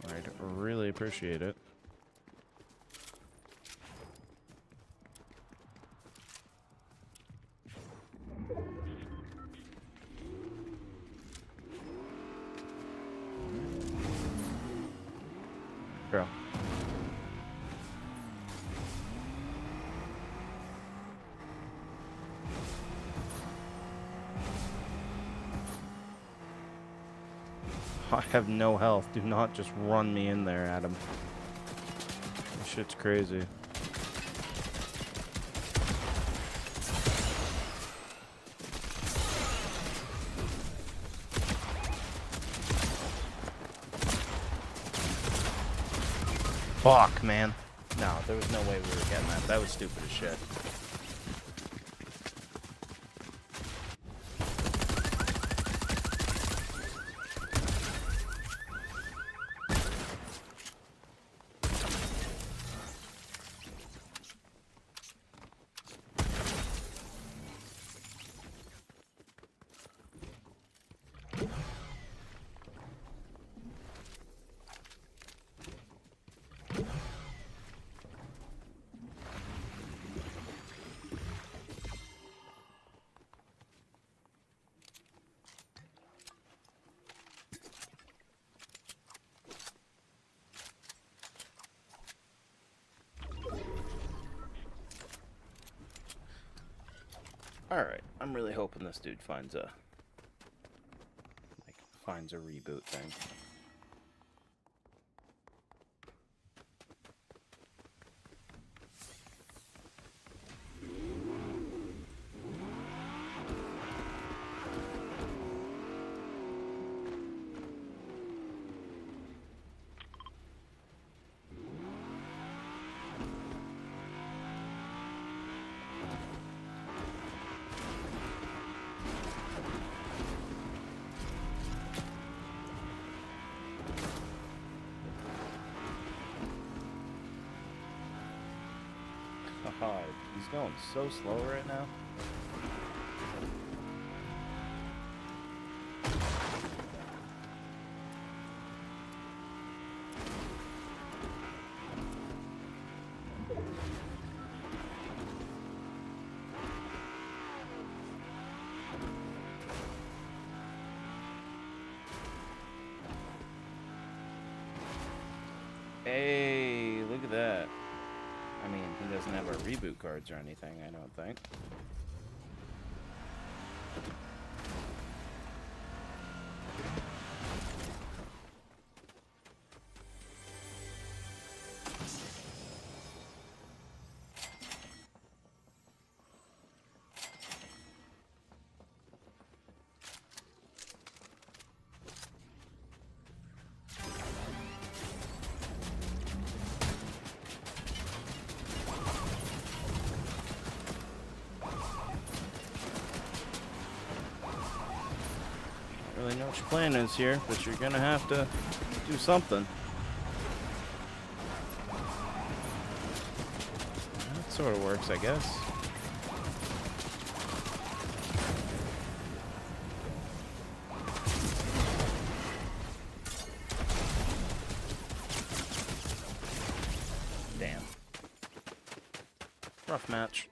S14: I'd really appreciate it. Girl. I have no health. Do not just run me in there, Adam. This shit's crazy. Fuck, man. No, there was no way we were getting that. That was stupid as shit. Alright, I'm really hoping this dude finds a reboot thing. God, he's going so slow right now. Hey, look at that. I mean, he doesn't have our reboot cards or anything, I don't think. Really know what your plan is here, but you're gonna have to do something. That sort of works, I guess. Damn. Rough match.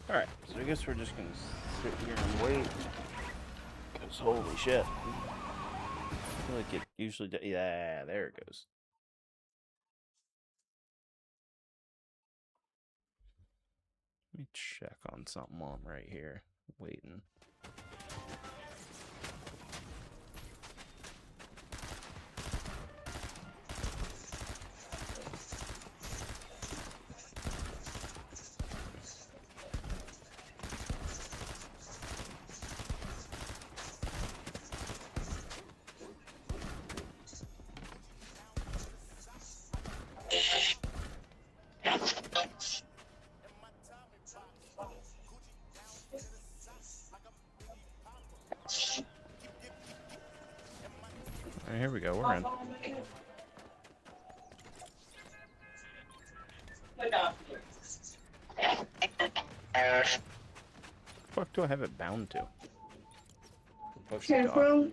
S1: Alright, so I guess we're just gonna sit here and wait. Because holy shit. I feel like it usually does. Yeah, there it goes. Let me check on something while I'm right here, waiting. Alright, here we go, we're in. Fuck do I have it bound to? Fuck's the dog?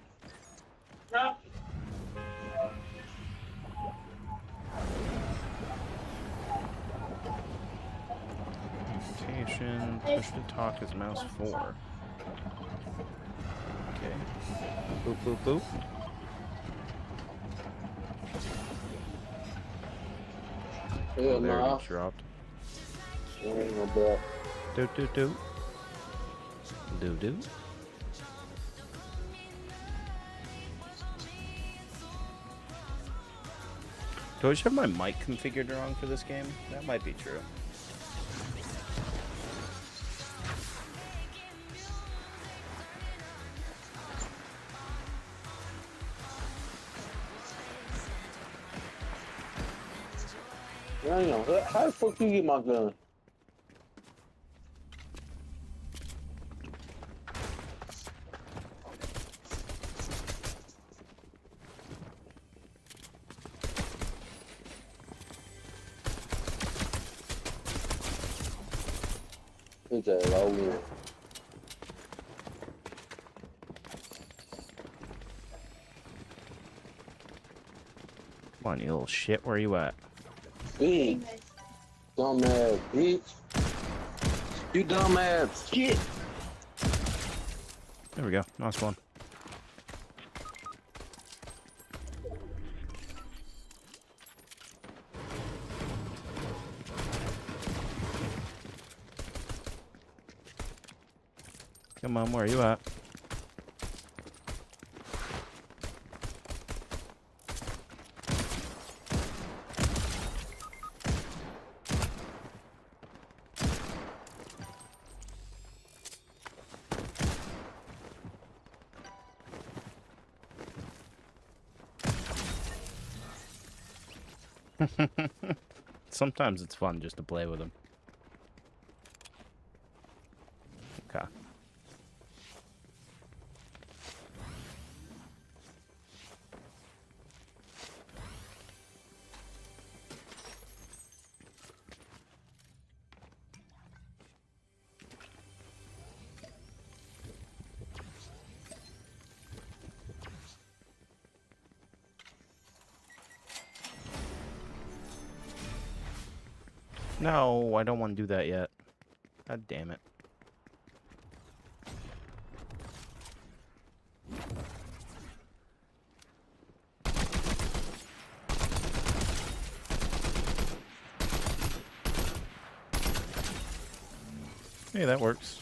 S1: Notification, push to talk is mouse 4. Okay. Boop, boop, boop. Oh, there it gets dropped. Doot, doot, doot. Doo, doo. Do I just have my mic configured wrong for this game? That might be true.
S4: How the fuck you get my gun? It's a low one.
S1: Come on, you little shit, where you at?
S4: Big. Dumbass bitch. You dumbass shit.
S1: There we go, nice one. Come on, where are you at? Sometimes it's fun just to play with them. Okay. No, I don't want to do that yet. God damn it. Hey, that works.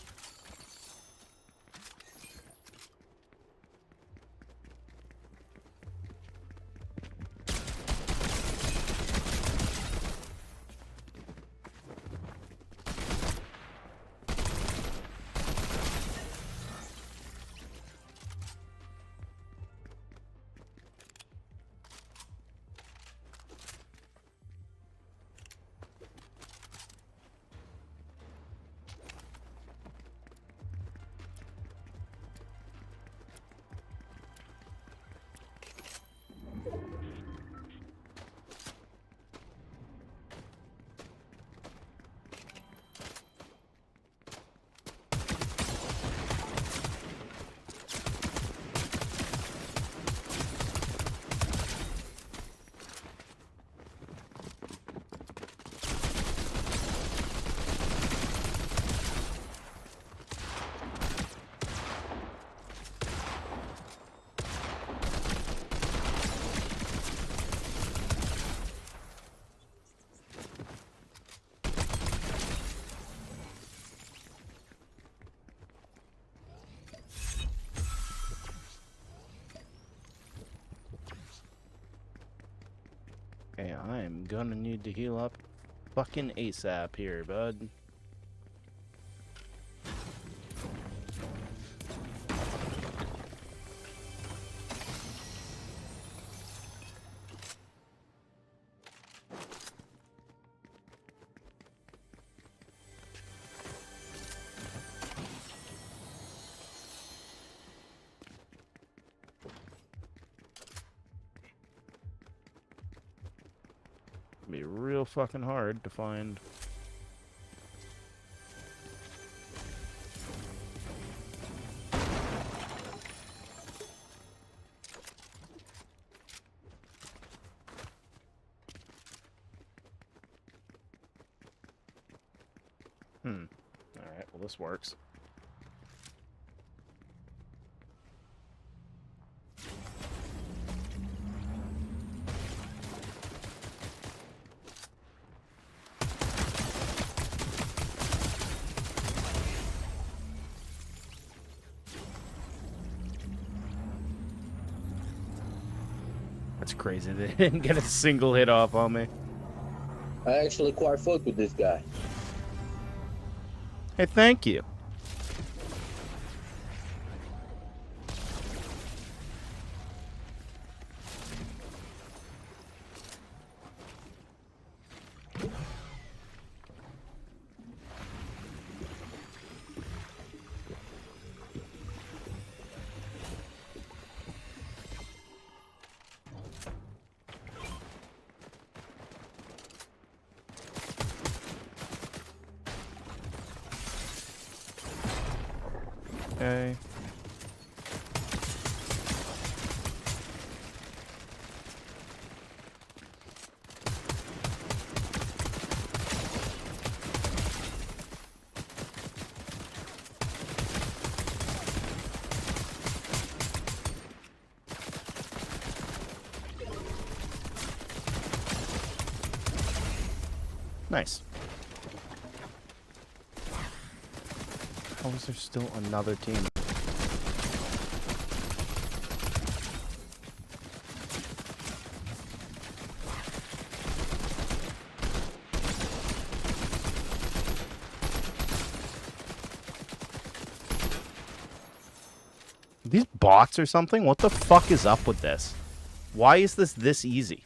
S14: Okay, I'm gonna need to heal up fucking ASAP here, bud. Be real fucking hard to find. Alright, well this works. That's crazy. They didn't get a single hit off on me.
S4: I actually quite fucked with this guy.
S14: Hey, thank you. Okay. Nice. How is there still another team? These bots or something? What the fuck is up with this? Why is this easy?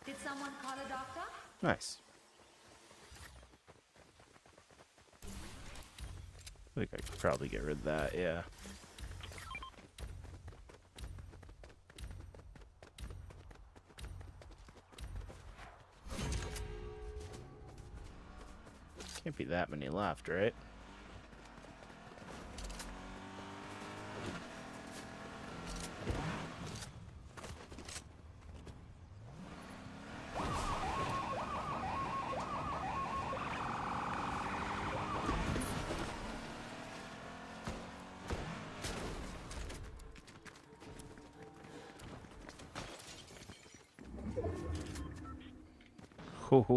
S15: Did someone call a doctor?
S14: Nice. I think I could probably get rid of that, yeah. Can't be that many left, right?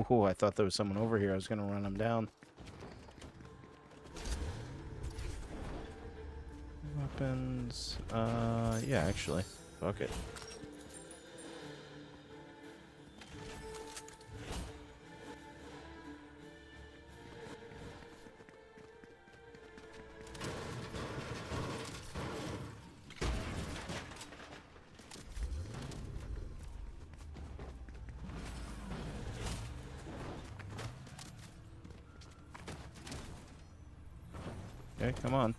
S14: I thought there was someone over here. I was gonna run him down. Weapons. Yeah, actually. Fuck it. Okay, come on.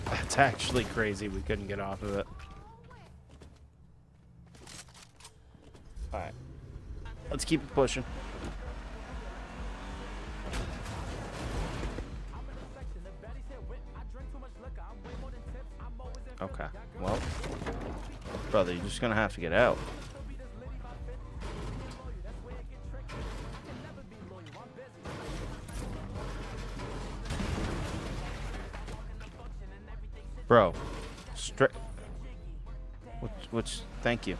S14: That's actually crazy we couldn't get off of it. Alright. Let's keep it pushing. Okay, well, brother, you're just gonna have to get out. Bro. Which, thank you.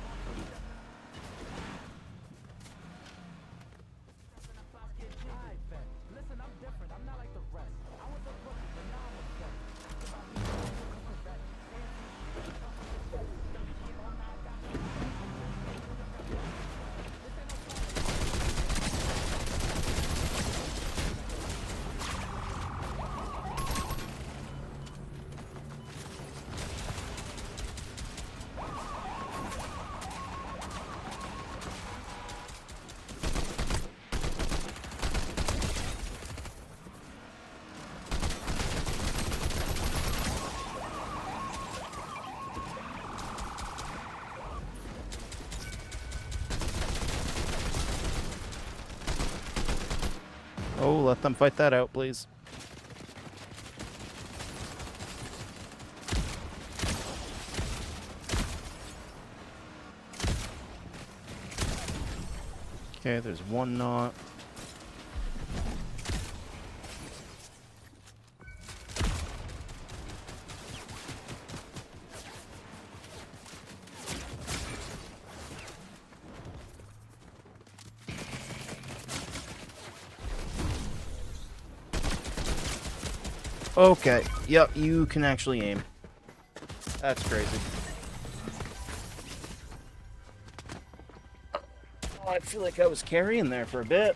S14: Oh, let them fight that out, please. Okay, there's one knot. Okay, yep, you can actually aim. That's crazy. Oh, I feel like I was carrying there for a bit.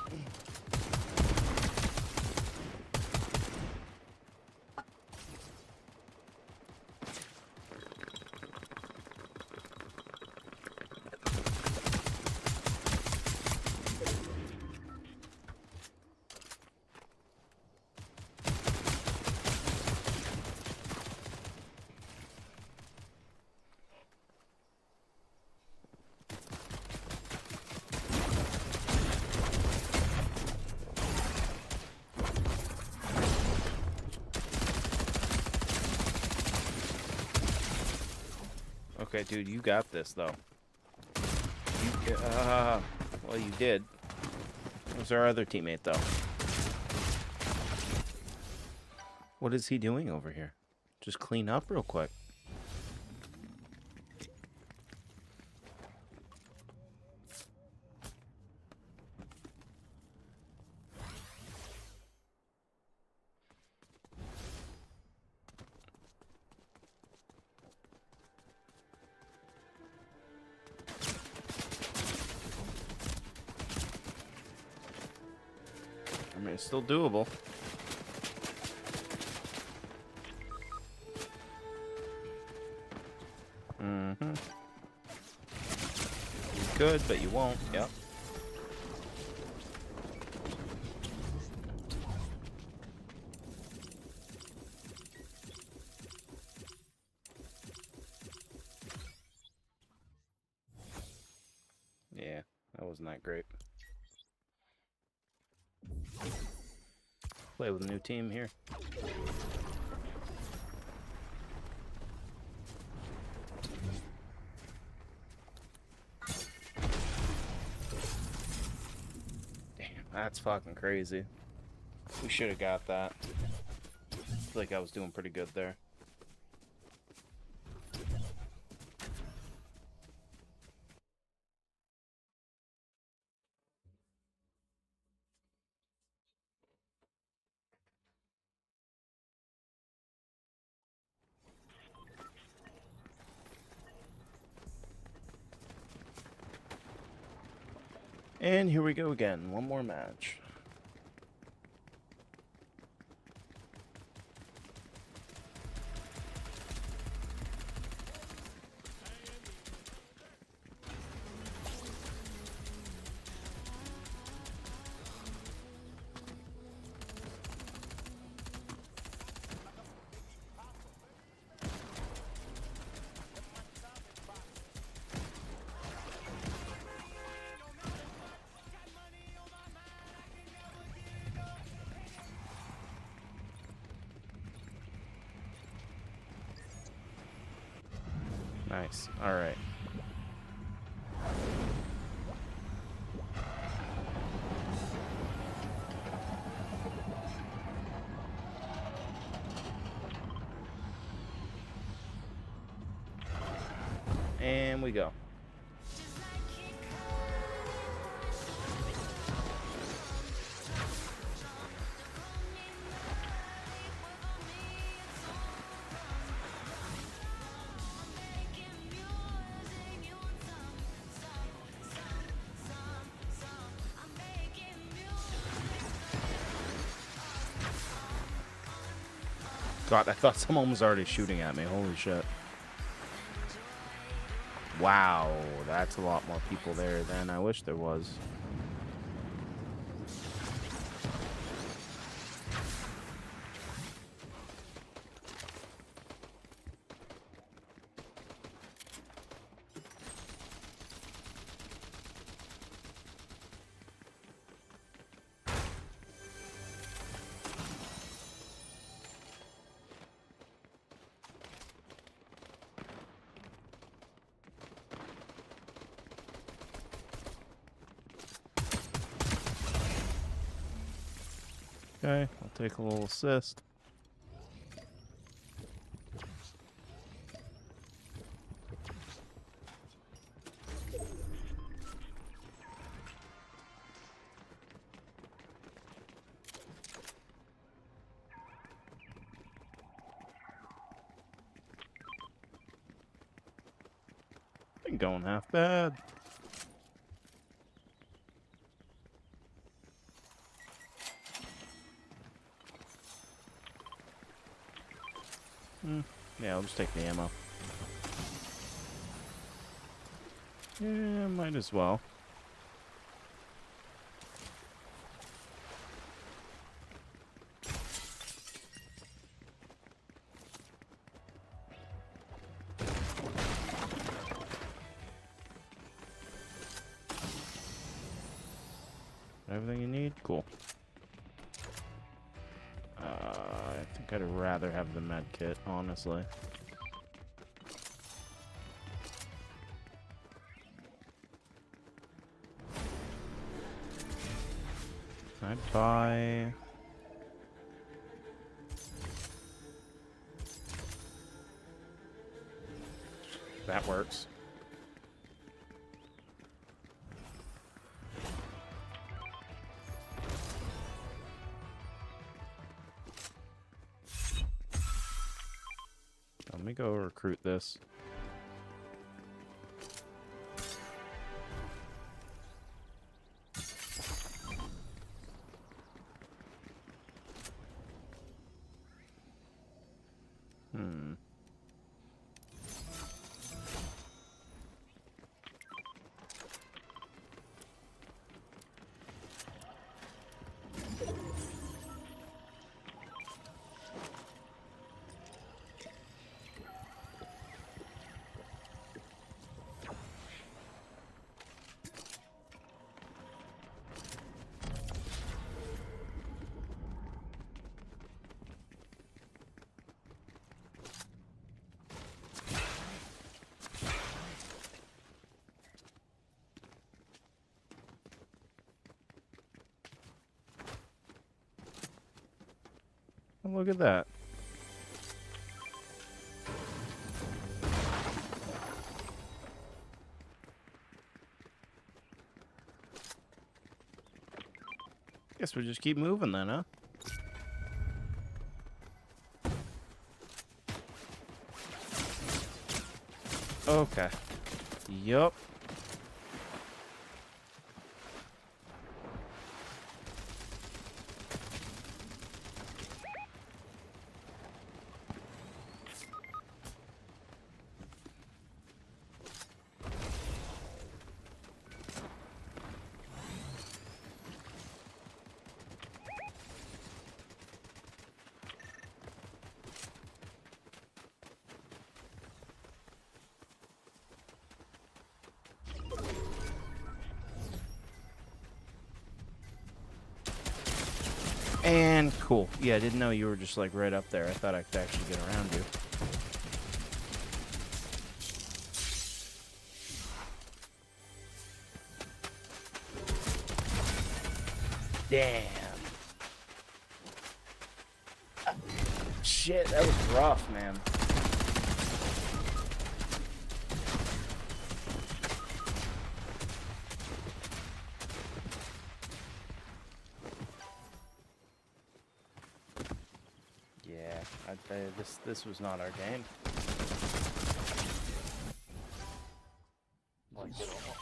S14: Okay, dude, you got this, though. Well, you did. Where's our other teammate, though? What is he doing over here? Just clean up real quick. I mean, it's still doable. Mm-hmm. You could, but you won't. Yep. Yeah, that wasn't that great. Play with a new team here. Damn, that's fucking crazy. We should have got that. I feel like I was doing pretty good there. And here we go again. One more match. Nice. All right. And we go. God, I thought someone was already shooting at me. Holy shit. Wow, that's a lot more people there than I wish there was. Okay, I'll take a little assist. Ain't going half bad. Yeah, I'll just take the ammo. Yeah, might as well. Everything you need? Cool. I think I'd rather have the med kit, honestly. I'd buy... That works. Let me go recruit this. Look at that. Guess we just keep moving then, huh? Okay. Yup. And cool. Yeah, I didn't know you were just like right up there. I thought I could actually get around you. Damn. Shit, that was rough, man.
S1: I'd say this was not our game. Like it all.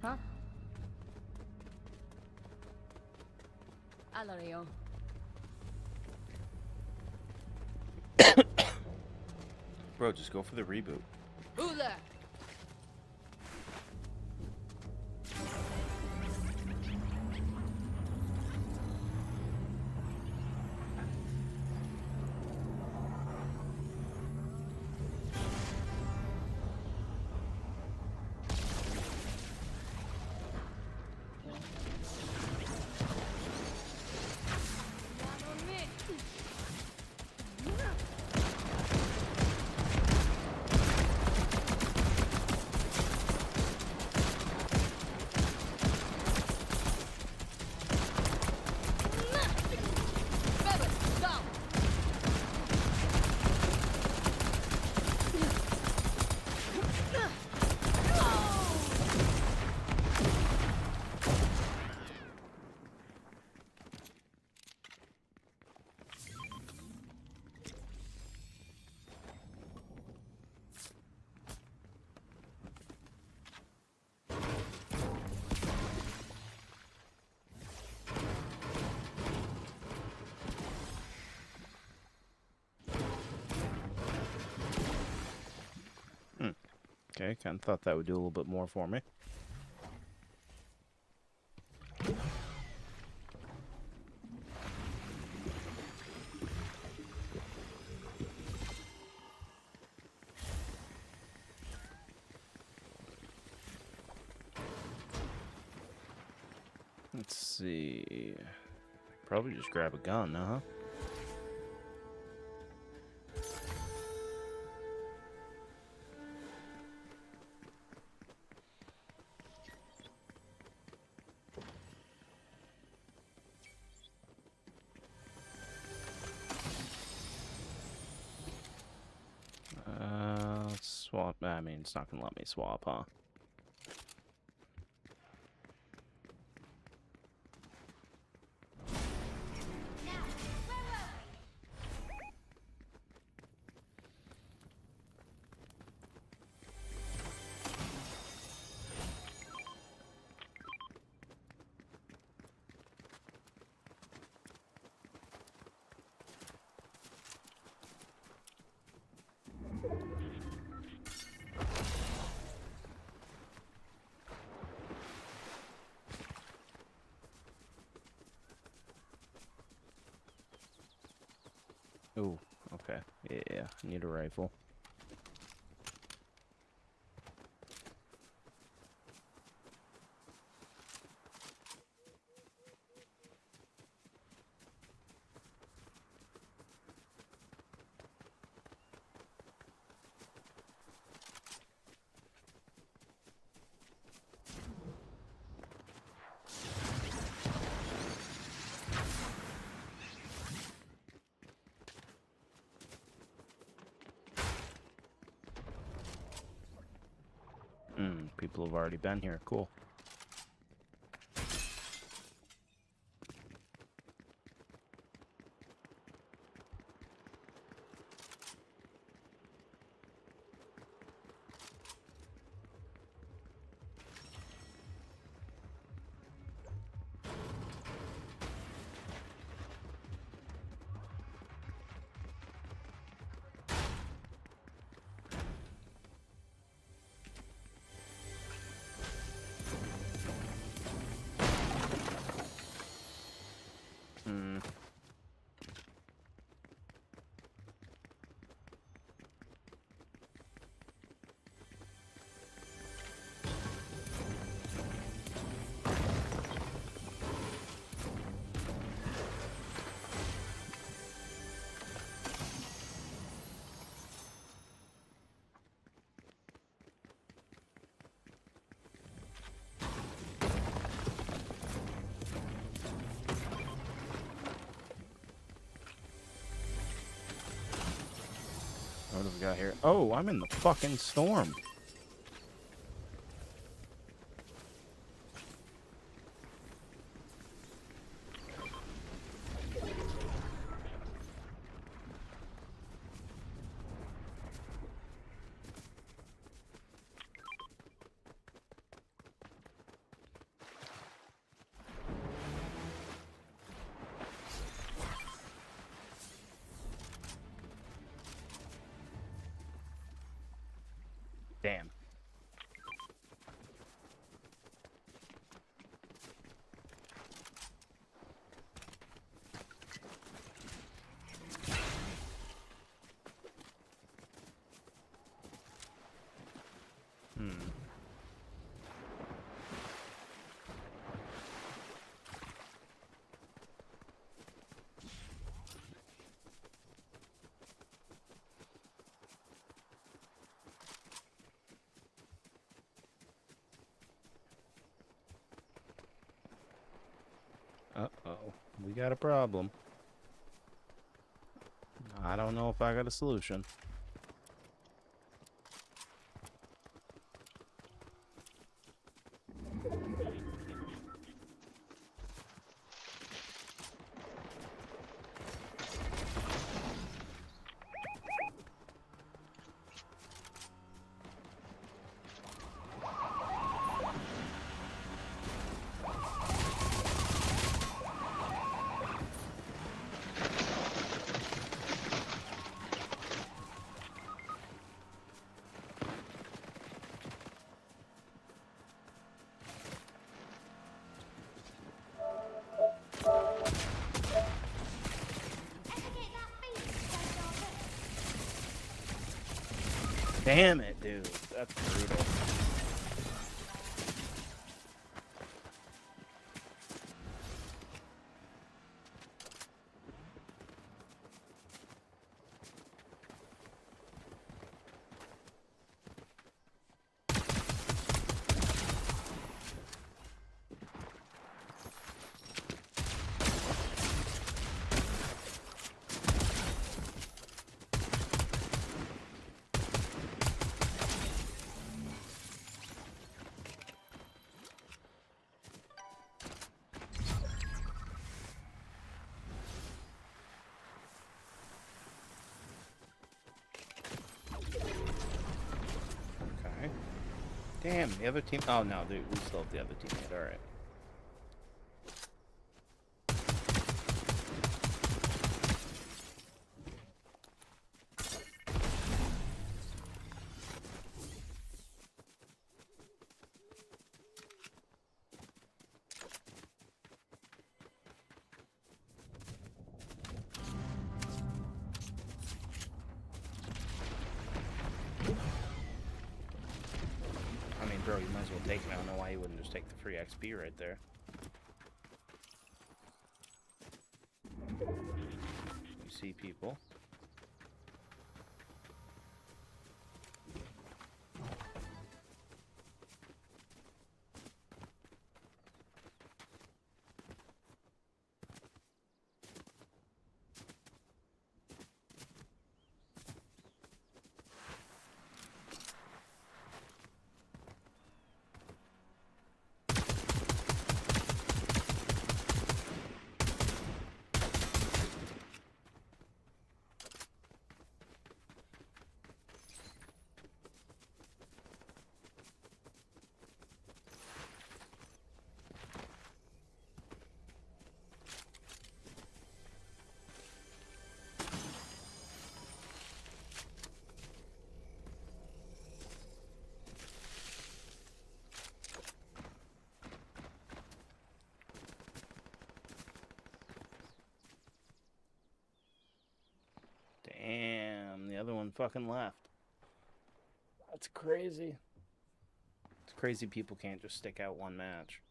S15: Huh? Allora io.
S1: Bro, just go for the reboot.
S15: Who there?
S1: Okay, kind of thought that would do a little bit more for me. Let's see. Probably just grab a gun, huh? Let's swap. I mean, it's not gonna let me swap, huh? Ooh, okay. Yeah, need a rifle. People have already been here. Cool.
S14: What do we got here? Oh, I'm in the fucking storm. Damn. Uh-oh. We got a problem. I don't know if I got a solution. Damn it, dude. That's brutal. Damn, the other team. Oh no, dude, we still have the other teammate. All right. Bro, you might as well take it. I don't know why you wouldn't just take the free XP right there. You see people. Damn, the other one fucking left. That's crazy. It's crazy people can't just stick out one match.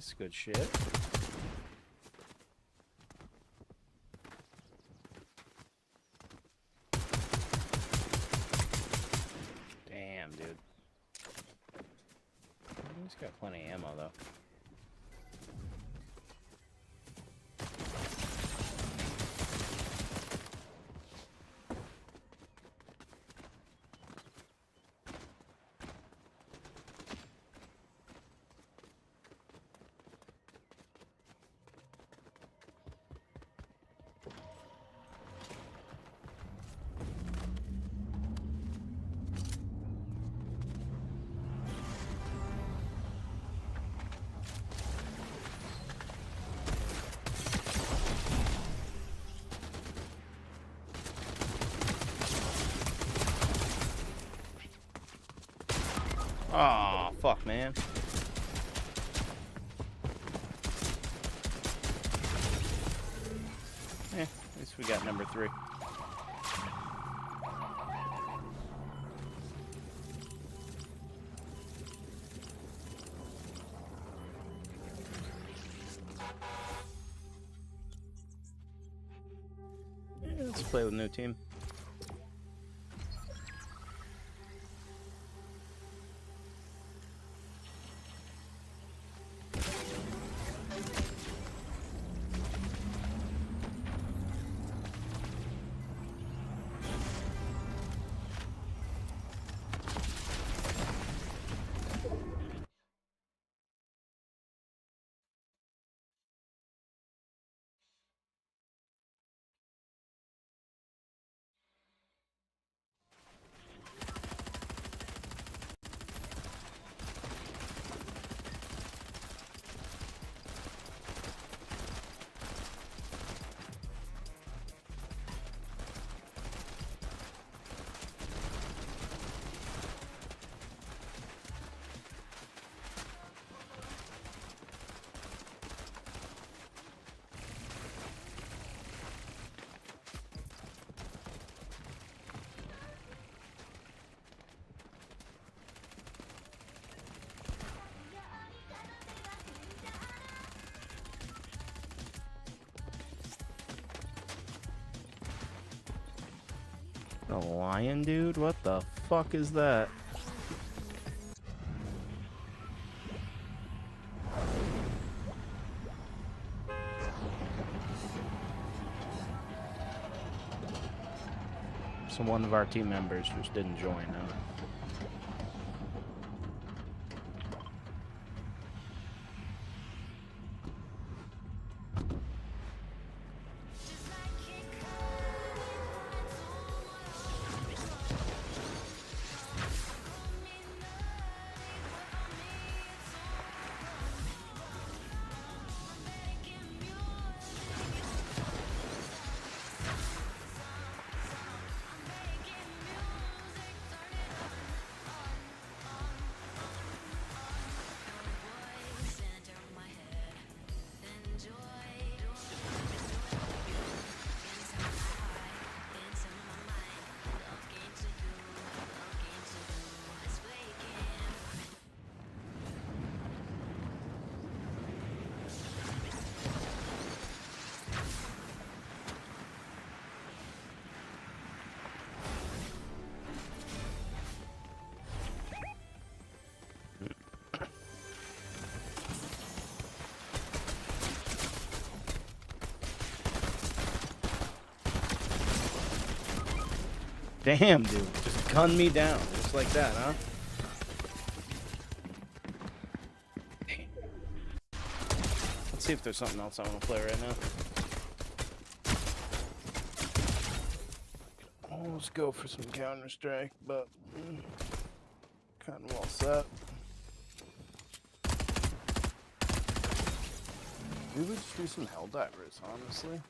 S14: Nice, good shit. Damn, dude. He's got plenty of ammo, though. Oh, fuck, man. At least we got number 3. Yeah, let's play with a new team. The lion dude? What the fuck is that? So one of our team members just didn't join, huh? Damn, dude. Just gun me down. Just like that, huh? Let's see if there's something else I want to play right now. Let's go for some Counter-Strike, but kind of all set. Maybe we just do some Helldivers, honestly.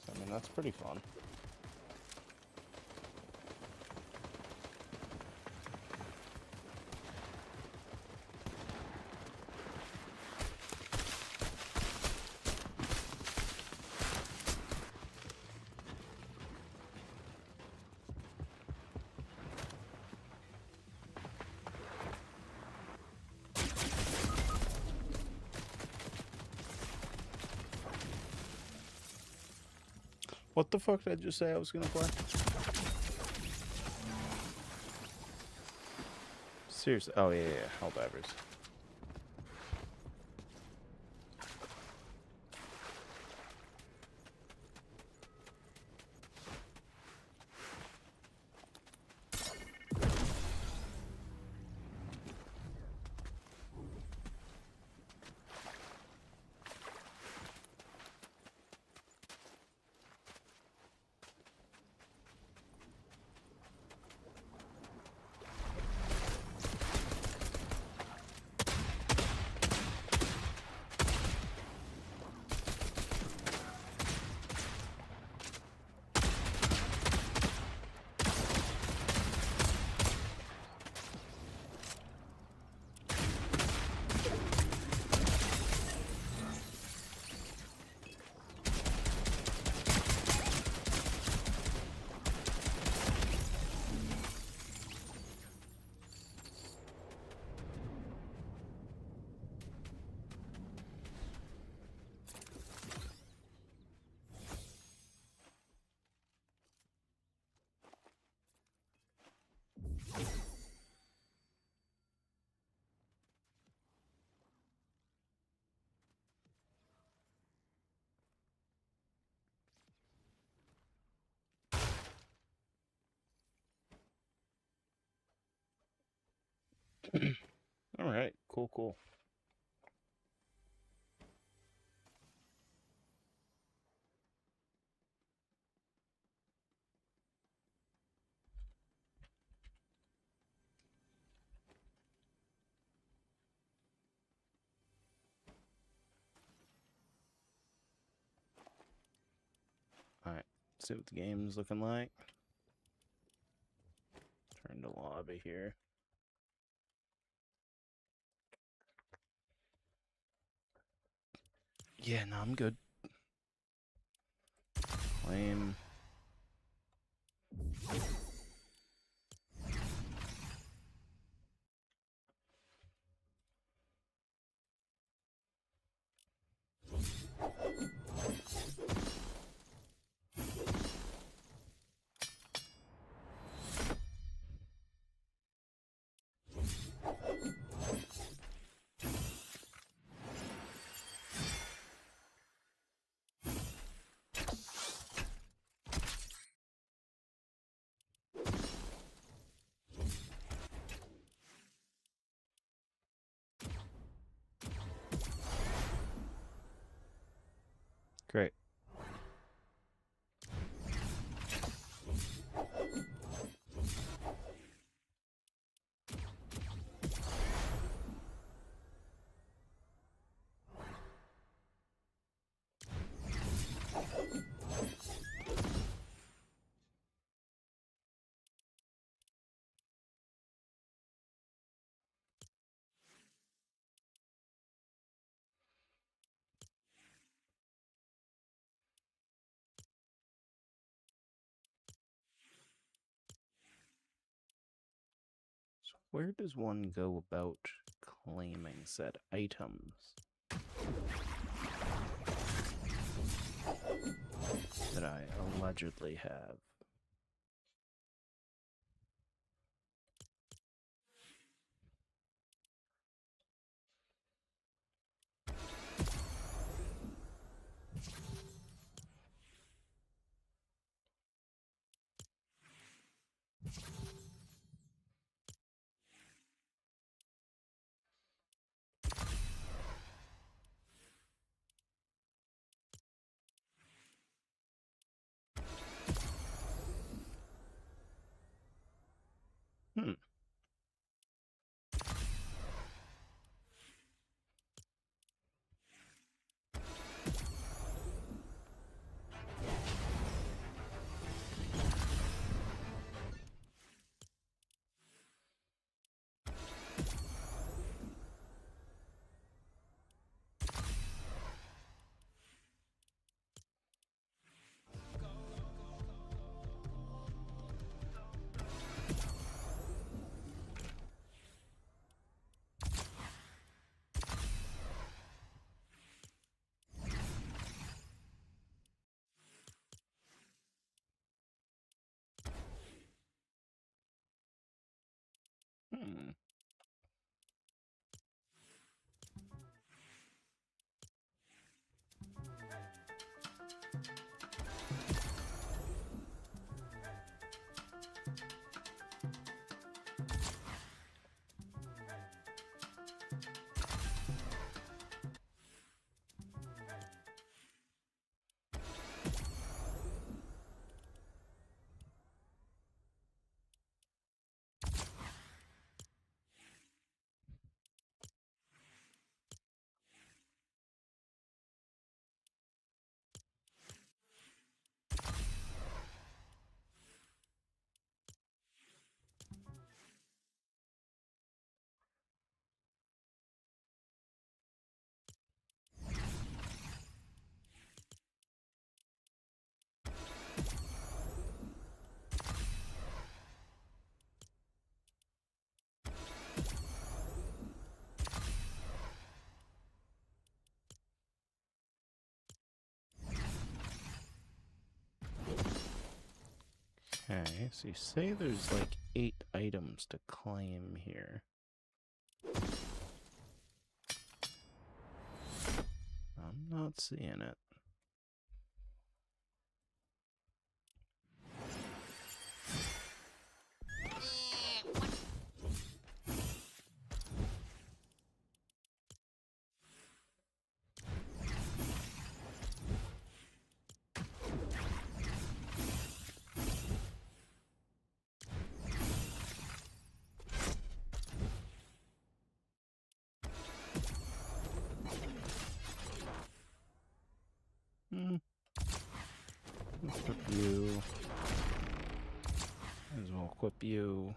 S14: I mean, that's pretty fun.
S1: What the fuck did I just say I was gonna play? Seriously? Oh yeah, Helldivers. All right, cool. All right, see what the game's looking like. Turn to lobby here. Yeah, no, I'm good. Lame. Great. So where does one go about claiming said items that I allegedly have?
S14: Okay, so you say there's like 8 items to claim here. I'm not seeing it. Equip you. Might as well equip you.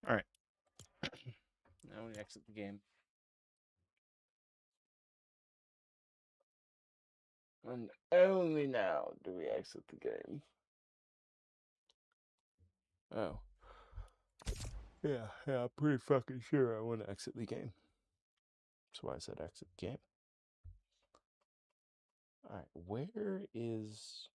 S14: Alright. Now we exit the game. And only now do we exit the game. Oh. Yeah, I'm pretty fucking sure I want to exit the game. That's why I said exit the game. Alright, where is...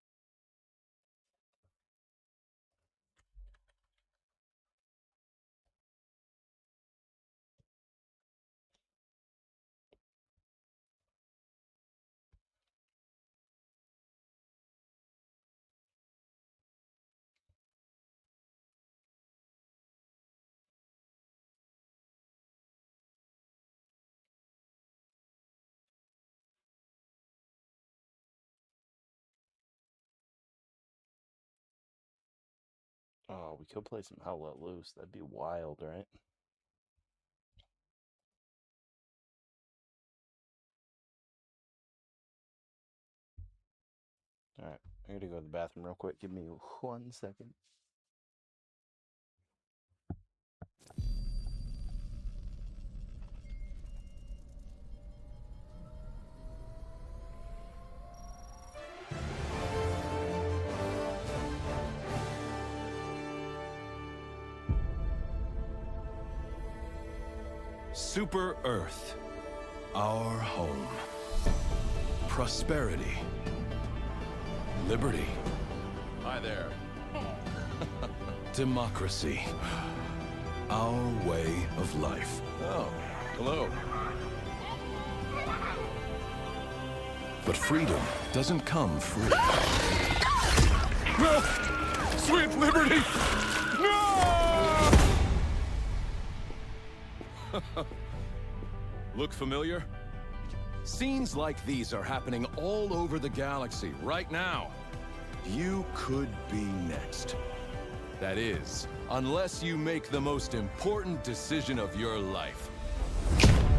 S14: Oh, we could play some Hell Let Loose. That'd be wild, right? Alright, I gotta go to the bathroom real quick. Give me 1 second.
S10: Super Earth, our home. Prosperity. Liberty.
S11: Hi there.
S10: Democracy. Our way of life.
S11: Oh, hello.
S10: But freedom doesn't come free.
S11: No! Sweet liberty!
S10: Look familiar? Scenes like these are happening all over the galaxy right now. You could be next. That is, unless you make the most important decision of your life.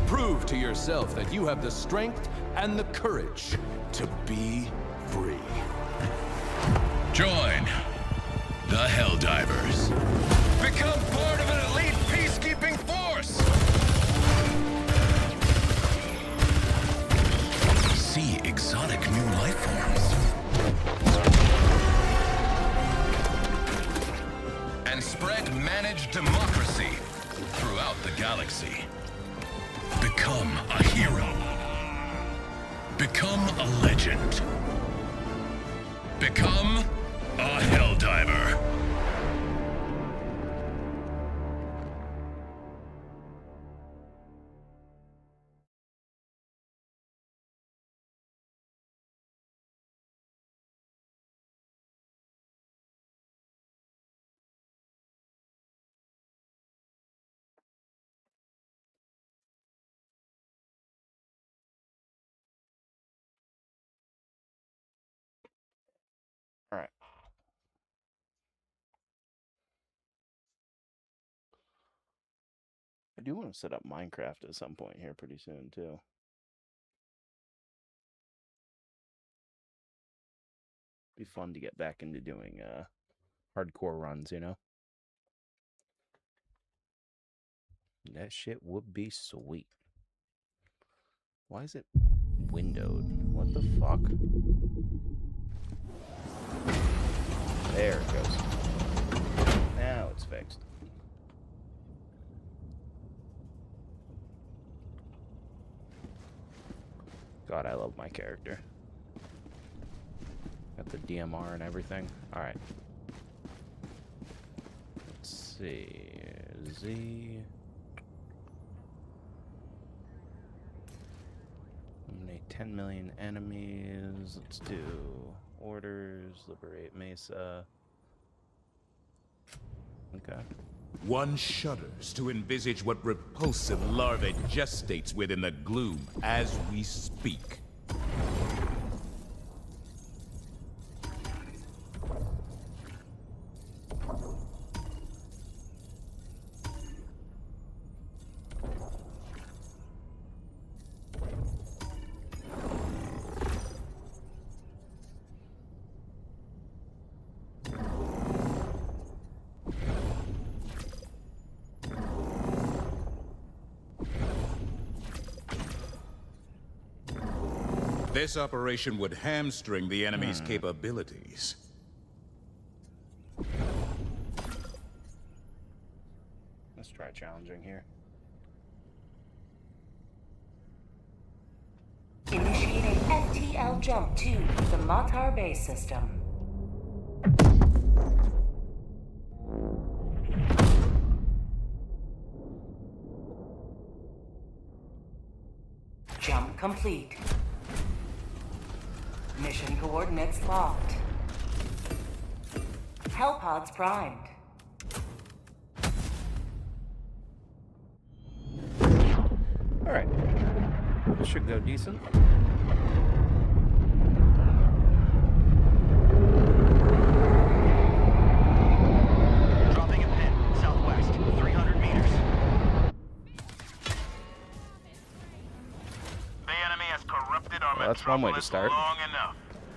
S10: Prove to yourself that you have the strength and the courage to be free.
S13: Join the Helldivers.
S10: Become part of an elite peacekeeping force!
S13: See exotic new life forms. And spread managed democracy throughout the galaxy. Become a hero. Become a legend. Become a Helldiver.
S1: I do want to set up Minecraft at some point here pretty soon, too. Be fun to get back into doing hardcore runs, you know? That shit would be sweet. Why is it windowed? What the fuck? There it goes. Now it's fixed. God, I love my character. Got the DMR and everything. Alright. Let's see. Z. Eliminate 10 million enemies. Let's do orders. Liberate Mesa. Okay.
S3: One shudders to envisage what repulsive larvae gestates within the gloom as we speak. This operation would hamstring the enemy's capabilities.
S1: Let's try challenging here.
S16: Initiating FTL jump to the Matar base system. Jump complete. Mission coordinates locked. Hellpods primed.
S1: Alright. This should go decent.
S27: Dropping a pin, southwest, 300 meters.
S3: The enemy has corrupted our
S1: Well, that's one way to start.
S3: long enough.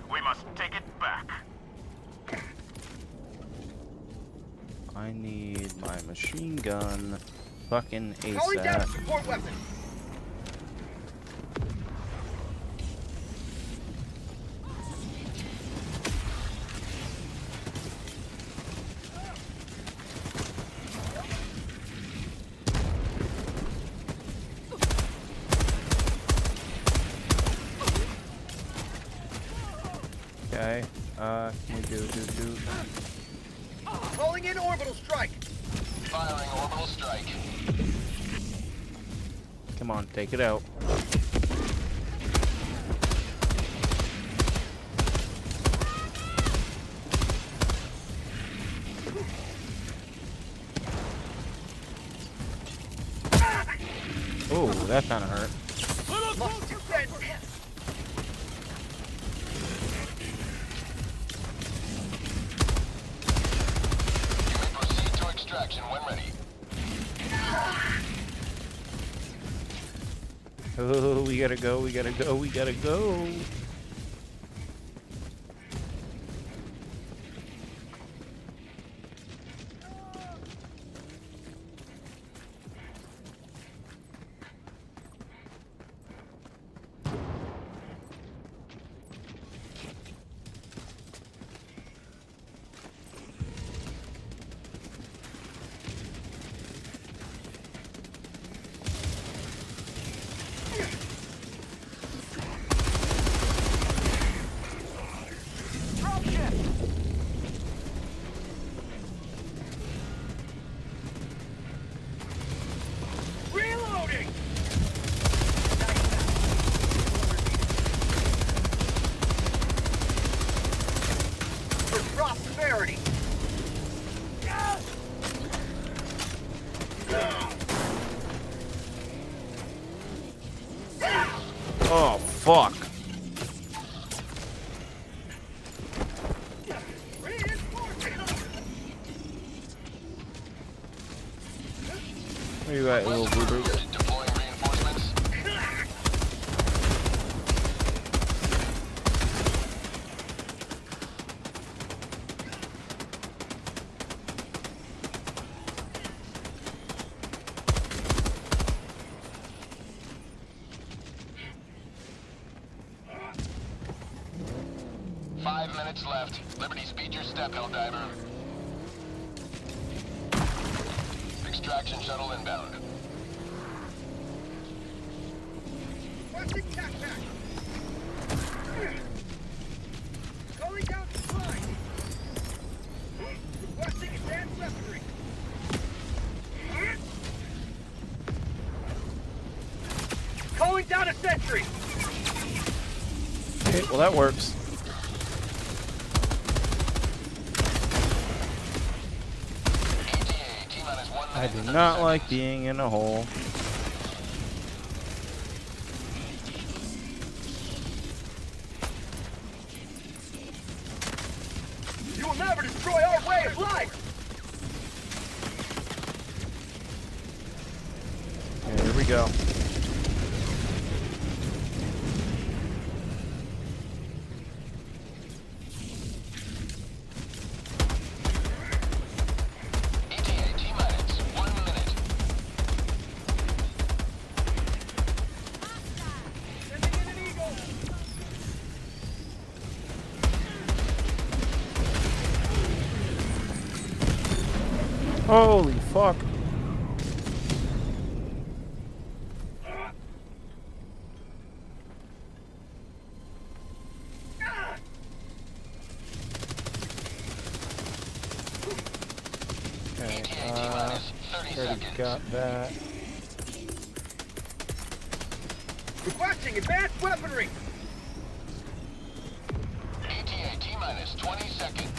S3: We must take it back.
S1: I need my machine gun fucking
S27: Calling down a
S1: ASAP.
S27: support weapon.
S1: Okay, can we do.
S27: Calling in orbital strike.
S13: Firing orbital strike.
S1: Come on, take it out. Oh, that kind of hurt.
S27: Lost two dead.
S13: Proceed to extraction when ready.
S1: Oh, we gotta go, we gotta go, we gotta go.
S27: Reloading. For prosperity.
S1: Oh, fuck.
S14: Where you at, little boo-boo?
S13: Deploying reinforcements. Five minutes left. Liberty, speed your step, Helldiver. Extraction shuttle inbound.
S27: Requesting TAC-TAC. Calling down supply. Requesting advanced weaponry. Calling down a sentry.
S14: Okay, well that works. I do not like being in a hole.
S27: You will never destroy our way of life.
S14: Okay, here we go. Holy fuck. Okay, already got that.
S27: Requesting advanced weaponry.
S13: ETA T-minus 20 seconds.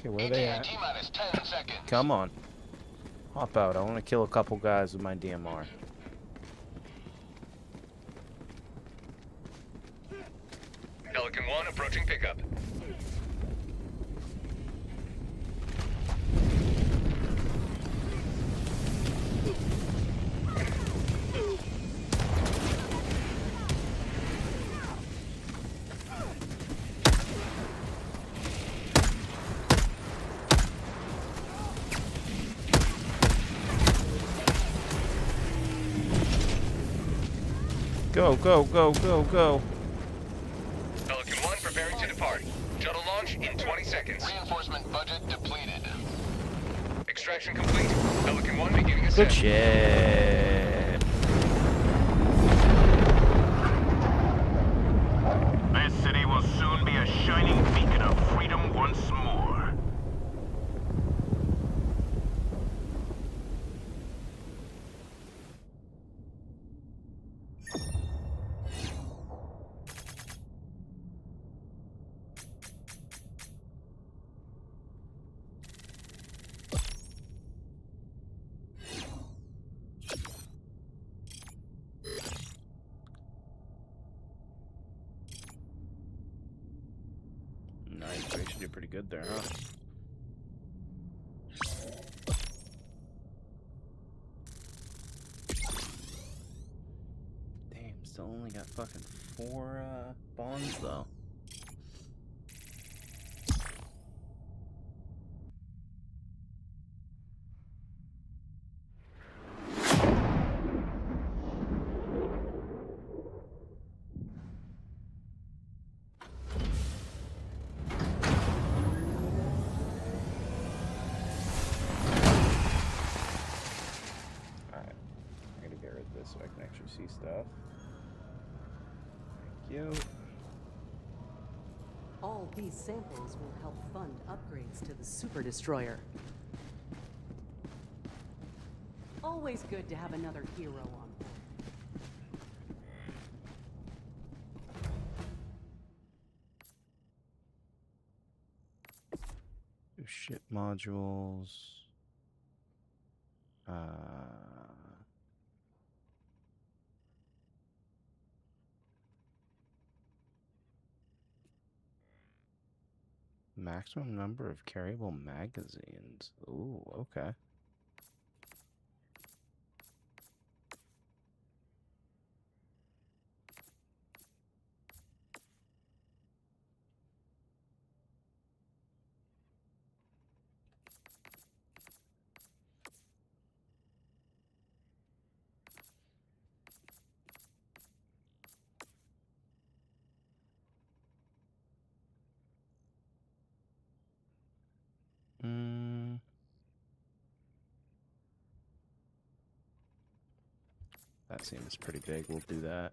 S14: Okay, where are they at?
S13: T-minus 10 seconds.
S14: Come on. Hop out. I want to kill a couple guys with my DMR.
S10: Pelican 1 approaching pickup.
S14: Go, go, go, go, go.
S10: Pelican 1 preparing to depart. Shuttle launch in 20 seconds.
S13: Reinforcement budget depleted.
S10: Extraction complete. Pelican 1 beginning
S14: Good
S10: ascent.
S14: shit.
S3: This city will soon be a shining beacon of freedom once more.
S14: Nice, we actually did pretty good there, huh? Damn, still only got fucking 4 bonds though. So I can actually see stuff. Thank you.
S17: All these samples will help fund upgrades to the Super Destroyer. Always good to have another hero on board.
S14: Ship modules. Maximum number of carryable magazines. Ooh, okay. That seems pretty big. We'll do that.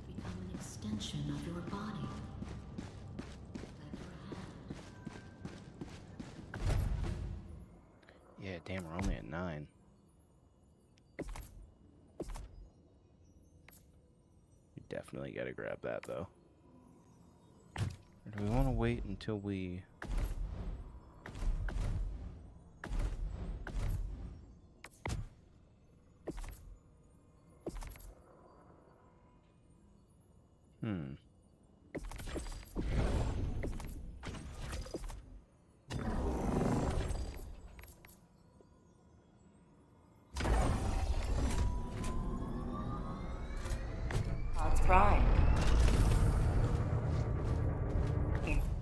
S18: Become an extension of your body.
S14: Yeah, damn, we're only at 9. We definitely gotta grab that, though. Or do we want to wait until we...
S16: Prime.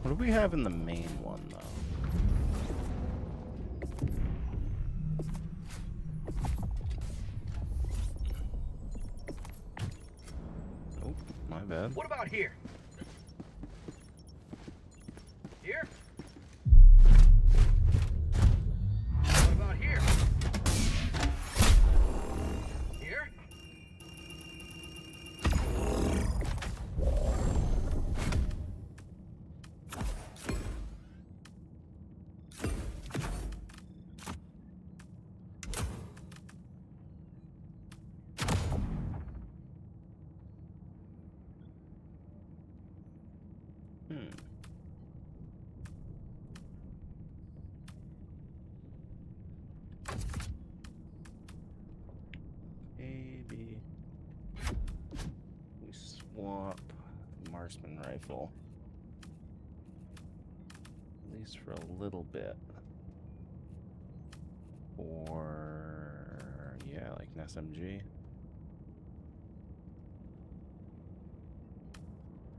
S14: What do we have in the main one, though? Oh, my bad.
S27: What about here? Here? What about here? Here?
S14: Maybe we swap the marksman rifle, at least for a little bit, or yeah, like an SMG.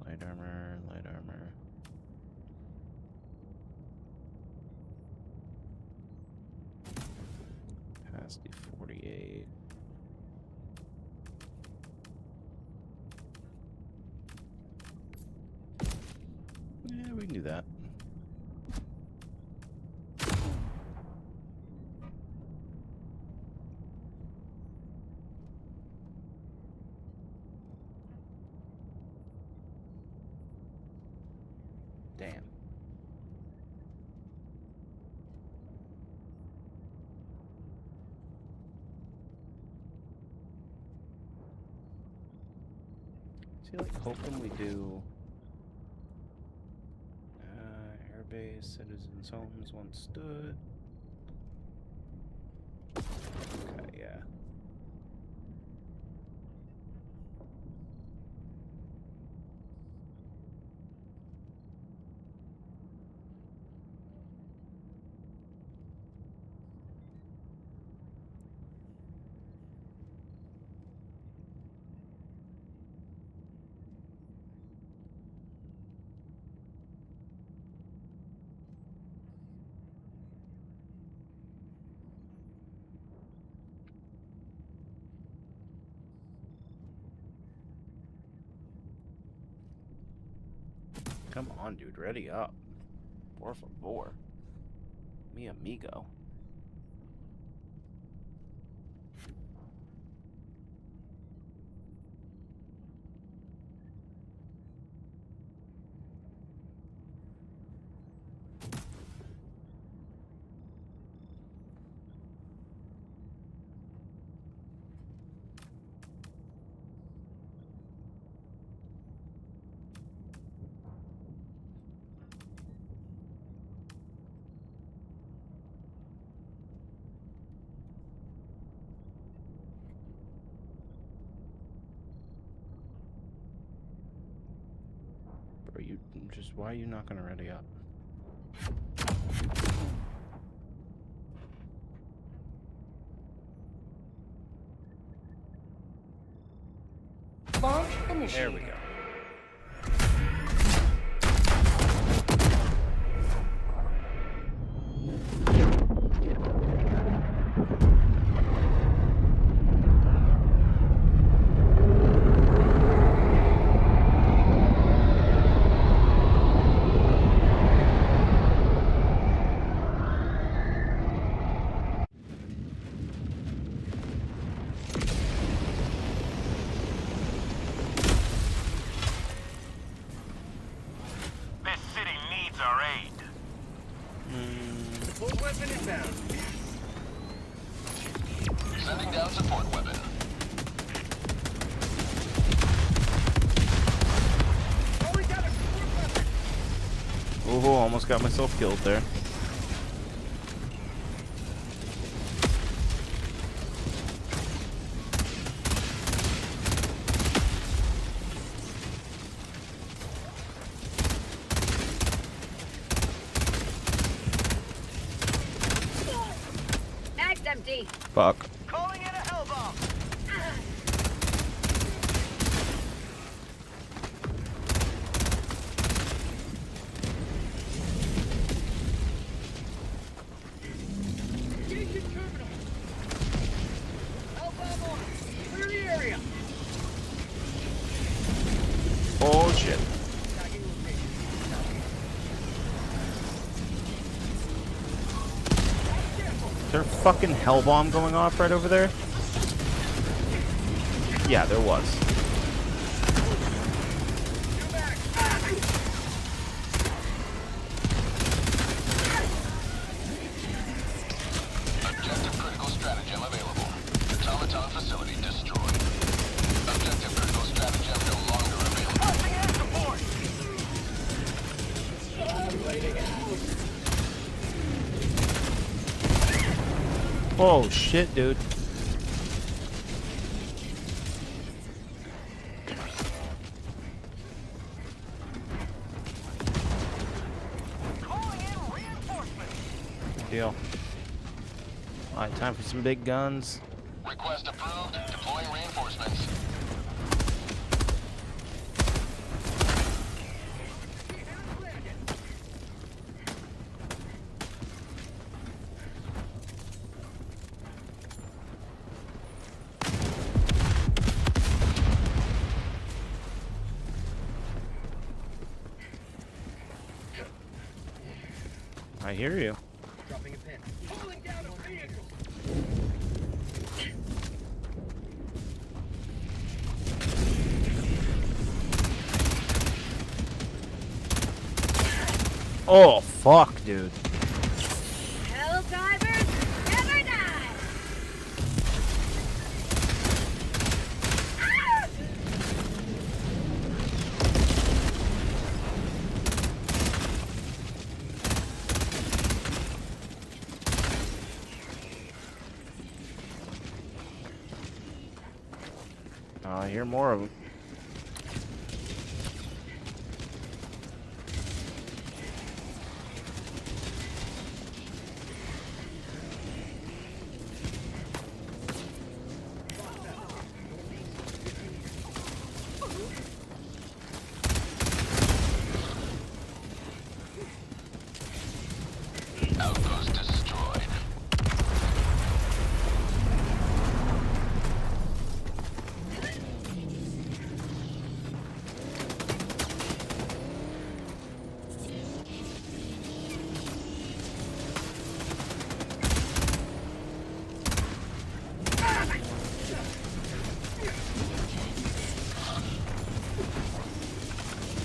S14: Light armor, light armor. Capacity 48. Yeah, we can do that. Damn. See, like, hoping we do airbase, citizens' homes once stood. Okay, yeah. Come on, dude, ready up. Por favor. Mi amigo. why are you not gonna ready up?
S16: Launch initiated.
S14: There we go.
S13: Support weapon inbound. Sending down support weapon. Oh, we got a support weapon.
S14: Oh, almost got myself killed there.
S15: Mag's empty.
S14: Fuck.
S15: Calling in a hellbomb.
S27: Engaging terminal. Hellbomb on. Clear the area.
S14: Oh shit. Is there a fucking hell bomb going off right over there? Yeah, there was.
S13: Objective critical stratagem available. Automaton facility destroyed. Objective critical stratagem no longer available.
S14: Oh shit, dude. Good deal. Alright, time for some big guns.
S13: Request approved. Deploying reinforcements.
S14: I hear you.
S27: Dropping a pin. Pulling down a vehicle.
S14: Oh fuck, dude.
S15: Hell divers never die.
S14: I hear more of them.
S13: Outpost destroyed.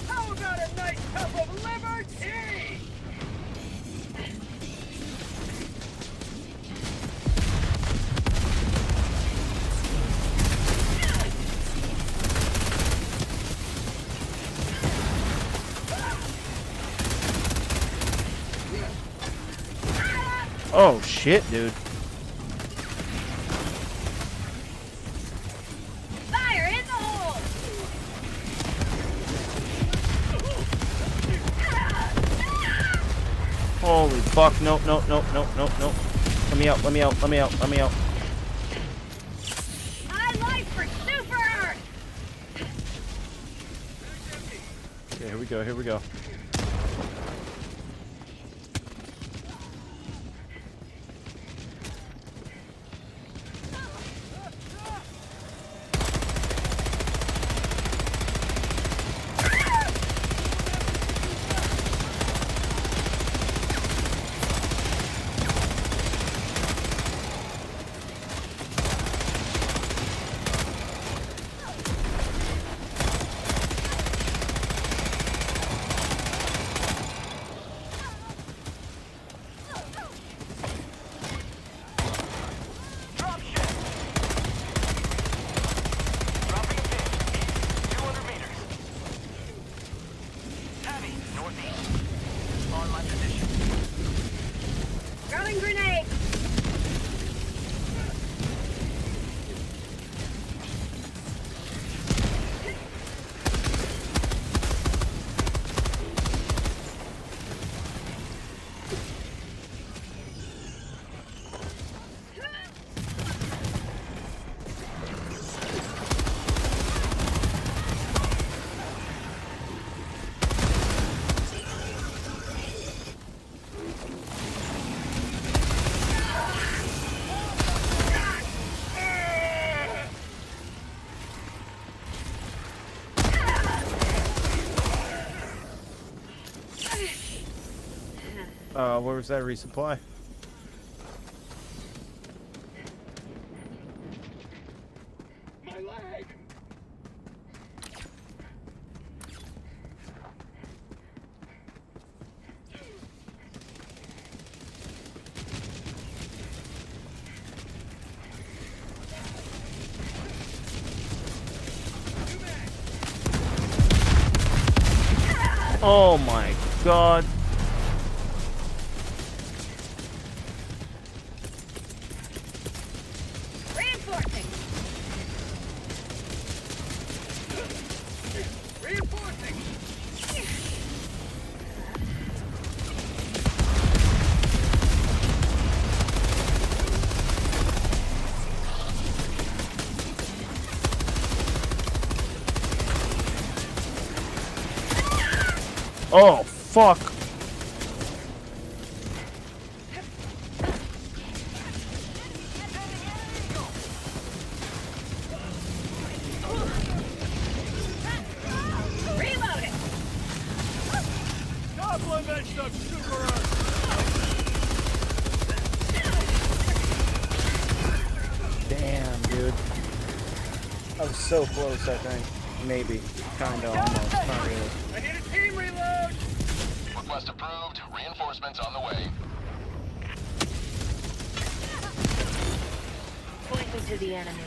S27: How about a nice cup of liberty?
S14: Oh shit, dude.
S15: Fire in the hole.
S14: fuck. No, no, no, no, no, no. Let me out, let me out, let me out, let me out.
S15: High life for Super Earth!
S14: Okay, here we go, here we go.
S15: Throwing grenade!
S14: Where was that resupply?
S27: My leg!
S14: Oh my god.
S15: Reinforcing!
S27: Reinforcing!
S14: Oh, fuck.
S15: Reloading!
S27: Compliments of Super Earth!
S14: Damn, dude. I was so close, I think. Maybe. Kinda, almost. Not really.
S27: I need a team reload!
S13: Request approved. Reinforcements on the way.
S16: Point me to the enemy.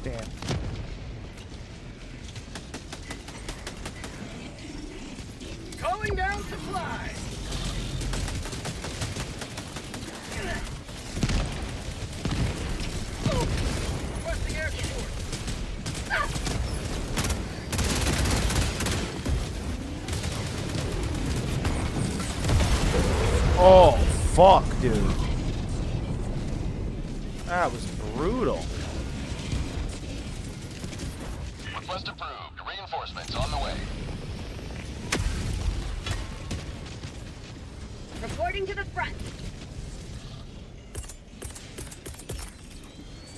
S14: Damn.
S27: Calling down supplies! Requesting air support!
S14: Oh, fuck, dude. That was brutal.
S13: Request approved. Reinforcements on the way.
S15: Reporting to the front.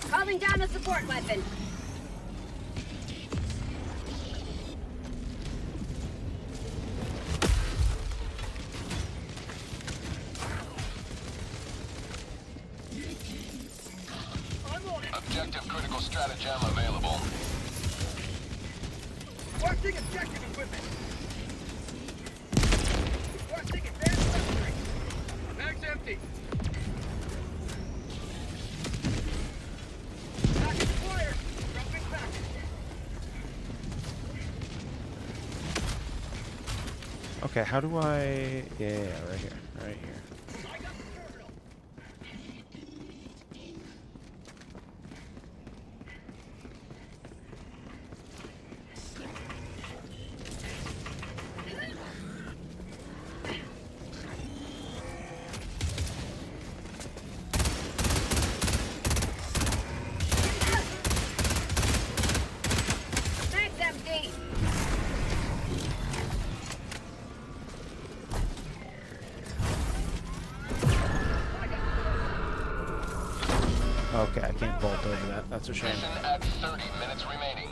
S15: Calling down a support weapon.
S13: Objective critical stratagem available.
S27: Requesting objective equipment! Requesting advanced weaponry! Mag's empty! Package acquired! Dropping package!
S14: Okay, how do I... Yeah, right here. Right here. Okay, I can't vault over that. That's a shame.
S13: Mission at 30 minutes remaining.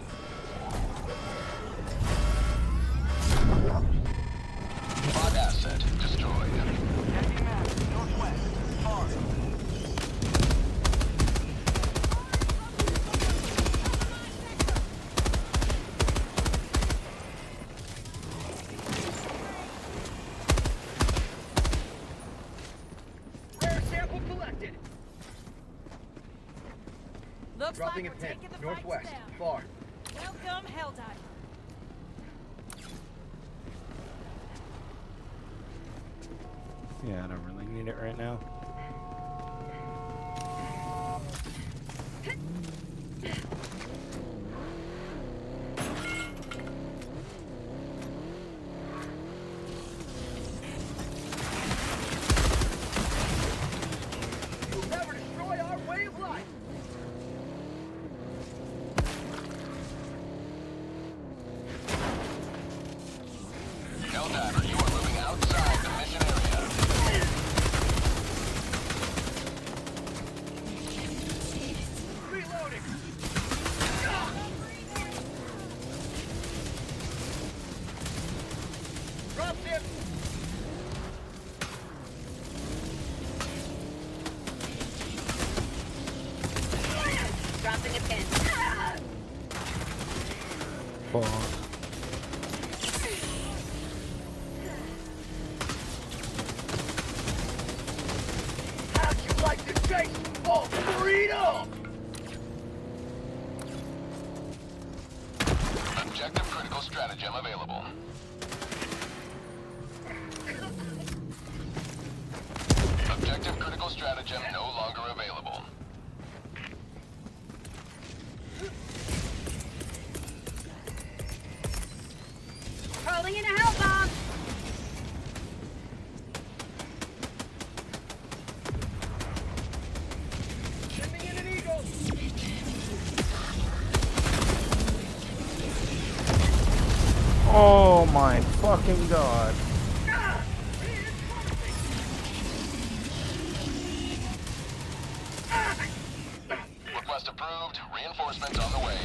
S13: Bot asset destroyed. Heavy map, northwest. Far.
S27: Rare sample collected.
S15: Looks
S27: Dropping
S15: like
S27: a
S15: we're
S27: pin.
S15: taking the
S27: Northwest.
S15: fight down.
S27: Far.
S15: Welcome, Helldiver.
S14: Yeah, I don't really need it right now.
S27: You'll never destroy our way of life.
S13: Helldiver, you are moving outside the mission area.
S27: Reloading. Drop ship.
S15: Dropping a pin.
S14: Fuck.
S27: How'd you like to chase for freedom?
S13: Objective critical stratagem available. Objective critical stratagem no longer available.
S15: Calling in a hell bomb.
S27: Sending in an eagle.
S14: Oh my fucking god.
S13: Request approved. Reinforcements on the way.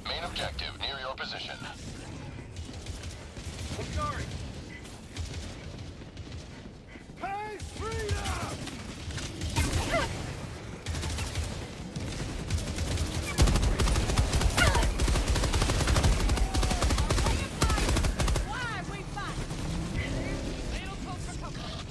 S13: Main objective near your position.
S27: I'm sorry. Hey, freedom!
S15: Why we fight? Little close for comfort.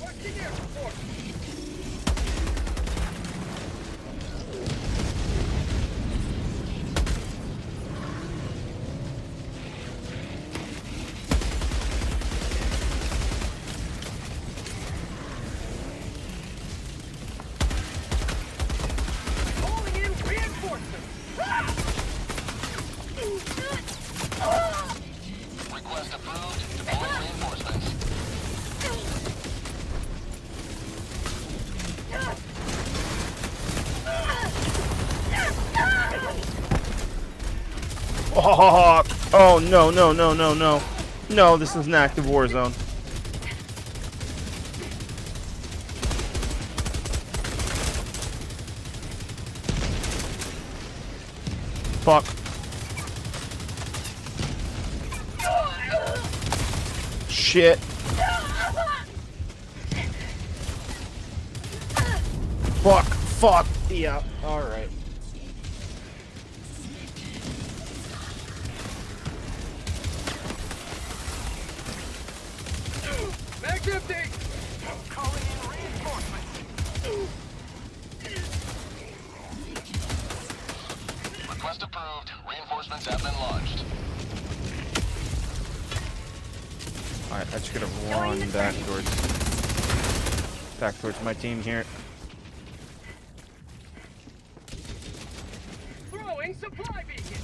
S27: Watching air support. Calling in reinforcements.
S13: Request approved. Deploying reinforcements.
S14: Oh, oh no, no, no, no, no. No, this is an active war zone. Fuck. Shit. Fuck. Fuck. Yeah. Alright.
S27: Mag's empty. Calling in reinforcements.
S13: Request approved. Reinforcements have been launched.
S14: Alright, I just gotta run back towards my team here.
S27: Throwing supply beacon.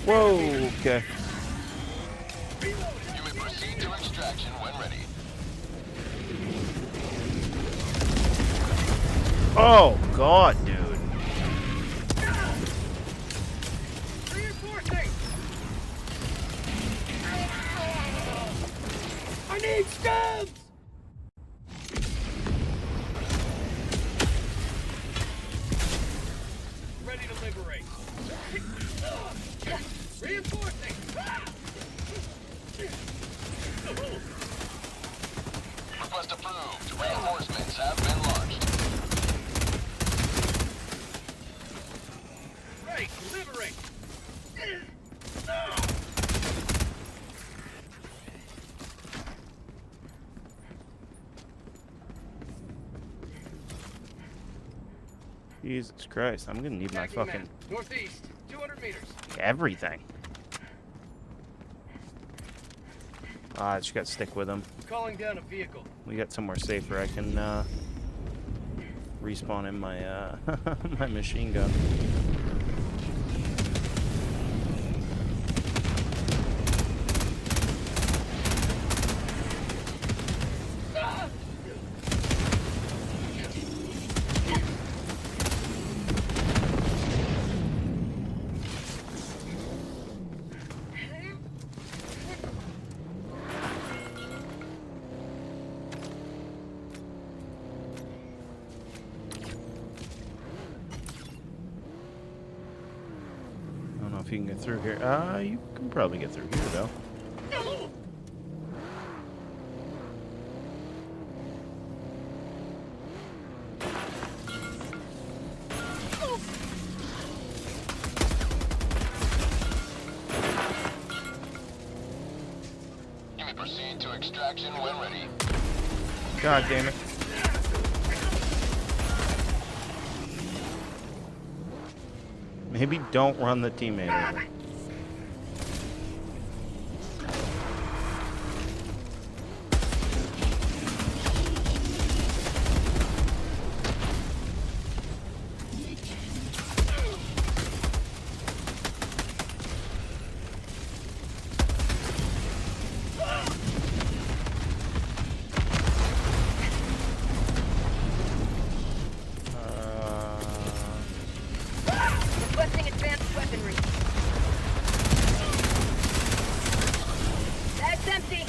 S1: Whoa, okay.
S13: You may proceed to extraction when ready.
S1: Oh, God, dude.
S27: Reinforcing! I need stabs! Ready to liberate. Reinforcing!
S13: Request approved. Reinforcements have been launched.
S27: Ready to liberate!
S1: Jesus Christ, I'm gonna need my fucking
S27: Northeast, 200 meters.
S1: everything. I just gotta stick with them.
S27: Calling down a vehicle.
S1: We got somewhere safer. I can respawn in my my machine gun. I don't know if you can get through here. You can probably get through here though.
S13: You may proceed to extraction when ready.
S1: God damn it. Maybe don't run the teammate over.
S15: Requesting advanced weaponry. Bag's empty.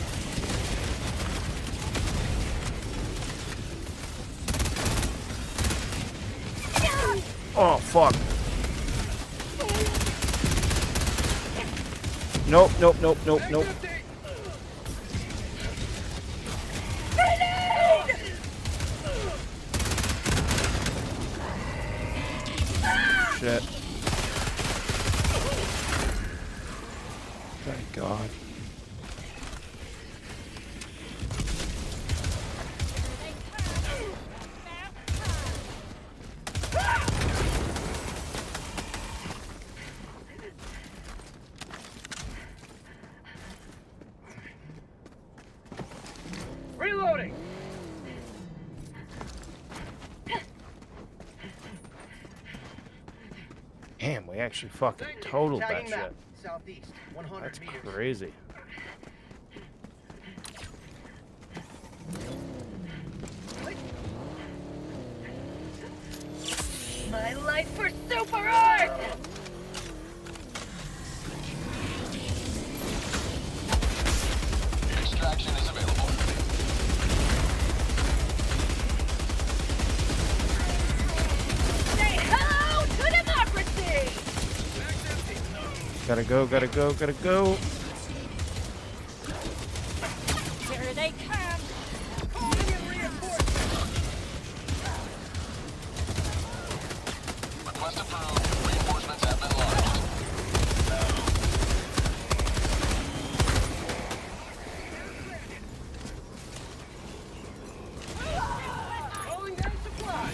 S1: Oh, fuck. Nope, nope, nope, nope, nope. Shit. Thank God.
S27: Reloading!
S1: Damn, we actually fucking totaled that
S27: Tagging
S1: shit.
S27: map. Southeast, 100
S1: That's
S27: meters.
S1: crazy.
S15: My life for super art!
S13: Extraction is available.
S15: Say hello to democracy!
S1: Gotta go, gotta go, gotta go.
S15: Here they come!
S13: Request approved. Reinforcements have been launched.
S27: Calling down supply.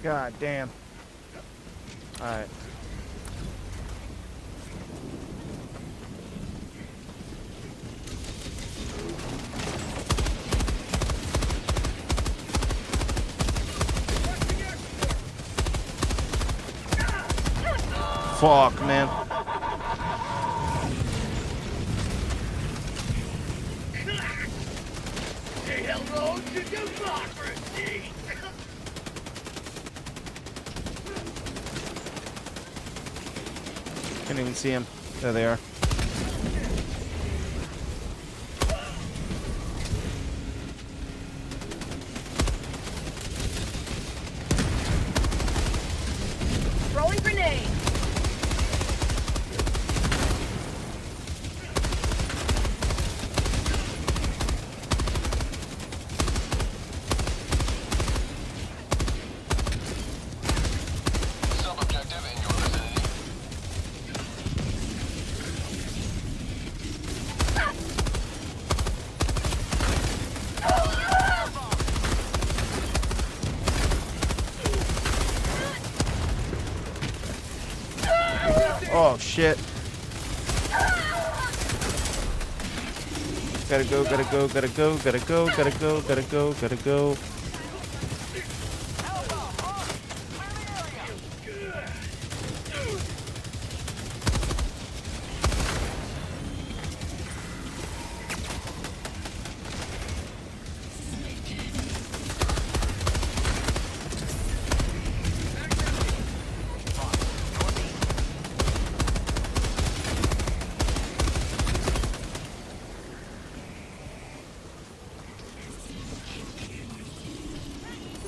S14: God damn. Alright. Fuck, man.
S27: Say hello to democracy!
S14: Can't even see him. There they are.
S15: Throwing grenade.
S13: Sub-objective in your vicinity.
S14: Oh shit. Gotta go, gotta go, gotta go, gotta go, gotta go, gotta go, gotta go.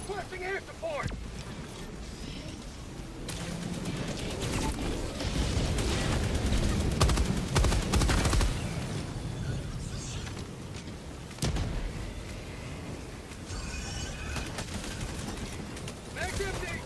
S27: Requesting air support! Mag's empty!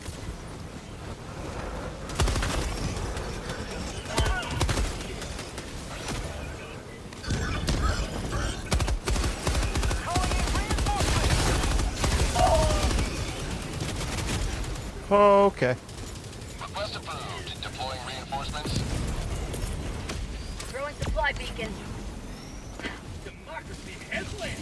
S14: Okay.
S13: Request approved. Deploying reinforcements.
S15: Throwing supply beacon.
S27: Democracy headland!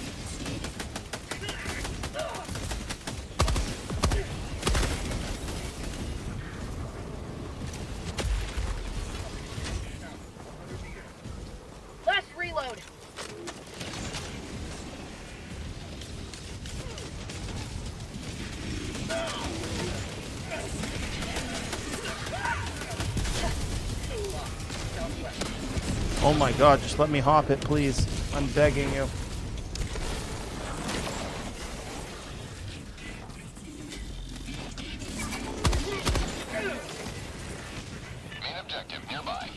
S15: Last reload.
S14: Oh my god, just let me hop it, please. I'm begging you.
S13: Main objective nearby.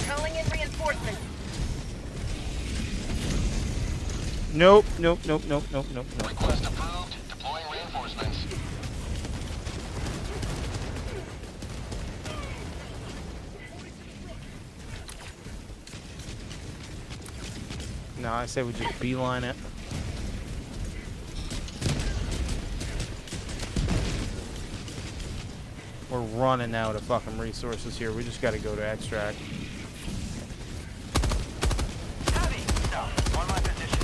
S15: Calling in reinforcements.
S14: Nope, nope, nope, nope, nope, nope, nope.
S13: Request approved. Deploying reinforcements.
S14: No, I say we just beeline it. We're running out of fucking resources here. We just gotta go to extract.
S27: On my position.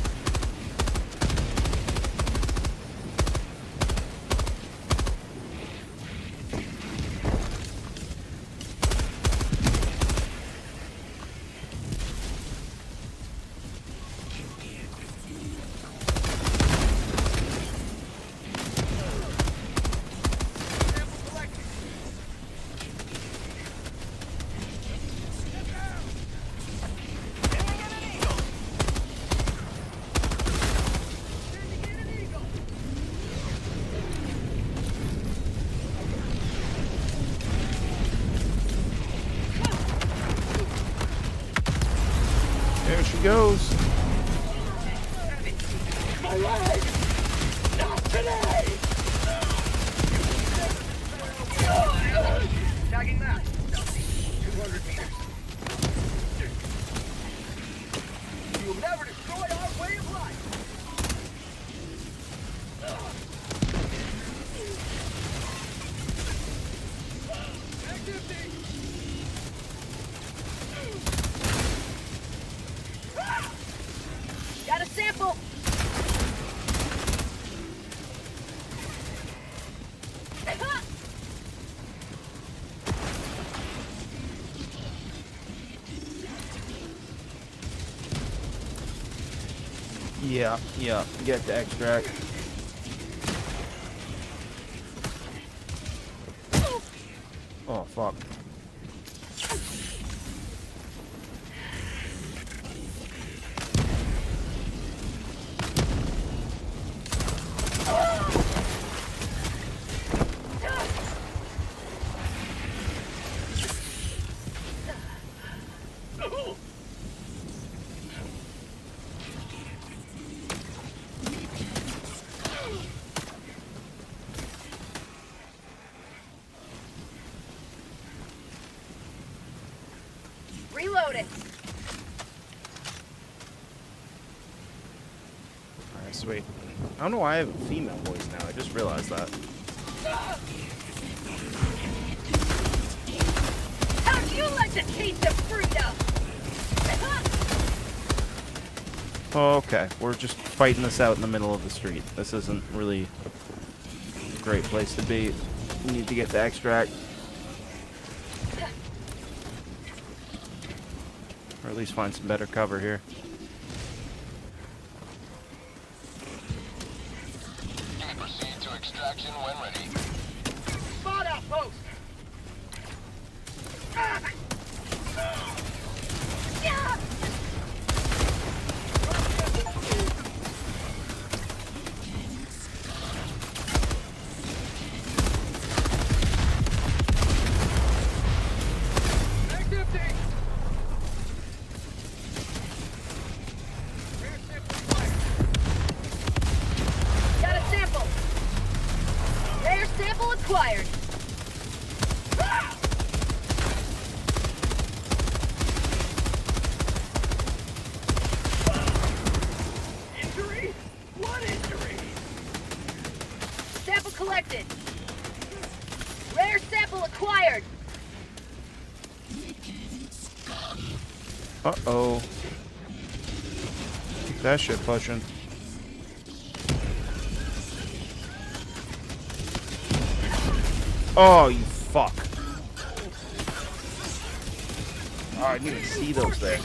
S14: There she goes.
S27: My leg! Not today! Tagging that. 200
S14: Yeah, get the extract. Oh, fuck.
S15: Reload it.
S14: Alright, sweet. I don't know why I have a female voice now. I just realized that.
S15: How'd you like the taste of freedom?
S14: Okay, we're just fighting this out in the middle of the street. This isn't really a great place to be. We need to get the extract. Or at least find some better cover here.
S13: You may proceed to extraction when ready.
S27: Spot outpost!
S15: Got a sample. Rare sample acquired.
S27: Injury? What injury?
S15: Sample collected. Rare sample acquired.
S14: Uh-oh. Keep that shit pushing. Oh, you fuck. Oh, I didn't even see those there.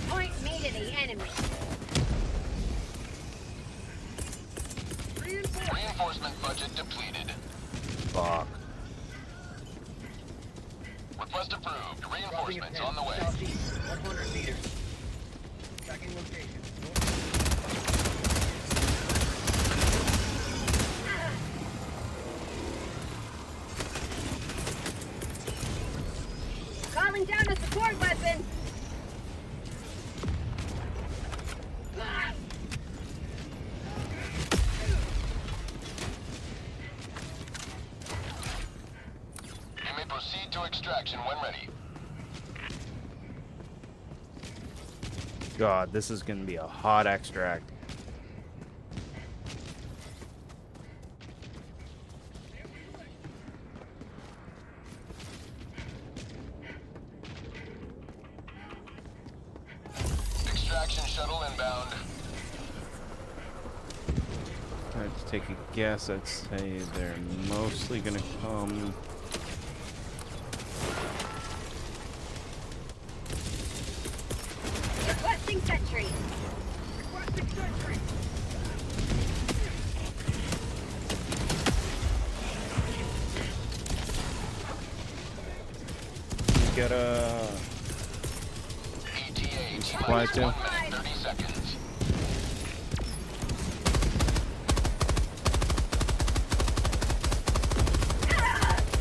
S15: Point me to the enemy.
S13: Reinforcement budget depleted.
S14: Fuck.
S13: Request approved. Reinforcements on the way.
S27: 100 meters. Tracking location.
S15: Calling down a support weapon.
S13: You may proceed to extraction when ready.
S14: God, this is gonna be a hot extract.
S13: Extraction shuttle inbound.
S14: I'd take a guess. I'd say they're mostly gonna come.
S15: Requesting sentry.
S27: Requesting sentry!
S14: Get a supply too.
S13: 1 minute, 30 seconds.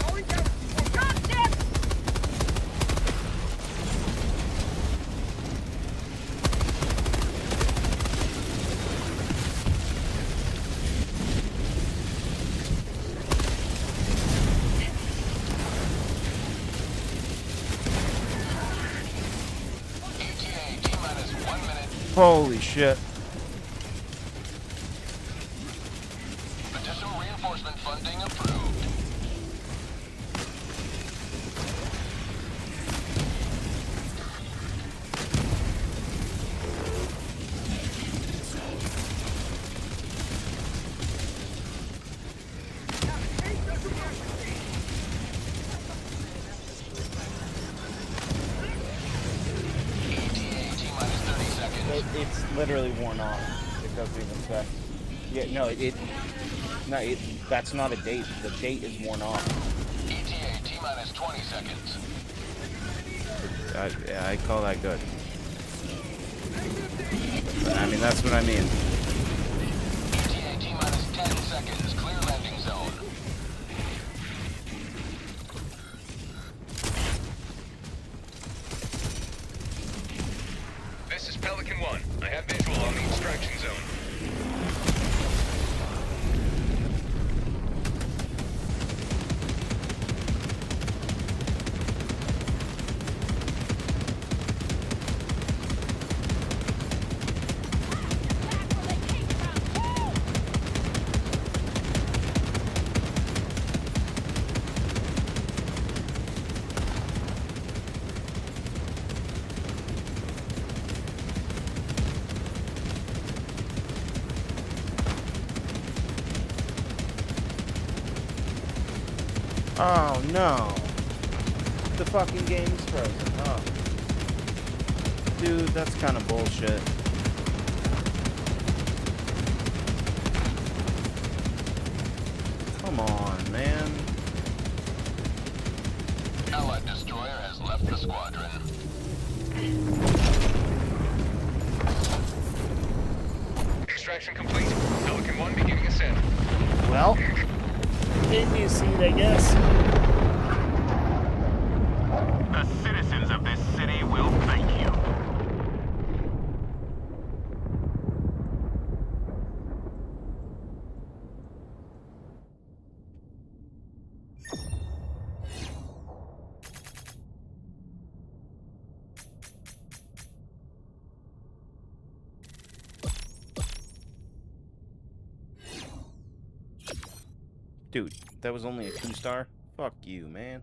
S15: Going to drop ship.
S13: ETA T-minus 1 minute.
S14: Holy shit.
S13: Additional reinforcement funding approved.
S14: It's literally worn off. It doesn't even say. Yeah, no, that's not a date. The date is worn off.
S13: ETA T-minus 20 seconds.
S14: Yeah, I call that good. I mean, that's what I mean.
S13: ETA T-minus 10 seconds. Clear landing zone.
S19: This is Pelican 1. I have visual on the extraction zone.
S14: Oh no! The fucking game's frozen. Oh. Dude, that's kind of bullshit. Come on, man.
S13: Allied destroyer has left the squadron.
S19: Extraction complete. Pelican 1 beginning ascent.
S14: Well, in you see, I guess.
S3: The citizens of this city will thank you.
S14: Dude, that was only a 2-star? Fuck you, man.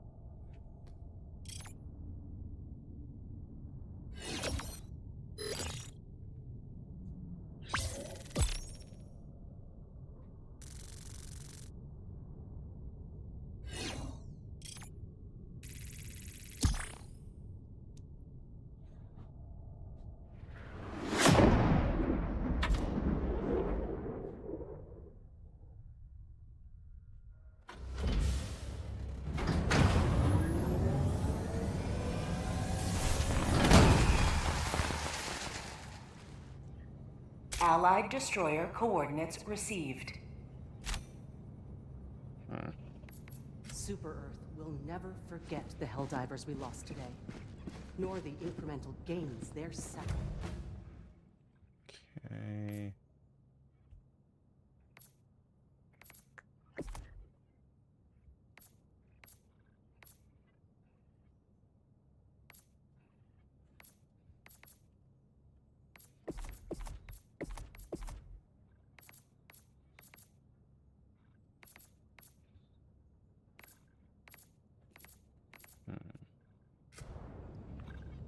S16: Allied destroyer coordinates received.
S17: Super Earth will never forget the Helldivers we lost today, nor the incremental gains they're setting.
S14: Okay.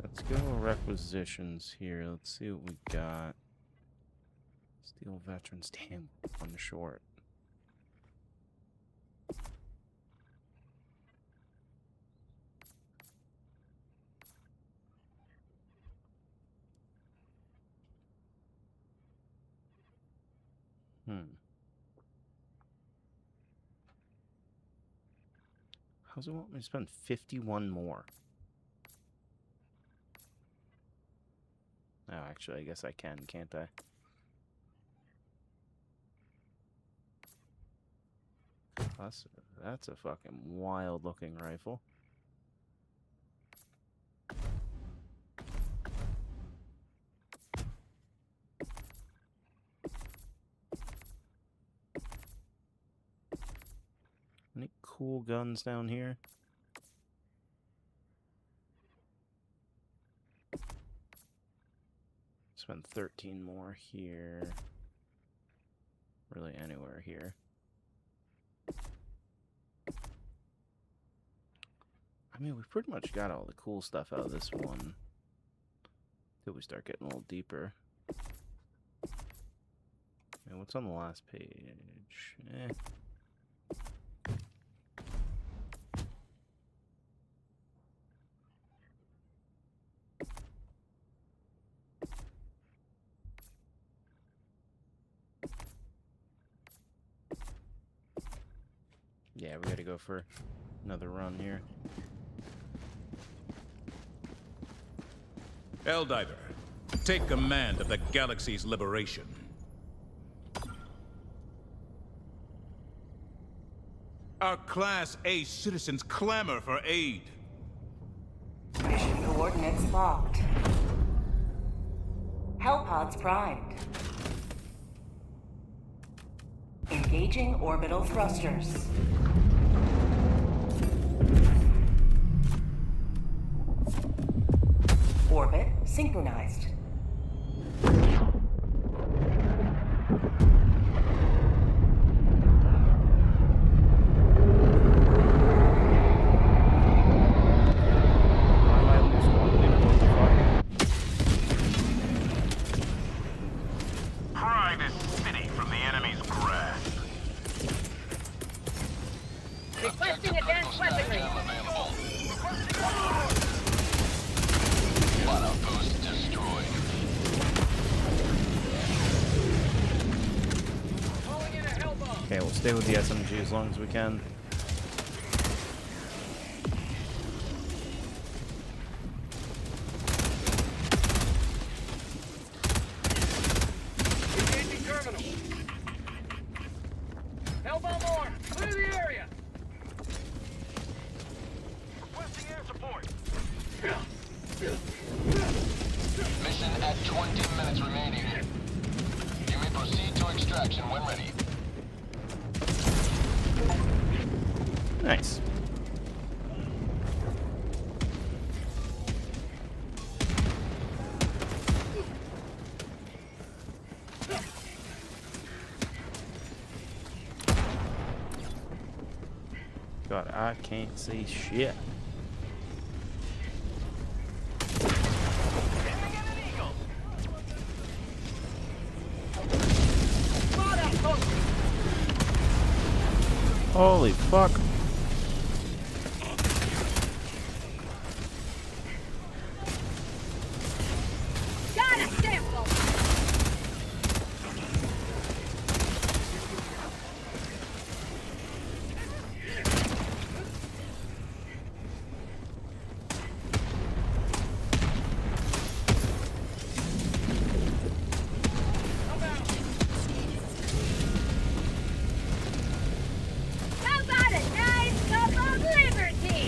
S14: Let's go requisitions here. Let's see what we got. Steel veterans, damn, one short. How's it want me to spend 51 more? Oh, actually, I guess I can, can't I? That's a fucking wild-looking rifle. Any cool guns down here? Spend 13 more here. Really anywhere here. I mean, we've pretty much got all the cool stuff out of this one. Till we start getting a little deeper. And what's on the last page? Yeah, we gotta go for another run here.
S3: Helldiver, take command of the galaxy's liberation. Our Class A citizens clamor for aid.
S16: Mission coordinates locked. Hellpods primed. Engaging orbital thrusters. Orbit synchronized.
S3: Pry this city from the enemy's grasp.
S27: Requesting advanced weaponry.
S13: One outpost destroyed.
S14: Okay, we'll stay with the SMG as long as we can.
S27: Engaging terminal. Hellbound more. Clear the area. Requesting air support.
S13: Mission at 20 minutes remaining. You may proceed to extraction when ready.
S14: Nice. God, I can't see shit. Holy fuck.
S27: Got a sample. How about a nice cup of liberty?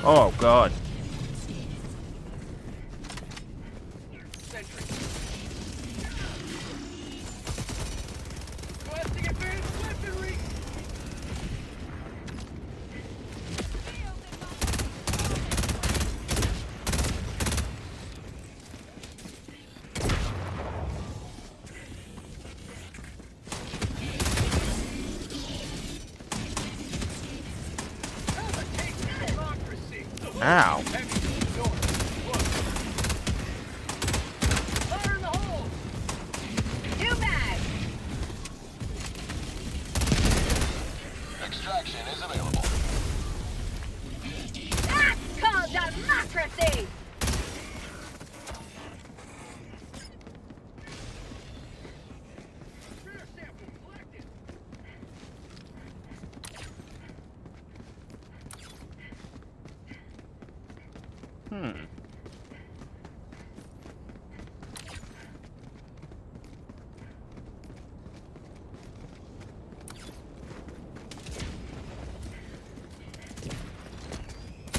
S14: Oh god.
S27: Requesting advanced weaponry.
S14: Ow.
S27: Fire in the hole. New mag.
S13: Extraction is available.
S27: That's called democracy.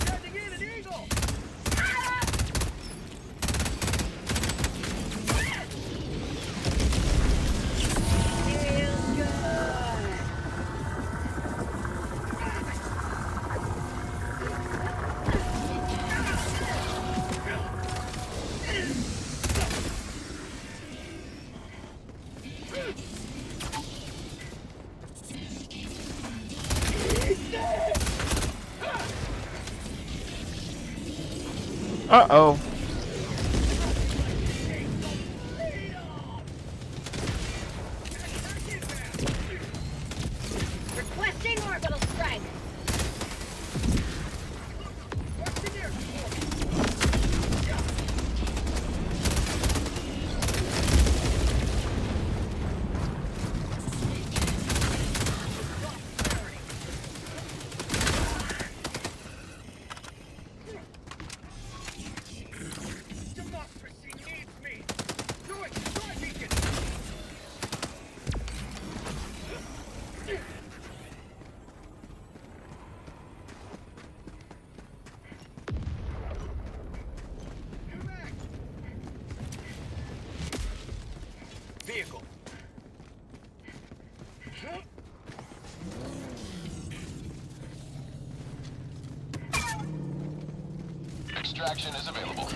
S27: Sending in an eagle. Feels good.
S14: Uh-oh.
S27: Requesting orbital strike. Requesting air support. Vehicle.
S13: Extraction is available.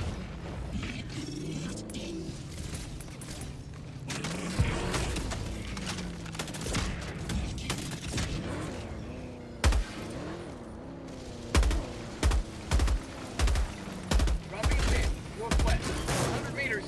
S27: Dropping a pin. Northwest. 100 meters.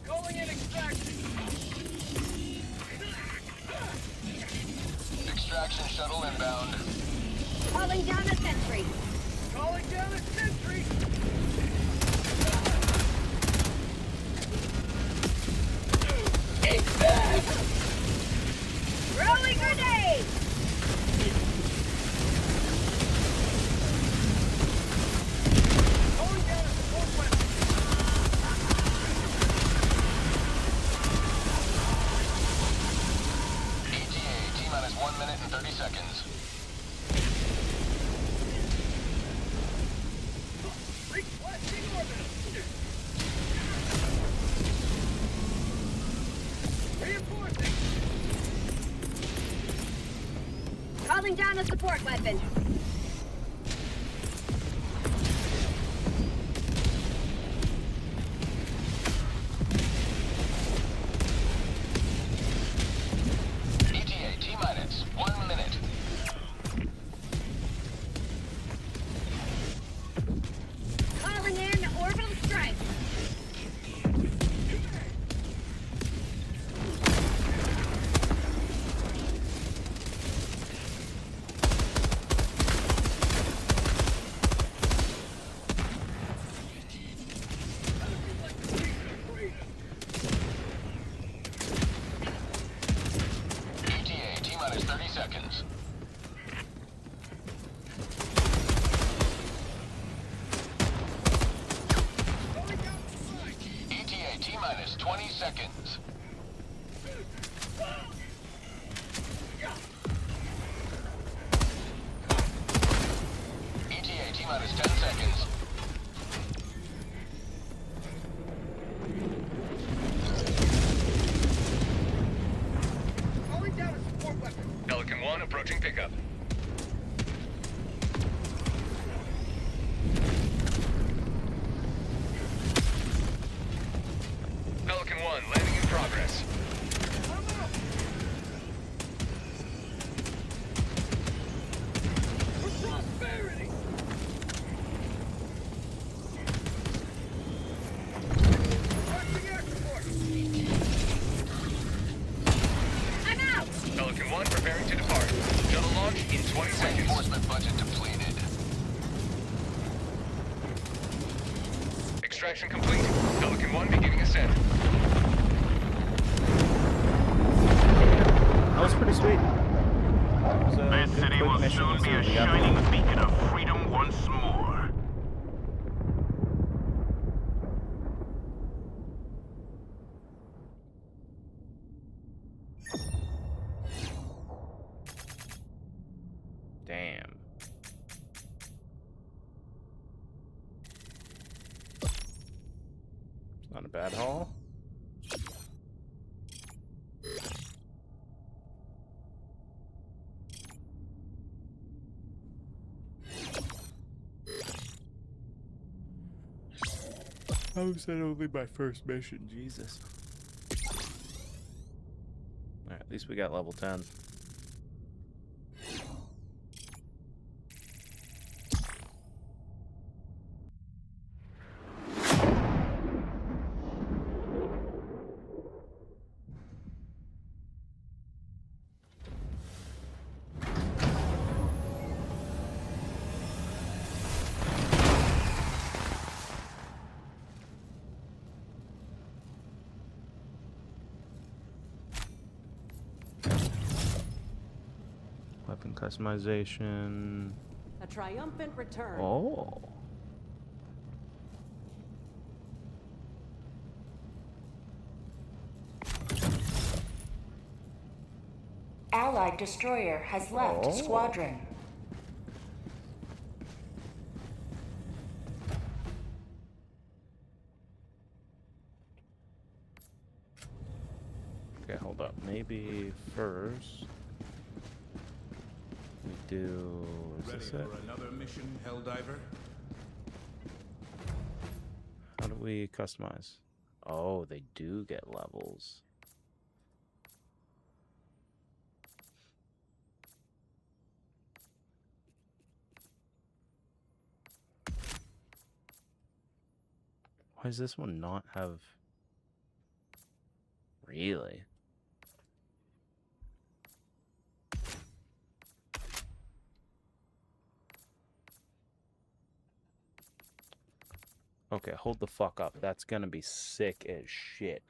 S27: Calling in extraction.
S13: Extraction shuttle inbound.
S27: Calling down a sentry. Calling down a sentry. It's back. Throwing grenade. Calling down a support weapon.
S13: ETA, T-minus 1 minute and 30 seconds.
S27: Requesting orbital. Reinforcing.
S15: Calling down a support weapon.
S13: ETA, T-minus 1 minute.
S15: Calling in orbital strike.
S13: ETA, T-minus 30 seconds. ETA, T-minus 20 seconds. ETA, T-minus 10 seconds.
S27: Calling down a support weapon.
S19: Pelican 1 approaching pickup. Pelican 1 landing in progress.
S27: For prosperity. Requesting air support.
S15: I'm out.
S19: Pelican 1 preparing to depart. Shuttle launch in 20 seconds.
S13: Reinforcement budget depleted.
S19: Extraction complete. Pelican 1 beginning ascent.
S14: That was pretty sweet. This city will soon be a shining
S3: beacon of freedom once more.
S14: Damn. It's not a bad haul. How was that only my first mission? Jesus. Alright, at least we got level 10. Weapon customization.
S17: A triumphant return.
S14: Oh.
S16: Allied destroyer has left squadron.
S14: Okay, hold up. Maybe first we do. Is
S3: Ready
S14: this
S3: for
S14: it?
S3: another mission, Helldiver?
S14: How do we customize? Oh, they do get levels. Why does this one not have... Really? Okay, hold the fuck up. That's gonna be sick as shit.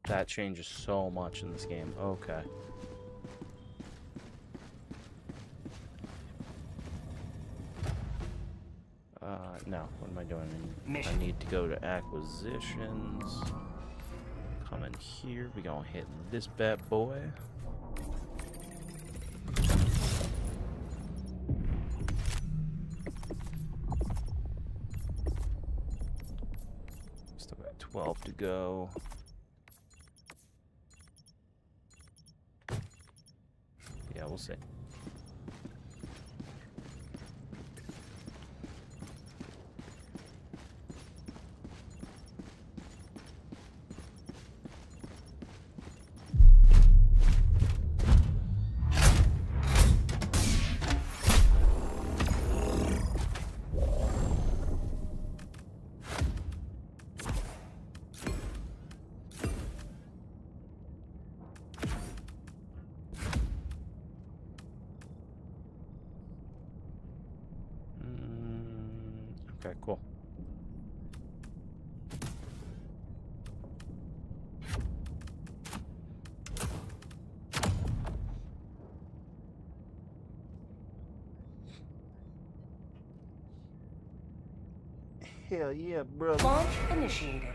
S14: That changes so much in this game. Okay. No. What am I doing? I need to go to acquisitions. Come in here. We gonna hit this bad boy. Still got 12 to go. Yeah, we'll see. Okay, cool. Hell yeah, bro.
S16: Launch initiated.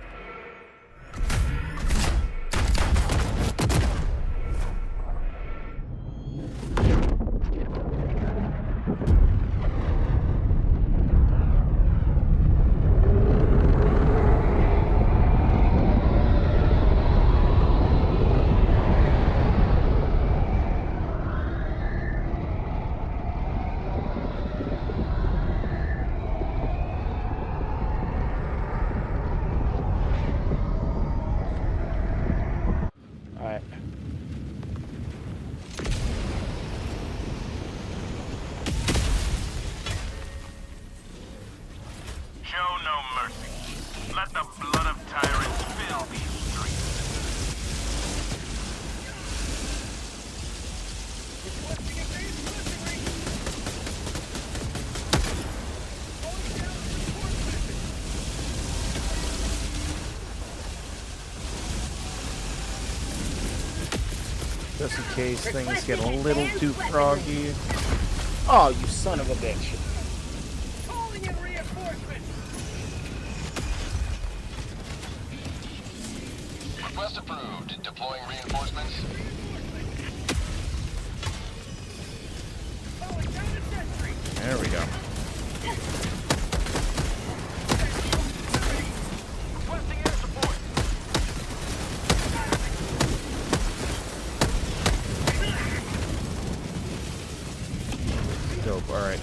S14: Just in case things get a little too froggy. Oh, you son of a bitch.
S27: Calling in reinforcements.
S13: Request approved. Deploying reinforcements.
S14: There we go.
S27: Requesting air support.
S14: Dope, alright.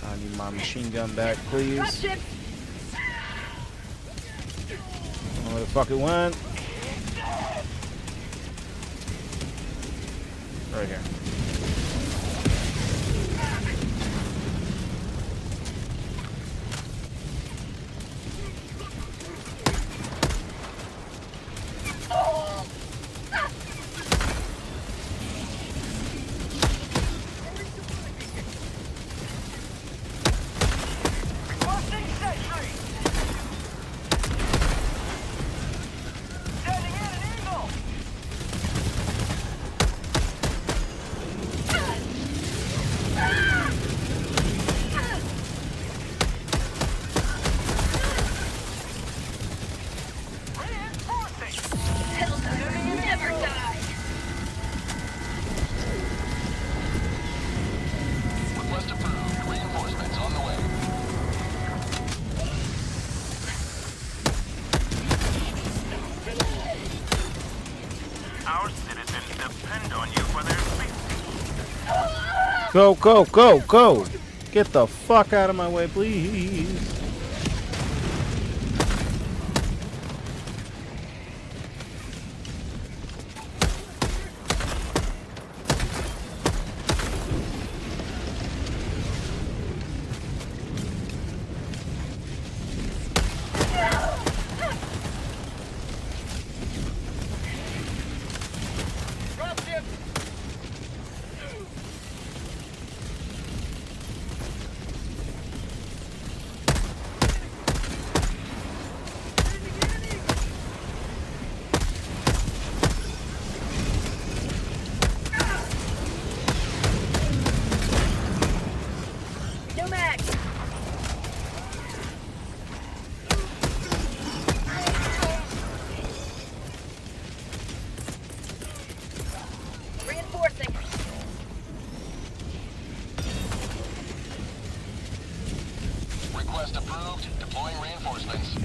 S14: I need my machine gun back, please. I don't know where the fuck it went. Right here. Go, go, go, go! Get the fuck out of my way, please.
S15: Reinforcing.
S13: Request approved. Deploying reinforcements.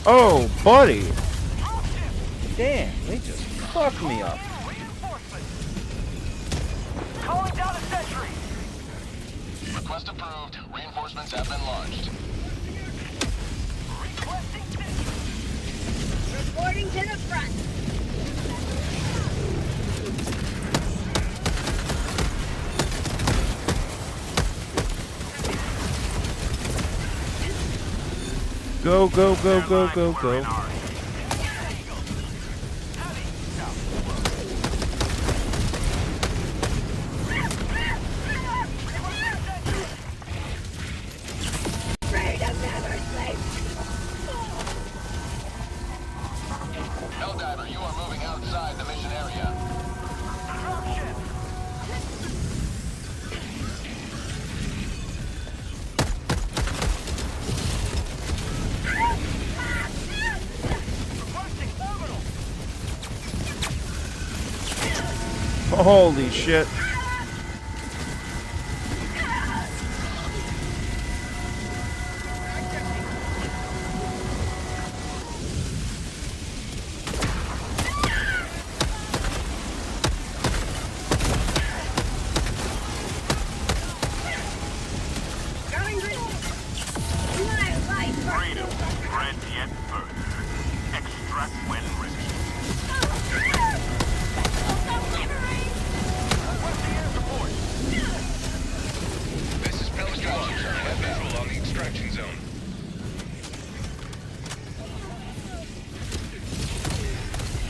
S14: Oh, buddy! Damn, they just fucked me up.
S27: Calling down a sentry.
S13: Request approved. Reinforcements have been launched.
S15: Reporting to the front.
S14: Go, go, go, go, go, go.
S13: Helldiver, you are moving outside the mission area.
S14: Holy shit.
S27: Freedom spread yet further. Extract when ready.
S19: This is Pelican 1. Have visual on the extraction zone.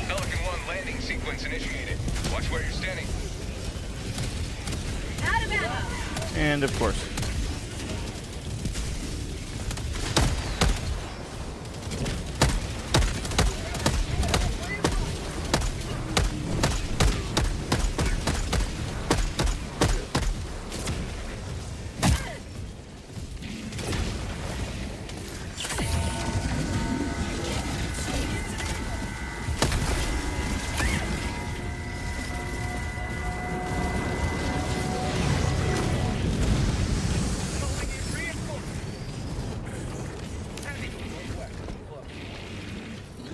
S19: Pelican 1 landing sequence initiated. Watch where you're standing.
S14: And of course.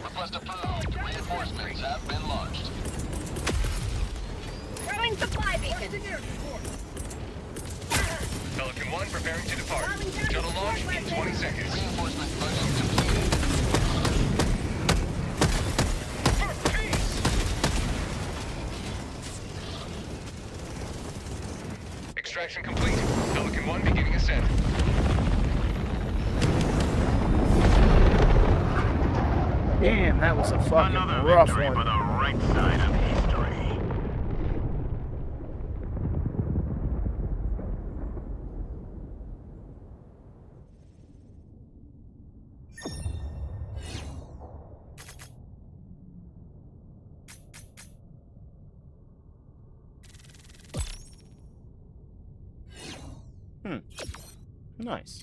S13: Request approved. Reinforcements have been launched.
S15: Throwing supply beacon.
S19: Pelican 1 preparing to depart. Shuttle launch in 20 seconds.
S13: Reinforcement budget completed.
S19: Extraction complete. Pelican 1 beginning ascent.
S14: Damn, that was a fucking rough one.
S27: For the right side of history.
S14: Nice.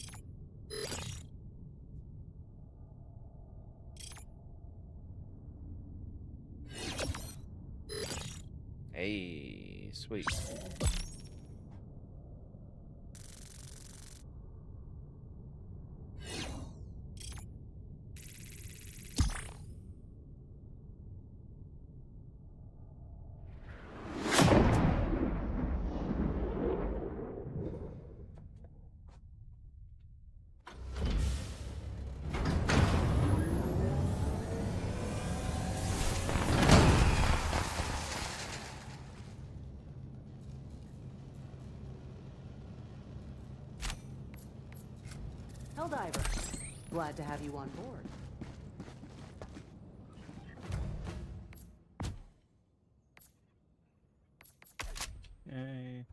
S14: Hey, sweet.
S17: Helldiver. Glad to have you on board.
S14: Yay.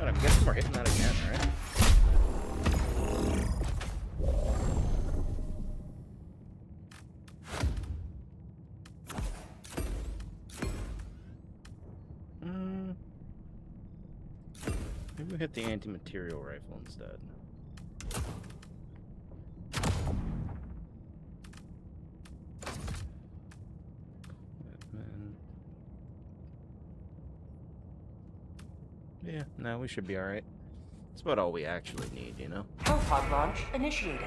S14: I'm guessing we're hitting that again, right? Maybe we hit the anti-material rifle instead. Yeah, no, we should be alright. That's about all we actually need, you know?
S16: Hellpod launch initiated.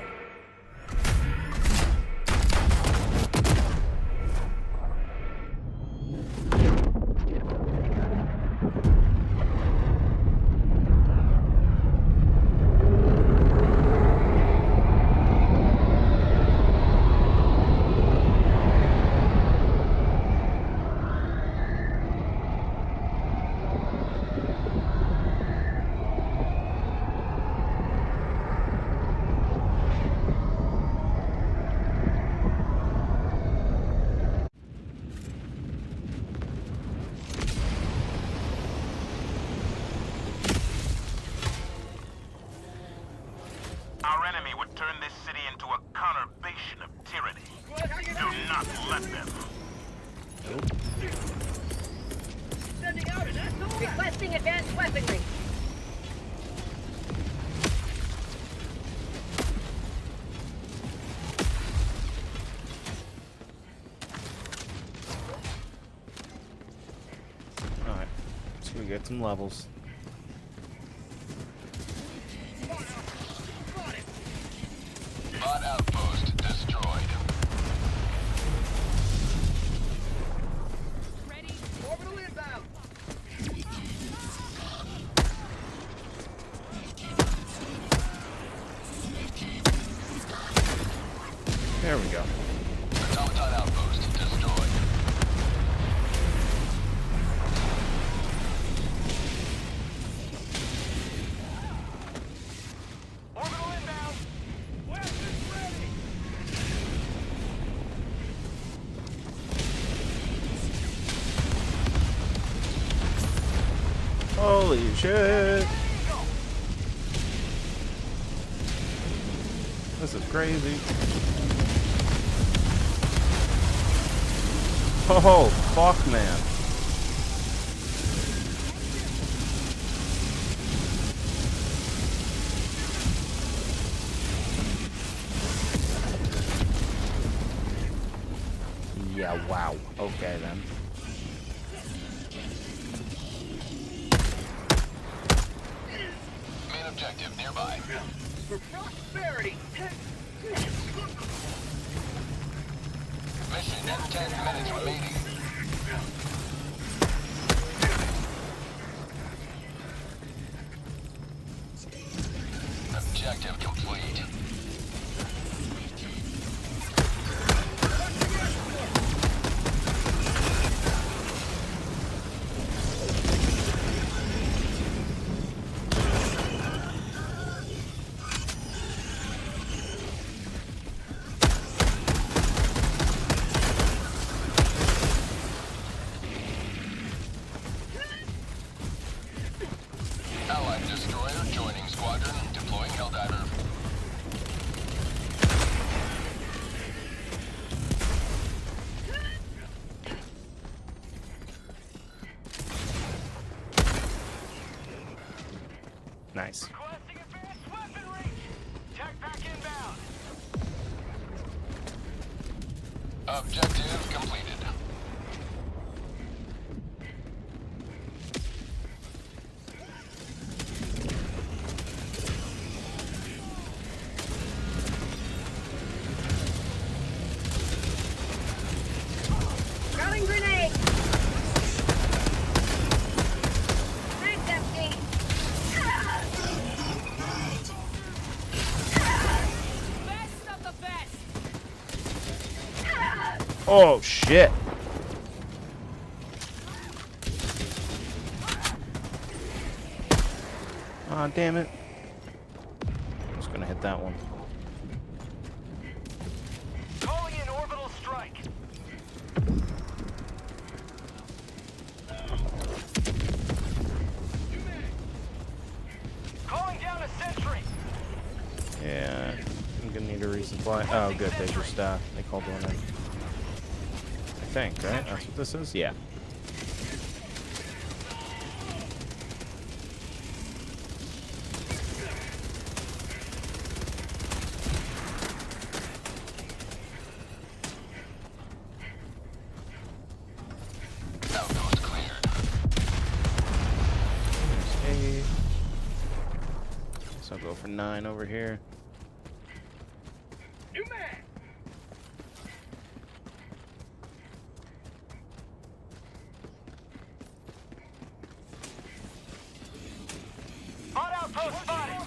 S3: Our enemy would turn this city into a conurbation of tyranny. Do not let them.
S27: Sending out an SOS! Requesting advanced weaponry.
S14: Alright, so we get some levels.
S13: Bot outpost destroyed.
S27: Ready? Orbital inbound!
S14: There we go.
S13: Automaton outpost destroyed.
S27: Orbital inbound! Weapons ready!
S14: Holy shit! This is crazy. Oh, fuck, man. Yeah, wow. Okay, then.
S13: Main objective nearby.
S27: For prosperity!
S13: Mission in 10 minutes remaining. Objective complete. Allied destroyer joining squadron, deploying Helldiver.
S14: Nice.
S27: Requesting advanced weaponry! Tech pack inbound!
S13: Objective completed.
S15: Throwing grenade! Mag's empty! Best of the best!
S14: Oh shit. Aw, damn it. Just gonna hit that one.
S27: Calling in orbital strike. Calling down a sentry.
S14: Yeah, I'm gonna need a resupply. Oh, good. There's your staff. They called one in. I think, right? That's what this is? Yeah.
S13: Outpost cleared.
S14: There's 8. So I'll go for 9 over here.
S27: New man. Hot outpost spotted.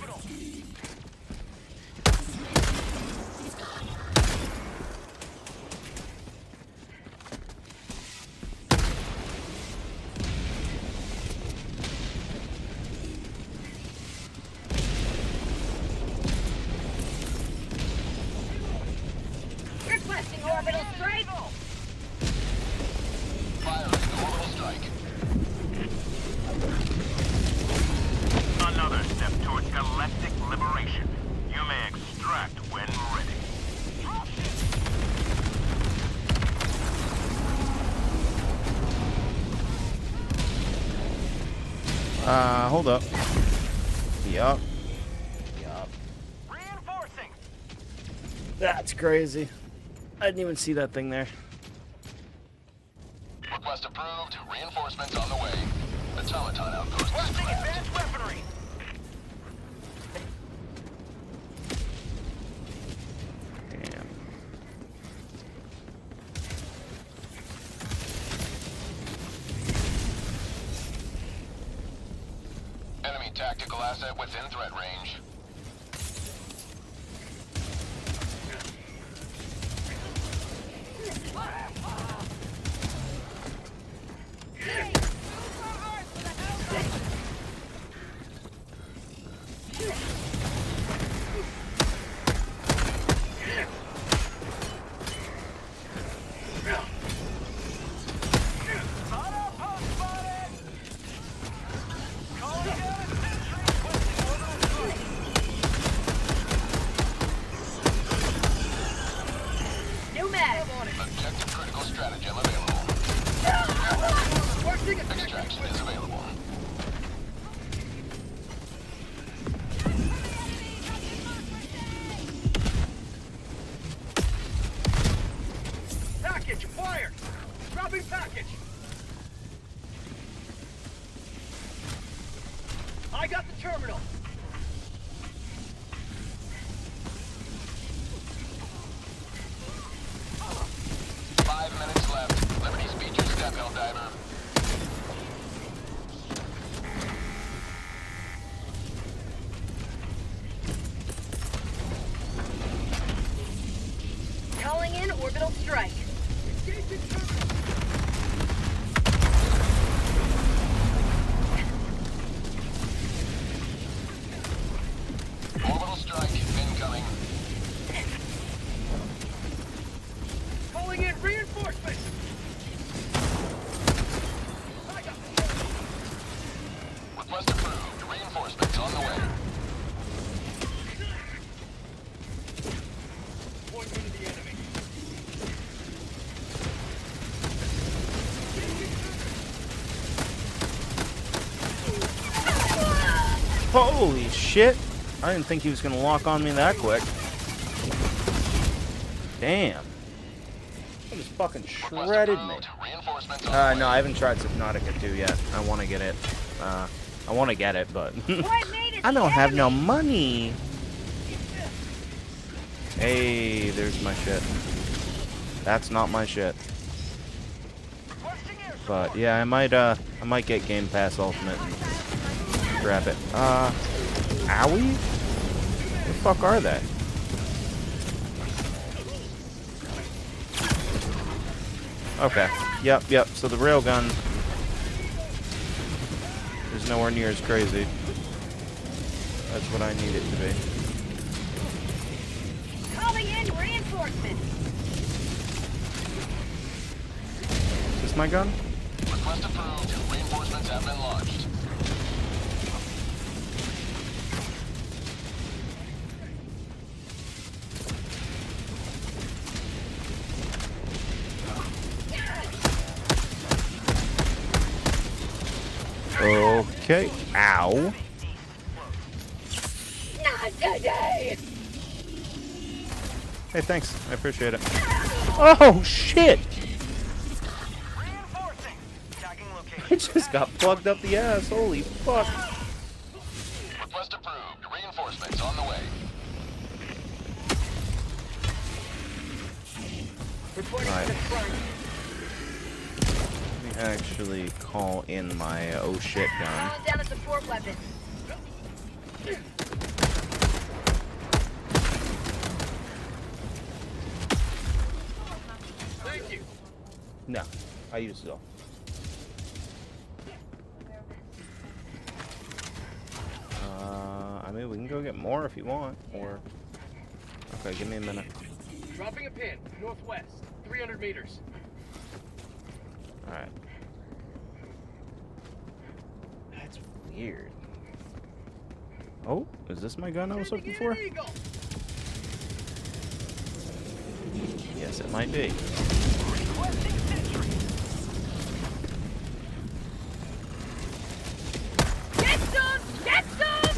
S15: Requesting orbital strike!
S13: Firing orbital strike.
S19: Another step towards galactic liberation. You may extract when ready.
S14: Hold up. Yup.
S27: Reinforcing.
S14: That's crazy. I didn't even see that thing there.
S13: Request approved. Reinforcements on the way. Automaton outpost
S27: Requesting
S13: scrapped.
S27: advanced weaponry.
S14: Damn.
S13: Enemy tactical asset within threat range.
S27: Hot outpost spotted. Calling down a sentry. Requesting orbital strike.
S15: New mag!
S13: Objective critical stratagem available. Extraction is available.
S27: Package acquired. Dropping package. I got the terminal.
S13: Five minutes left. Liberty speed your step, Helldiver.
S15: Calling in orbital strike.
S13: Orbital strike incoming.
S27: Calling in reinforcements.
S13: Request approved. Reinforcements on the way.
S27: Pointing to the enemy.
S14: Holy shit! I didn't think he was gonna lock on me that quick. Damn. It just fucking shredded me. No, I haven't tried Subnautica 2 yet. I want to get it. I want to get it, but I don't have no money. Hey, there's my shit. That's not my shit. But yeah, I might get Game Pass Ultimate and grab it. Owie? What the fuck are they? Okay. Yep. So the railgun is nowhere near as crazy. That's what I need it to be.
S15: Calling in reinforcements.
S14: Is this my gun?
S13: Request approved. Reinforcements have been launched.
S14: Okay. Ow.
S15: Not today.
S14: Hey, thanks. I appreciate it. Oh, shit! I just got plugged up the ass. Holy fuck.
S13: Request approved. Reinforcements on the way.
S14: Right. Let me actually call in my oh shit gun.
S15: Down a support weapon.
S27: Thank you.
S14: No, I used it all. I mean, we can go get more if you want, or... Okay, give me a minute.
S27: Dropping a pin, northwest, 300 meters.
S14: Alright. That's weird. Oh, is this my gun I was looking for? Yes, it might be.
S15: Get some! Get some!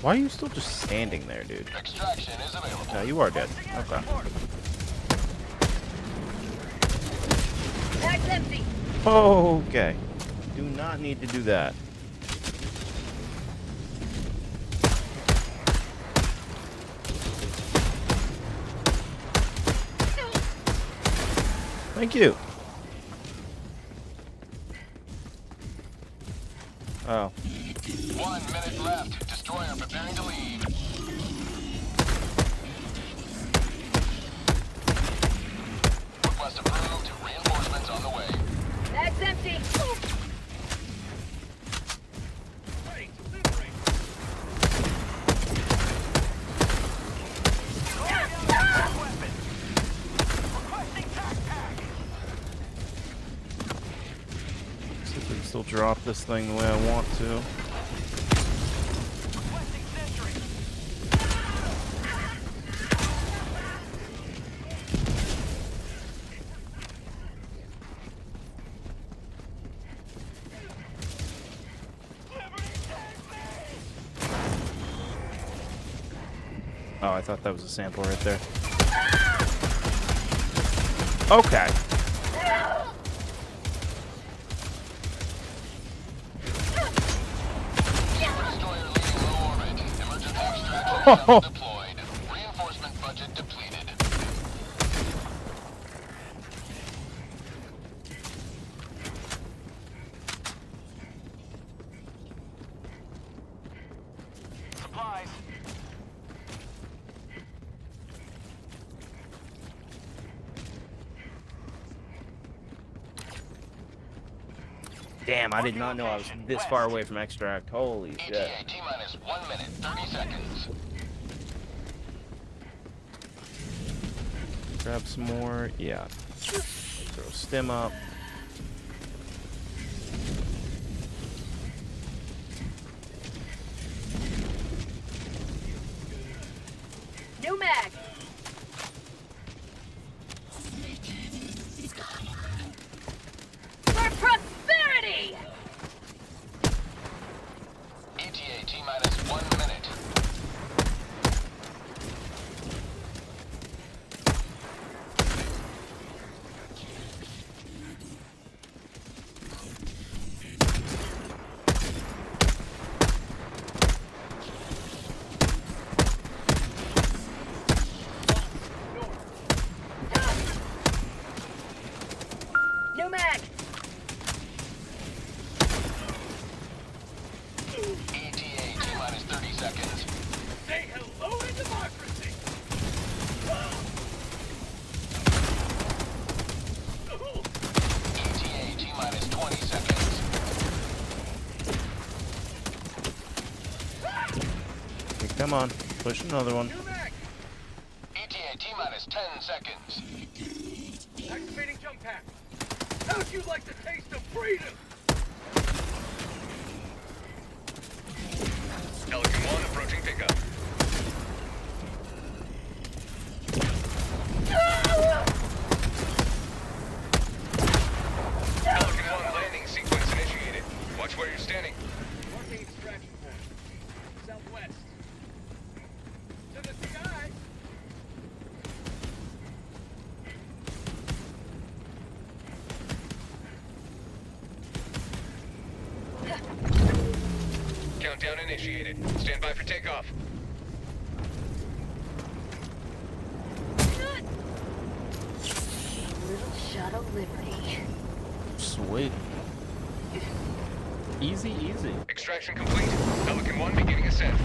S14: Why are you still just standing there, dude?
S13: Extraction is available.
S14: No, you are dead. Okay.
S15: Bag's empty.
S14: Okay. Do not need to do that. Thank you. Oh.
S13: 1 minute left. Destroyer preparing to leave. Request approved. Reinforcements on the way.
S15: Bag's empty.
S14: See if we can still drop this thing the way I want to. Oh, I thought that was a sample right there. Okay. Oh.
S13: Deployed. Reinforcement budget depleted.
S27: Supplies.
S14: Damn, I did not know I was this far away from extract. Holy shit.
S13: ETA T-minus 1 minute, 30 seconds.
S14: Grab some more. Yeah. Throw stim up.
S15: New mag. For prosperity.
S13: ETA T-minus 1 minute.
S27: New mag!
S13: ETA T-minus 30 seconds.
S27: Say hello to democracy!
S13: ETA T-minus 20 seconds.
S14: Hey, come on, push another one.
S13: ETA T-minus 10 seconds.
S27: Activating jump pack. How'd you like the taste of freedom?
S19: Pelican 1 approaching pickup. Pelican 1 landing sequence initiated. Watch where you're standing.
S27: Marking extraction point. Southwest. To the CI!
S19: Countdown initiated. Stand by for takeoff.
S15: Little shot of liberty.
S14: Sweet. Easy, easy.
S19: Extraction complete. Pelican 1 beginning ascent.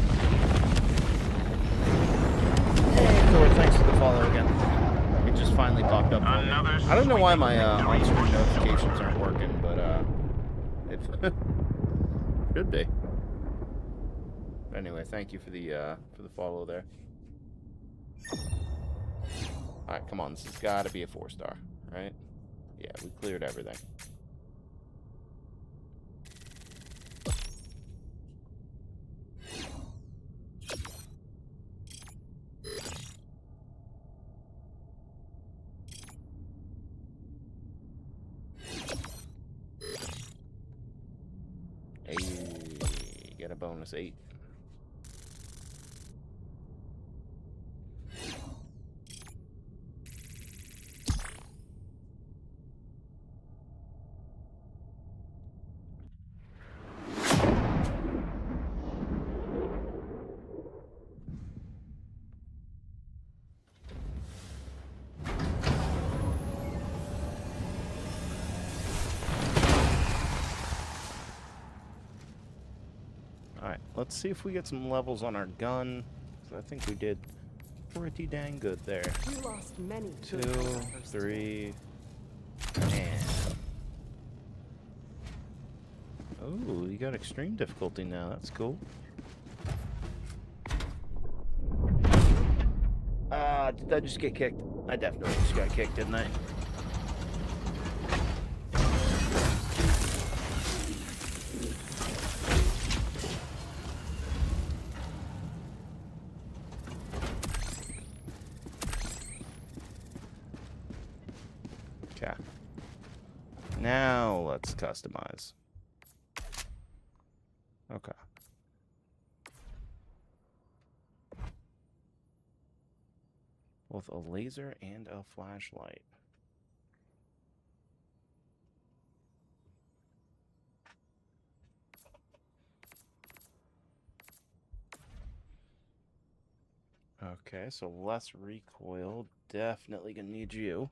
S14: Hey, Thor, thanks for the follow again. It just finally popped up. I don't know why my on-screen notifications aren't working, but it should be. Anyway, thank you for the follow there. All right, come on, this has got to be a 4-star, right? Yeah, we cleared everything. Hey, get a bonus 8. Alright, let's see if we get some levels on our gun. 'Cause I think we did pretty dang good there.
S17: We lost many.
S14: 2, 3, and... Oh, you got extreme difficulty now. That's cool. Did I just get kicked? I definitely just got kicked, didn't I? Okay. Now let's customize. Okay. Both a laser and a flashlight. Okay, so less recoil. Definitely gonna need you.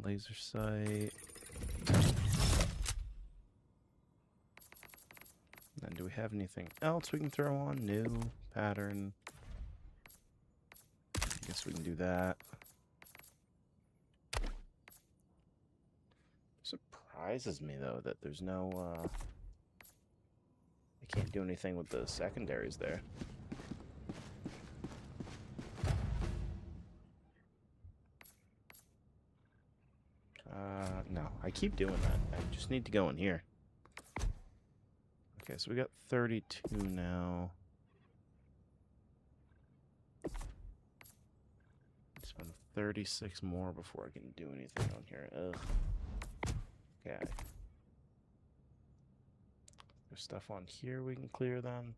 S14: Laser sight. And do we have anything else we can throw on? New pattern. I guess we can do that. Surprises me though that there's no I can't do anything with the secondaries there. No, I keep doing that. I just need to go in here. Okay, so we got 32 now. Spend
S1: 36 more before I can do anything on here. Ugh. Okay. There's stuff on here we can clear then.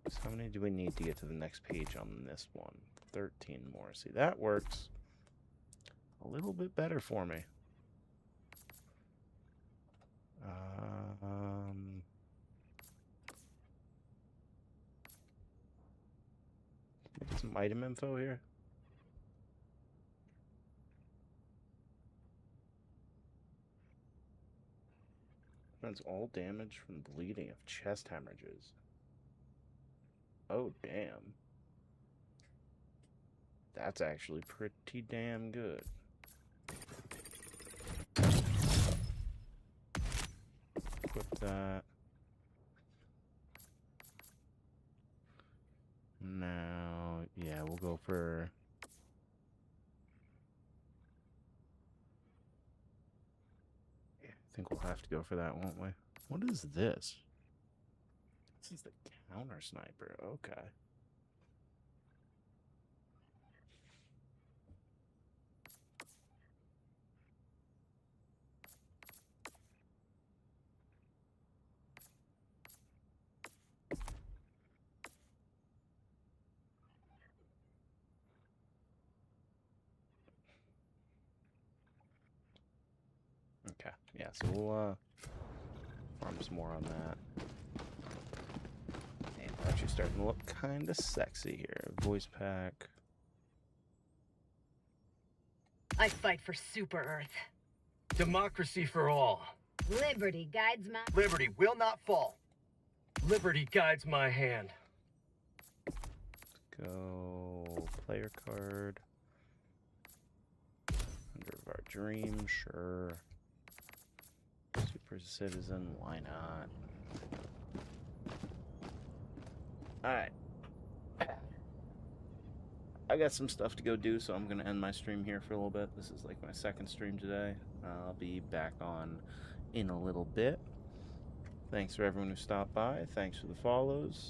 S1: So how many do we need to get to the next page on this one? 13 more. See, that works a little bit better for me. Get some item info here. Prevents all damage from bleeding of chest hemorrhages. Oh, damn. That's actually pretty damn good. Equip that. Now, yeah, we'll go for... I think we'll have to go for that, won't we? What is this? This is the counter sniper. Okay. Okay, yeah, so we'll farm some more on that. And we're actually starting to look kind of sexy here. Voice pack.
S12: I fight for Super Earth.
S27: Democracy for all.
S12: Liberty guides my...
S27: Liberty will not fall. Liberty guides my hand.
S1: Go player card. Under of our dream, sure. Super citizen, why not? Alright. I got some stuff to go do, so I'm going to end my stream here for a little bit. This is like my second stream today. I'll be back on in a little bit. Thanks for everyone who stopped by. Thanks for the follows.